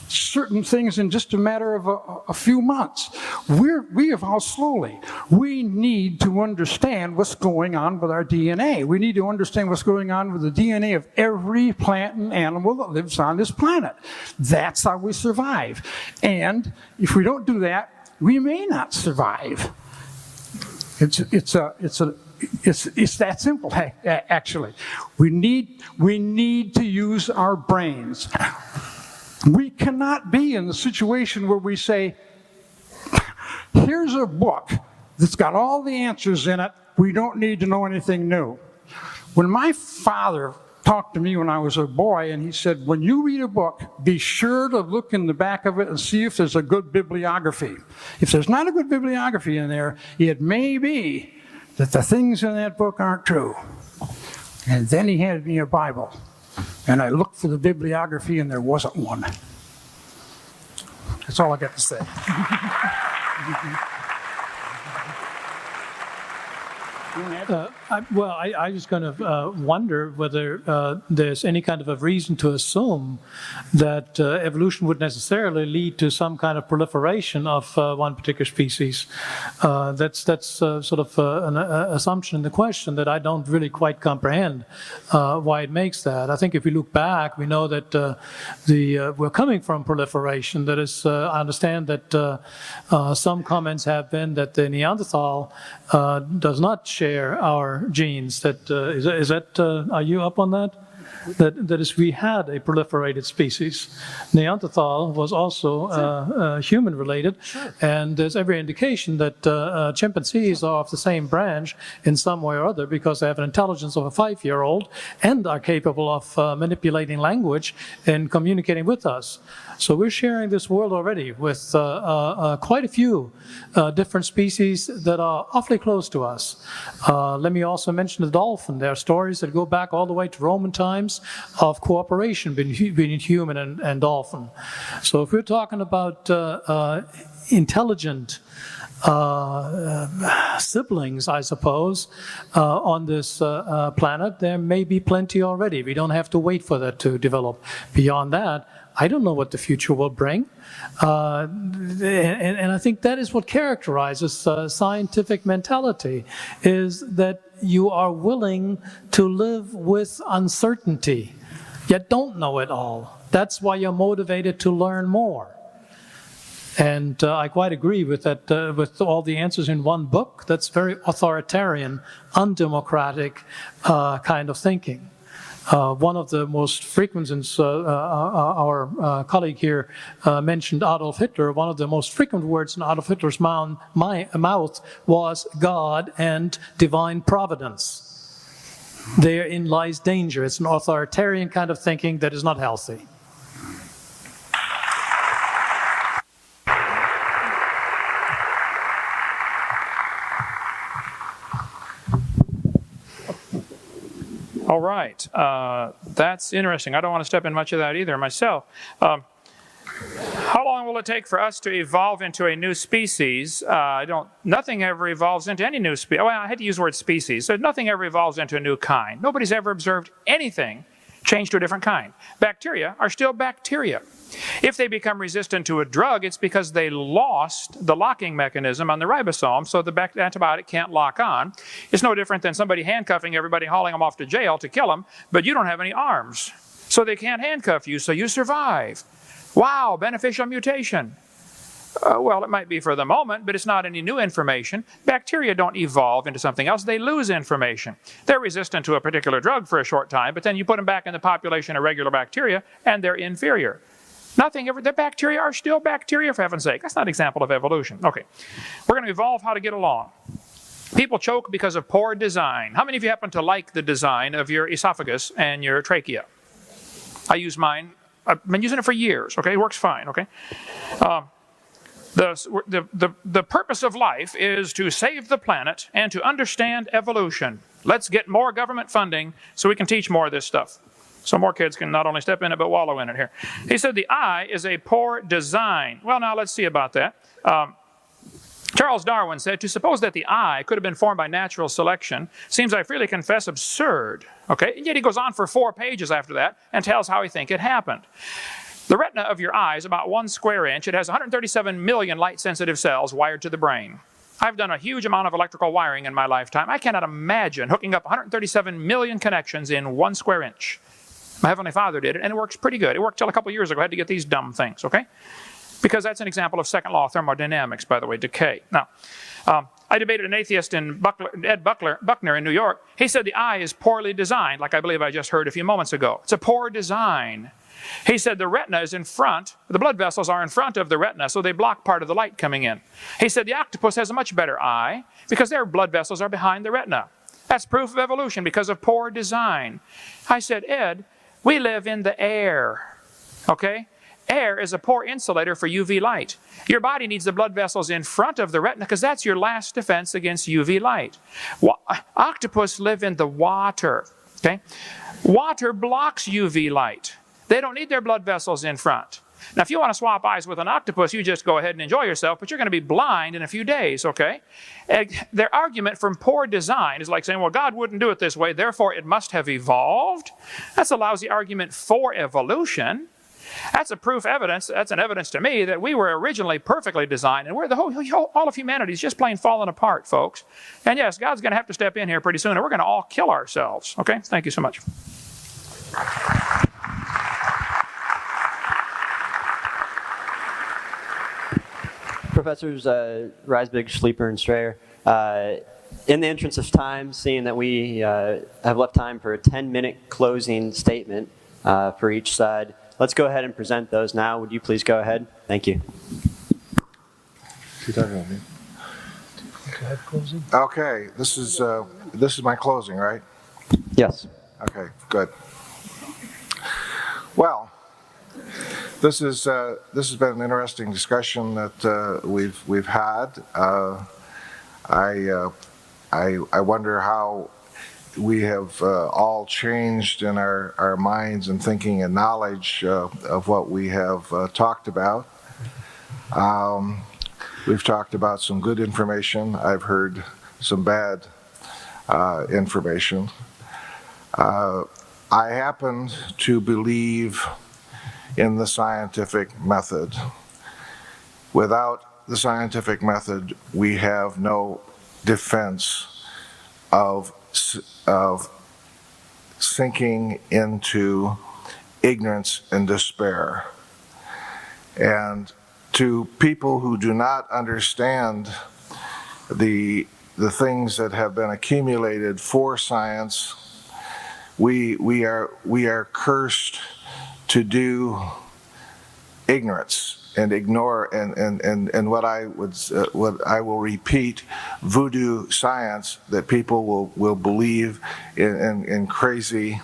certain things in just a matter of a few months. We evolve slowly. We need to understand what's going on with our DNA. We need to understand what's going on with the DNA of every plant and animal that lives on this planet. That's how we survive. And if we don't do that, we may not survive. It's that simple, actually. We need to use our brains. We cannot be in the situation where we say, here's a book that's got all the answers in it. We don't need to know anything new. When my father talked to me when I was a boy, and he said, when you read a book, be sure to look in the back of it and see if there's a good bibliography. If there's not a good bibliography in there, it may be that the things in that book aren't true. And then he handed me a Bible. And I looked for the bibliography and there wasn't one. That's all I got to say. I just kind of wonder whether there's any kind of a reason to assume that evolution would necessarily lead to some kind of proliferation of one particular species. That's sort of an assumption in the question that I don't really quite comprehend why it makes that. I think if we look back, we know that we're coming from proliferation. That is, I understand that some comments have been that the Neanderthal does not share our genes. That is that? Are you up on that? That is, we had a proliferated species. Neanderthal was also human-related, and there's every indication that chimpanzees are of the same branch in some way or other because they have an intelligence of a 5-year-old and are capable of manipulating language and communicating with us. So we're sharing this world already with quite a few different species that are awfully close to us. Let me also mention the dolphin. There are stories that go back all the way to Roman times of cooperation between human and dolphin. So if we're talking about intelligent siblings, I suppose, on this planet, there may be plenty already. We don't have to wait for that to develop. Beyond that, I don't know what the future will bring. And I think that is what characterizes scientific mentality, is that you are willing to live with uncertainty, yet don't know it all. That's why you're motivated to learn more. And I quite agree with that, with all the answers in one book. That's very authoritarian, undemocratic kind of thinking. One of the most frequent, since our colleague here mentioned Adolf Hitler, one of the most frequent words in Adolf Hitler's mouth was God and divine providence. Therein lies danger. It's an authoritarian kind of thinking that is not healthy. All right, that's interesting. I don't want to step in much of that either myself. How long will it take for us to evolve into a new species? Nothing ever evolves into any new species. Well, I had to use the word species. So nothing ever evolves into a new kind. Nobody's ever observed anything change to a different kind. Bacteria are still bacteria. If they become resistant to a drug, it's because they lost the locking mechanism on the ribosome, so the antibiotic can't lock on. It's no different than somebody handcuffing everybody, hauling them off to jail to kill them, but you don't have any arms, so they can't handcuff you, so you survive. Wow, beneficial mutation. Well, it might be for the moment, but it's not any new information. Bacteria don't evolve into something else. They lose information. They're resistant to a particular drug for a short time, but then you put them back in the population of regular bacteria, and they're inferior. The bacteria are still bacteria, for heaven's sake. That's not an example of evolution. Okay, we're going to evolve how to get along. People choke because of poor design. How many of you happen to like the design of your esophagus and your trachea? I use mine. I've been using it for years, okay? It works fine, okay? The purpose of life is to save the planet and to understand evolution. Let's get more government funding so we can teach more of this stuff. So more kids can not only step in it, but wallow in it here. He said the eye is a poor design. Well, now let's see about that. Charles Darwin said, to suppose that the eye could have been formed by natural selection seems, I freely confess, absurd. Okay? And yet he goes on for 4 pages after that and tells how he thinks it happened. The retina of your eye is about 1 square inch. It has 137 million light-sensitive cells wired to the brain. I've done a huge amount of electrical wiring in my lifetime. I cannot imagine hooking up 137 million connections in 1 square inch. My Heavenly Father did it, and it works pretty good. It worked till a couple years ago. I had to get these dumb things, okay? Because that's an example of second law of thermodynamics, by the way, decay. Now, I debated an atheist in Ed Buckner in New York. He said the eye is poorly designed, like I believe I just heard a few moments ago. It's a poor design. He said the retina is in front, the blood vessels are in front of the retina, so they block part of the light coming in. He said the octopus has a much better eye because their blood vessels are behind the retina. That's proof of evolution because of poor design. I said, Ed, we live in the air, okay? Air is a poor insulator for UV light. Your body needs the blood vessels in front of the retina because that's your last defense against UV light. Octopus live in the water, okay? Water blocks UV light. They don't need their blood vessels in front. Now, if you want to swap eyes with an octopus, you just go ahead and enjoy yourself, but you're going to be blind in a few days, okay? Their argument from poor design is like saying, well, God wouldn't do it this way, therefore it must have evolved. That's a lousy argument for evolution. That's a proof evidence, that's an evidence to me that we were originally perfectly designed, and all of humanity is just plain falling apart, folks. And yes, God's going to have to step in here pretty soon, and we're going to all kill ourselves, okay? Thank you so much. Professors Reisbig, Schlieter, and Strayer, In the interest of time, seeing that we have left time for a 10-minute closing statement for each side, let's go ahead and present those now. Would you please go ahead? Thank you. Okay, this is my closing, right? Yes. Okay, good. Well, this has been an interesting discussion that we've had. I wonder how we have all changed in our minds and thinking and knowledge of what we have talked about. We've talked about some good information. I've heard some bad information. I happen to believe in the scientific method. Without the scientific method, we have no defense of sinking into ignorance and despair. And to people who do not understand the things that have been accumulated for science, we are cursed to do ignorance and ignore and what I will repeat, voodoo science, that people will believe in crazy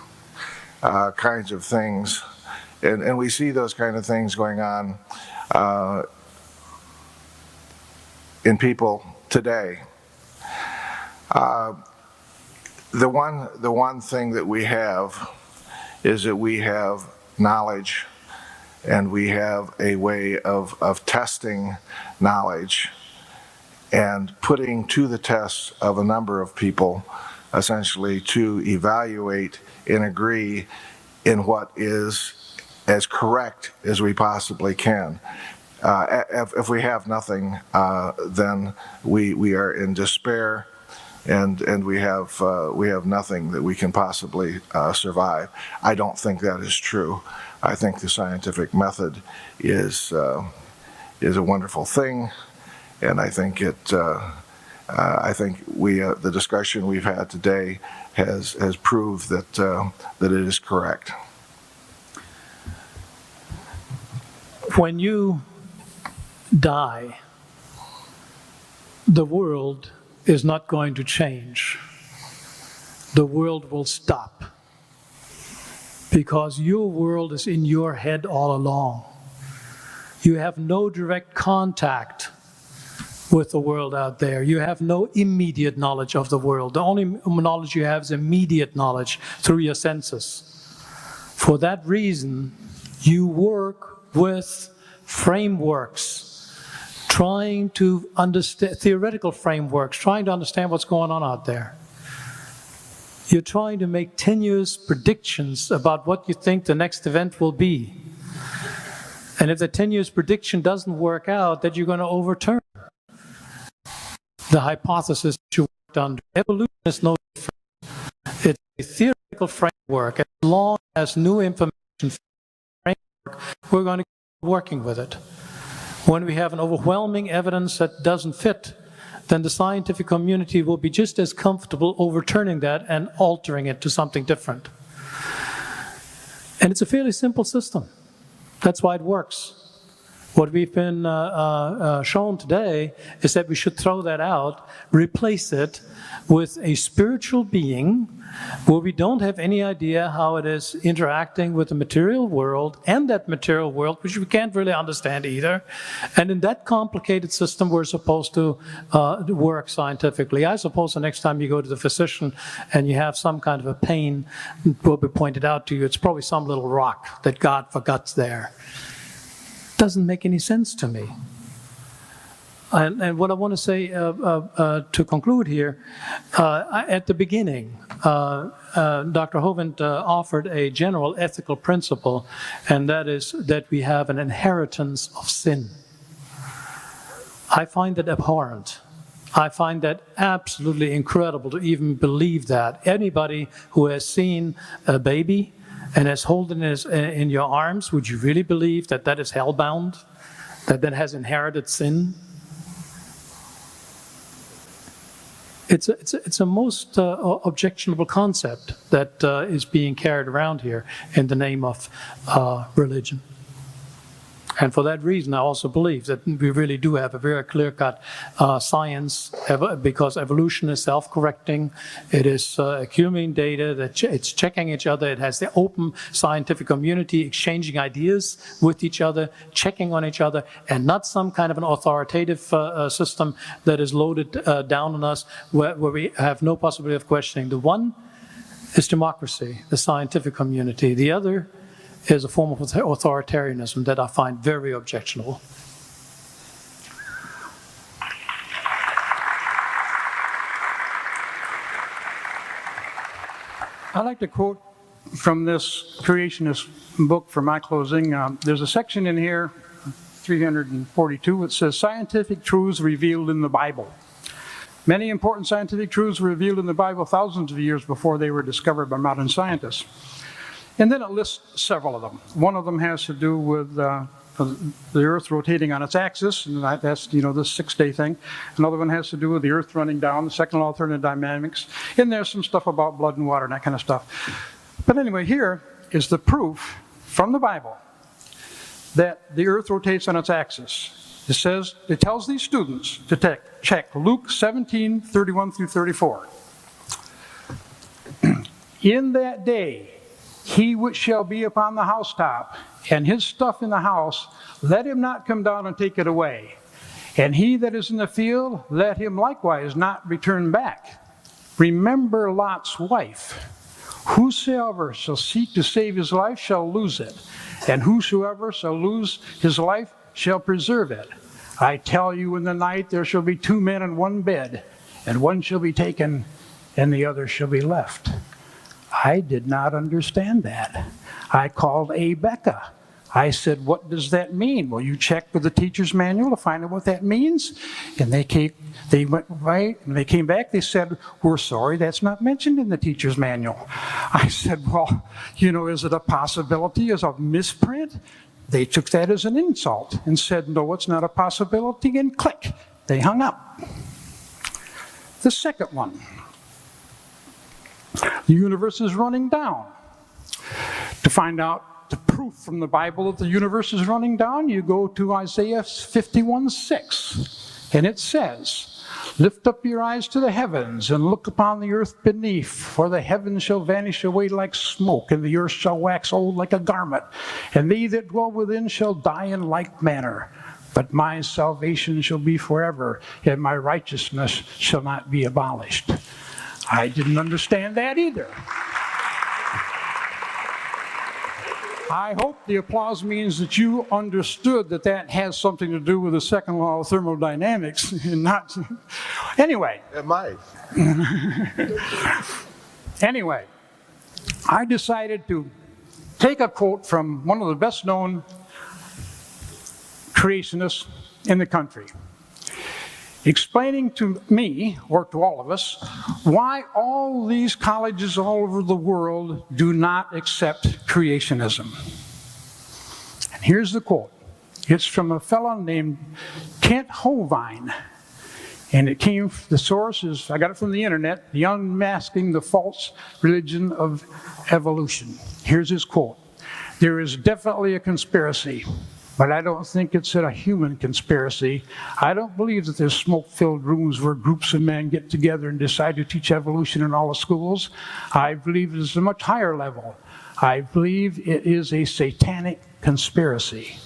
kinds of things, and we see those kind of things going on in people today. The one thing that we have is that we have knowledge, and we have a way of testing knowledge and putting to the test of a number of people, essentially to evaluate and agree in what is as correct as we possibly can. If we have nothing, then we are in despair, and we have nothing that we can possibly survive. I don't think that is true. I think the scientific method is a wonderful thing, and I think the discussion we've had today has proved that it is correct. When you die, the world is not going to change. The world will stop, because your world is in your head all along. You have no direct contact with the world out there. You have no immediate knowledge of the world. The only knowledge you have is immediate knowledge through your senses. For that reason, you work with frameworks, trying to understand, theoretical frameworks, trying to understand what's going on out there. You're trying to make tenuous predictions about what you think the next event will be. And if the tenuous prediction doesn't work out, then you're going to overturn the hypothesis that you worked under. Evolution is no different. It's a theoretical framework. As long as new information framework, we're going to keep working with it. When we have an overwhelming evidence that doesn't fit, then the scientific community will be just as comfortable overturning that and altering it to something different. And it's a fairly simple system. That's why it works. What we've been shown today is that we should throw that out, replace it with a spiritual being where we don't have any idea how it is interacting with the material world, and that material world, which we can't really understand either. And in that complicated system, we're supposed to work scientifically. I suppose the next time you go to the physician and you have some kind of a pain, it will be pointed out to you, it's probably some little rock that God forgot's there. Doesn't make any sense to me. And what I want to say to conclude here, at the beginning, Dr. Hovind offered a general ethical principle, and that is that we have an inheritance of sin. I find that abhorrent. I find that absolutely incredible to even believe that. Anybody who has seen a baby and has holding it in your arms, would you really believe that that is hellbound, that has inherited sin? It's a most objectionable concept that is being carried around here in the name of religion. And for that reason, I also believe that we really do have a very clear-cut science, because evolution is self-correcting. It is accumulating data, that it's checking each other. It has the open scientific community exchanging ideas with each other, checking on each other, and not some kind of an authoritative system that is loaded down on us where we have no possibility of questioning. The one is democracy, the scientific community. The other is a form of authoritarianism that I find very objectionable. I'd like to quote from this creationist book for my closing. There's a section in here, 342, it says, "Scientific truths revealed in the Bible." Many important scientific truths were revealed in the Bible thousands of years before they were discovered by modern scientists. And then it lists several of them. One of them has to do with the Earth rotating on its axis, and that's, the 6-day thing. Another one has to do with the Earth running down, the second law of thermodynamics. And there's some stuff about blood and water and that kind of stuff. But anyway, here is the proof from the Bible that the Earth rotates on its axis. It tells these students to check Luke 17:31 through 34. "In that day, he which shall be upon the housetop, and his stuff in the house, let him not come down and take it away. And he that is in the field, let him likewise not return back. Remember Lot's wife. Whosoever shall seek to save his life shall lose it, and whosoever shall lose his life shall preserve it. I tell you, in the night there shall be 2 men in one bed, and one shall be taken, and the other shall be left." I did not understand that. I called Becca. I said, "What does that mean?" "Well, you check with the teacher's manual to find out what that means." And they went right, and they came back, they said, "We're sorry, that's not mentioned in the teacher's manual." I said, "Well, is it a possibility, is a misprint?" They took that as an insult and said, "No, it's not a possibility," and click, they hung up. The second one. The universe is running down. To find out the proof from the Bible that the universe is running down, you go to Isaiah 51:6, and it says, "Lift up your eyes to the heavens, and look upon the earth beneath, for the heavens shall vanish away like smoke, and the earth shall wax old like a garment, and they that dwell within shall die in like manner. But my salvation shall be forever, and my righteousness shall not be abolished." I didn't understand that either. I hope the applause means that you understood that that has something to do with the second law of thermodynamics and not... Anyway. It might. Anyway, I decided to take a quote from one of the best-known creationists in the country, explaining to me, or to all of us, why all these colleges all over the world do not accept creationism. And here's the quote. It's from a fellow named Kent Hovind. And the source is, I got it from the internet, The Unmasking the False Religion of Evolution. Here's his quote. "There is definitely a conspiracy, but I don't think it's a human conspiracy. I don't believe that there's smoke-filled rooms where groups of men get together and decide to teach evolution in all the schools. I believe it is a much higher level. I believe it is a satanic conspiracy.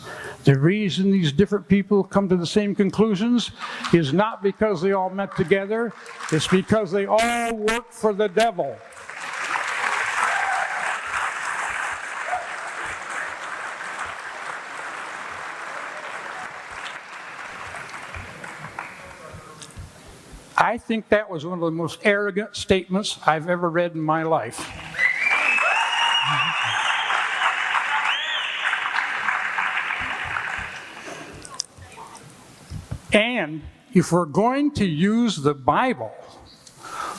The reason these different people come to the same conclusions is not because they all met together, it's because they all work for the devil." I think that was one of the most arrogant statements I've ever read in my life. And if we're going to use the Bible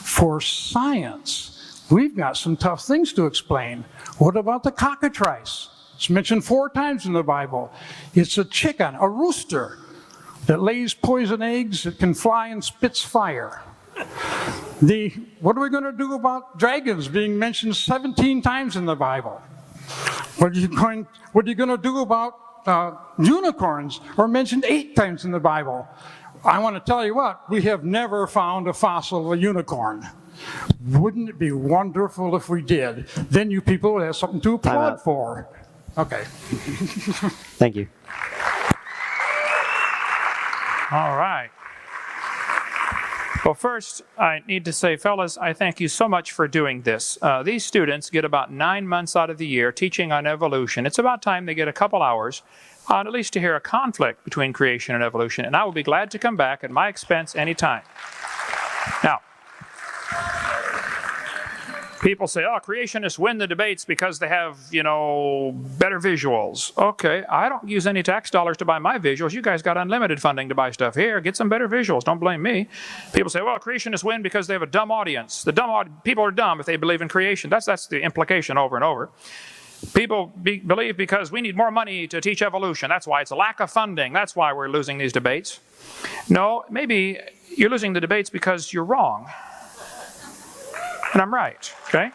for science, we've got some tough things to explain. What about the cockatrice? It's mentioned 4 times in the Bible. It's a chicken, a rooster, that lays poison eggs, that can fly and spits fire. What are we going to do about dragons being mentioned 17 times in the Bible? What are you going to do about unicorns, or mentioned 8 times in the Bible? I want to tell you what, we have never found a fossil of a unicorn. Wouldn't it be wonderful if we did? Then you people would have something to applaud for. Okay. Thank you. All right. Well, first, I need to say, fellas, I thank you so much for doing this. These students get about 9 months out of the year teaching on evolution. It's about time they get a couple hours on at least to hear a conflict between creation and evolution, and I will be glad to come back at my expense anytime. Now, people say, oh, creationists win the debates because they have, better visuals. Okay, I don't use any tax dollars to buy my visuals. You guys got unlimited funding to buy stuff. Here, get some better visuals. Don't blame me. People say, well, creationists win because they have a dumb audience. People are dumb if they believe in creation. That's the implication over and over. People believe because we need more money to teach evolution. That's why it's a lack of funding. That's why we're losing these debates. No, maybe you're losing the debates because you're wrong. And I'm right, okay?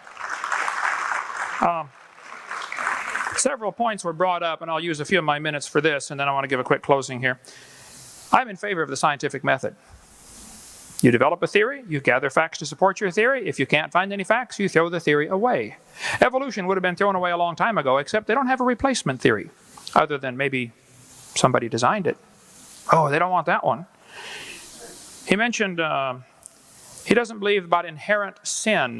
Several points were brought up, and I'll use a few of my minutes for this, and then I want to give a quick closing here. I'm in favor of the scientific method. You develop a theory, you gather facts to support your theory. If you can't find any facts, you throw the theory away. Evolution would have been thrown away a long time ago, except they don't have a replacement theory, other than maybe somebody designed it. Oh, they don't want that one. He mentioned he doesn't believe about inherent sin.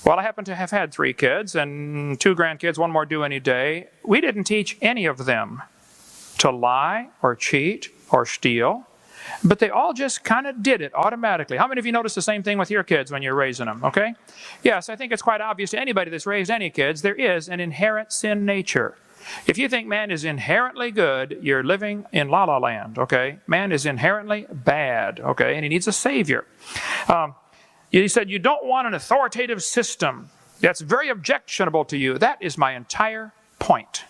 Well, I happen to have had 3 kids and 2 grandkids, 1 more due any day. We didn't teach any of them to lie or cheat or steal, but they all just kind of did it automatically. How many of you noticed the same thing with your kids when you're raising them, okay? Yes, I think it's quite obvious to anybody that's raised any kids, there is an inherent sin nature. If you think man is inherently good, you're living in la-la land, okay? Man is inherently bad, okay? And he needs a savior. He said, you don't want an authoritative system that's very objectionable to you. That is my entire point.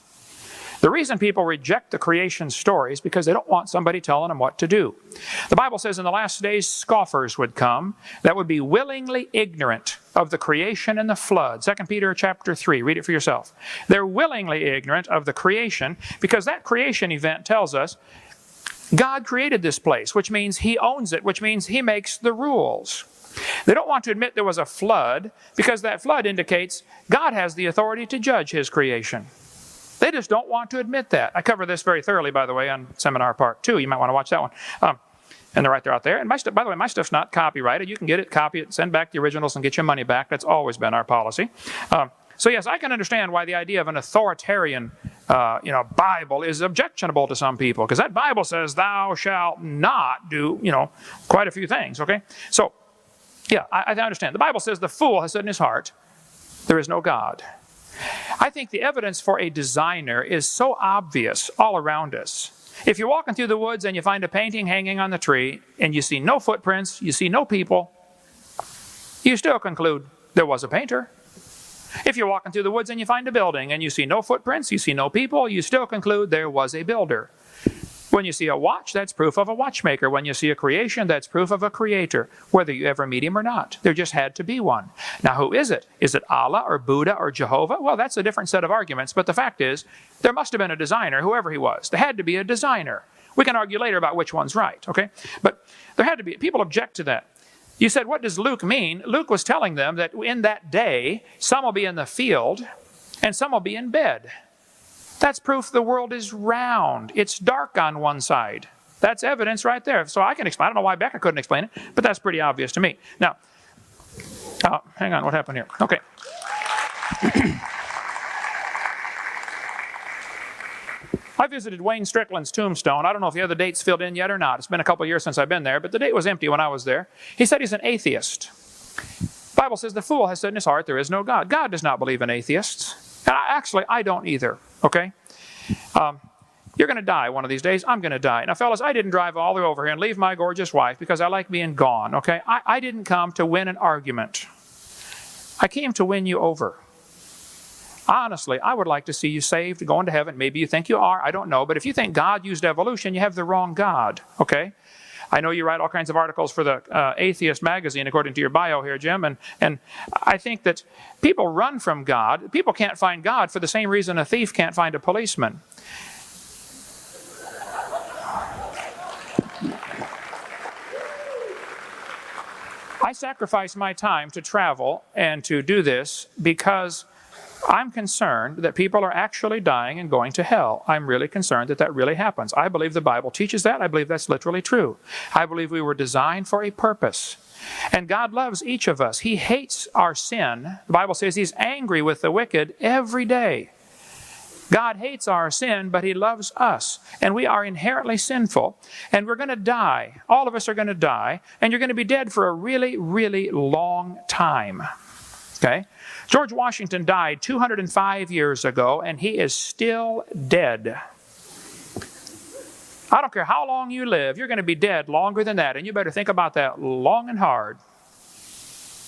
The reason people reject the creation story is because they don't want somebody telling them what to do. The Bible says in the last days scoffers would come that would be willingly ignorant of the creation and the flood. 2 Peter chapter 3, read it for yourself. They're willingly ignorant of the creation because that creation event tells us God created this place, which means He owns it, which means He makes the rules. They don't want to admit there was a flood because that flood indicates God has the authority to judge His creation. They just don't want to admit that. I cover this very thoroughly, by the way, on Seminar Part 2. You might want to watch that one. And they're right there out there. And by the way, my stuff's not copyrighted. You can get it, copy it, send back the originals, and get your money back. That's always been our policy. So yes, I can understand why the idea of an authoritarian Bible is objectionable to some people, because that Bible says thou shalt not do, quite a few things, okay? So, yeah, I understand. The Bible says the fool has said in his heart, there is no God. I think the evidence for a designer is so obvious all around us. If you're walking through the woods and you find a painting hanging on the tree and you see no footprints, you see no people, you still conclude there was a painter. If you're walking through the woods and you find a building and you see no footprints, you see no people, you still conclude there was a builder. When you see a watch, that's proof of a watchmaker. When you see a creation, that's proof of a creator, whether you ever meet him or not. There just had to be one. Now, who is it? Is it Allah or Buddha or Jehovah? Well, that's a different set of arguments, but the fact is, there must have been a designer, whoever he was. There had to be a designer. We can argue later about which one's right, okay? But there had to be. People object to that. You said, what does Luke mean? Luke was telling them that in that day, some will be in the field and some will be in bed. That's proof the world is round. It's dark on one side. That's evidence right there. So I can explain. I don't know why Becca couldn't explain it, but that's pretty obvious to me. Now, hang on, what happened here? Okay. I visited Wayne Strickland's tombstone. I don't know if the other date's filled in yet or not. It's been a couple years since I've been there, but the date was empty when I was there. He said he's an atheist. The Bible says the fool has said in his heart there is no God. God does not believe in atheists. And actually, I don't either, okay? You're going to die one of these days. I'm going to die. Now, fellas, I didn't drive all the way over here and leave my gorgeous wife because I like being gone, okay? I didn't come to win an argument. I came to win you over. Honestly, I would like to see you saved, going to heaven. Maybe you think you are. I don't know. But if you think God used evolution, you have the wrong God, okay? I know you write all kinds of articles for the Atheist magazine, according to your bio here, Jim, and I think that people run from God. People can't find God for the same reason a thief can't find a policeman. I sacrifice my time to travel and to do this because I'm concerned that people are actually dying and going to hell. I'm really concerned that that really happens. I believe the Bible teaches that. I believe that's literally true. I believe we were designed for a purpose. And God loves each of us. He hates our sin. The Bible says He's angry with the wicked every day. God hates our sin, but He loves us. And we are inherently sinful. And we're going to die. All of us are going to die. And you're going to be dead for a really, really long time. Okay? George Washington died 205 years ago, and he is still dead. I don't care how long you live, you're going to be dead longer than that. And you better think about that long and hard.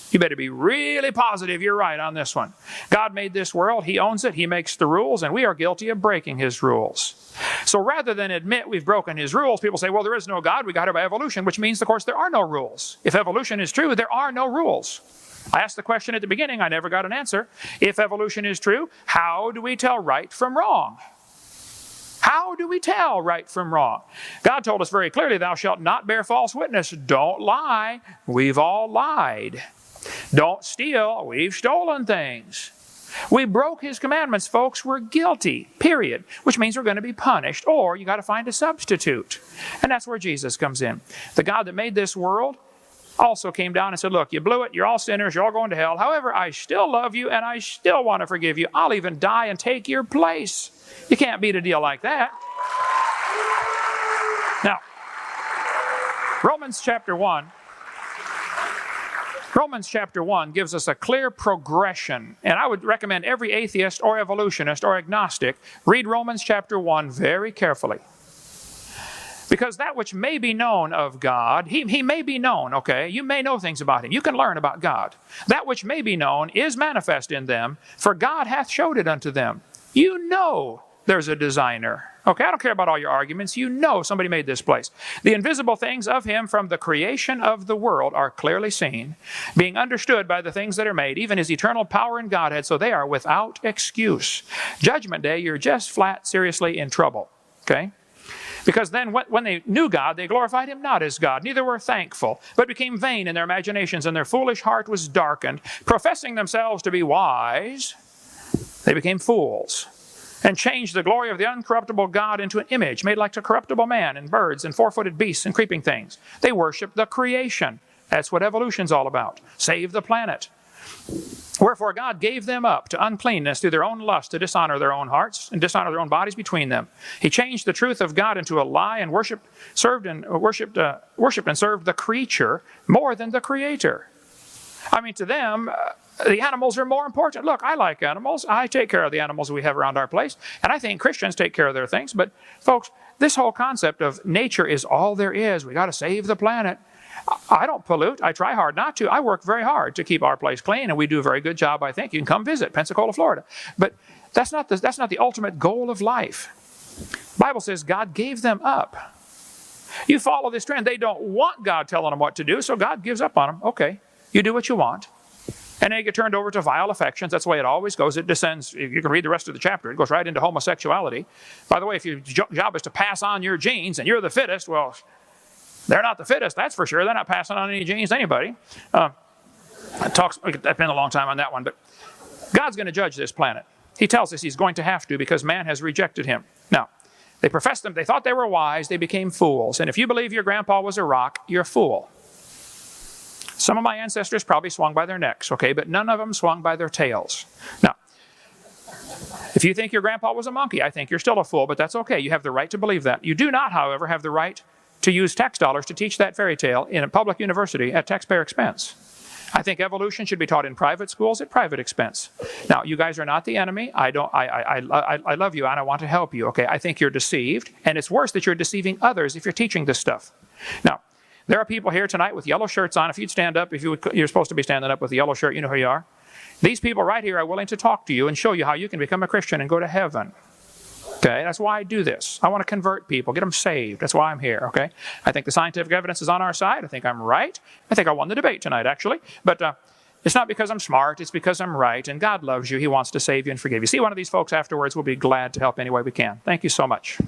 You better be really positive you're right on this one. God made this world. He owns it. He makes the rules, and we are guilty of breaking His rules. So rather than admit we've broken His rules, people say, well, there is no God. We got it by evolution, which means, of course, there are no rules. If evolution is true, there are no rules. I asked the question at the beginning. I never got an answer. If evolution is true, how do we tell right from wrong? How do we tell right from wrong? God told us very clearly, thou shalt not bear false witness. Don't lie. We've all lied. Don't steal. We've stolen things. We broke His commandments, folks. We're guilty, period. Which means we're going to be punished, or you got to find a substitute. And that's where Jesus comes in. The God that made this world also came down and said, look, you blew it. You're all sinners. You're all going to hell. However, I still love you, and I still want to forgive you. I'll even die and take your place. You can't beat a deal like that. Now, Romans chapter 1 gives us a clear progression, and I would recommend every atheist or evolutionist or agnostic read Romans chapter 1 very carefully. Because that which may be known of God, he may be known, okay? You may know things about Him. You can learn about God. That which may be known is manifest in them, for God hath showed it unto them. You know there's a designer. Okay, I don't care about all your arguments. You know somebody made this place. The invisible things of Him from the creation of the world are clearly seen, being understood by the things that are made, even His eternal power and Godhead, so they are without excuse. Judgment day, you're just flat, seriously in trouble. Okay? Because then when they knew God, they glorified Him not as God, neither were thankful, but became vain in their imaginations, and their foolish heart was darkened. Professing themselves to be wise, they became fools, and changed the glory of the uncorruptible God into an image made like to corruptible man and birds and four-footed beasts and creeping things. They worship the creation. That's what evolution's all about. Save the planet. Wherefore God gave them up to uncleanness through their own lust to dishonor their own hearts and dishonor their own bodies between them. He changed the truth of God into a lie and worshipped and served the creature more than the Creator. I mean, to them, the animals are more important. Look, I like animals. I take care of the animals we have around our place. And I think Christians take care of their things. But folks, this whole concept of nature is all there is. We got to save the planet. I don't pollute. I try hard not to. I work very hard to keep our place clean, and we do a very good job, I think. You can come visit Pensacola, Florida. But that's not the ultimate goal of life. The Bible says God gave them up. You follow this trend. They don't want God telling them what to do, so God gives up on them. Okay, you do what you want. And they get turned over to vile affections. That's the way it always goes. It descends. You can read the rest of the chapter. It goes right into homosexuality. By the way, if your job is to pass on your genes and you're the fittest, well, they're not the fittest, that's for sure. They're not passing on any genes to anybody. I've been a long time on that one, but God's going to judge this planet. He tells us He's going to have to because man has rejected Him. Now, they professed Him. They thought they were wise. They became fools. And if you believe your grandpa was a rock, you're a fool. Some of my ancestors probably swung by their necks, okay, but none of them swung by their tails. Now, if you think your grandpa was a monkey, I think you're still a fool, but that's okay. You have the right to believe that. You do not, however, have the right to use tax dollars to teach that fairy tale in a public university at taxpayer expense. I think evolution should be taught in private schools at private expense. Now, you guys are not the enemy. I love you and I want to help you. Okay, I think you're deceived, and it's worse that you're deceiving others if you're teaching this stuff. Now, there are people here tonight with yellow shirts on. If you'd stand up, you're supposed to be standing up with a yellow shirt. You know who you are. These people right here are willing to talk to you and show you how you can become a Christian and go to heaven. Okay, that's why I do this. I want to convert people, get them saved. That's why I'm here, okay? I think the scientific evidence is on our side. I think I'm right. I think I won the debate tonight, actually. But it's not because I'm smart. It's because I'm right. And God loves you. He wants to save you and forgive you. See one of these folks afterwards. We'll be glad to help any way we can. Thank you so much.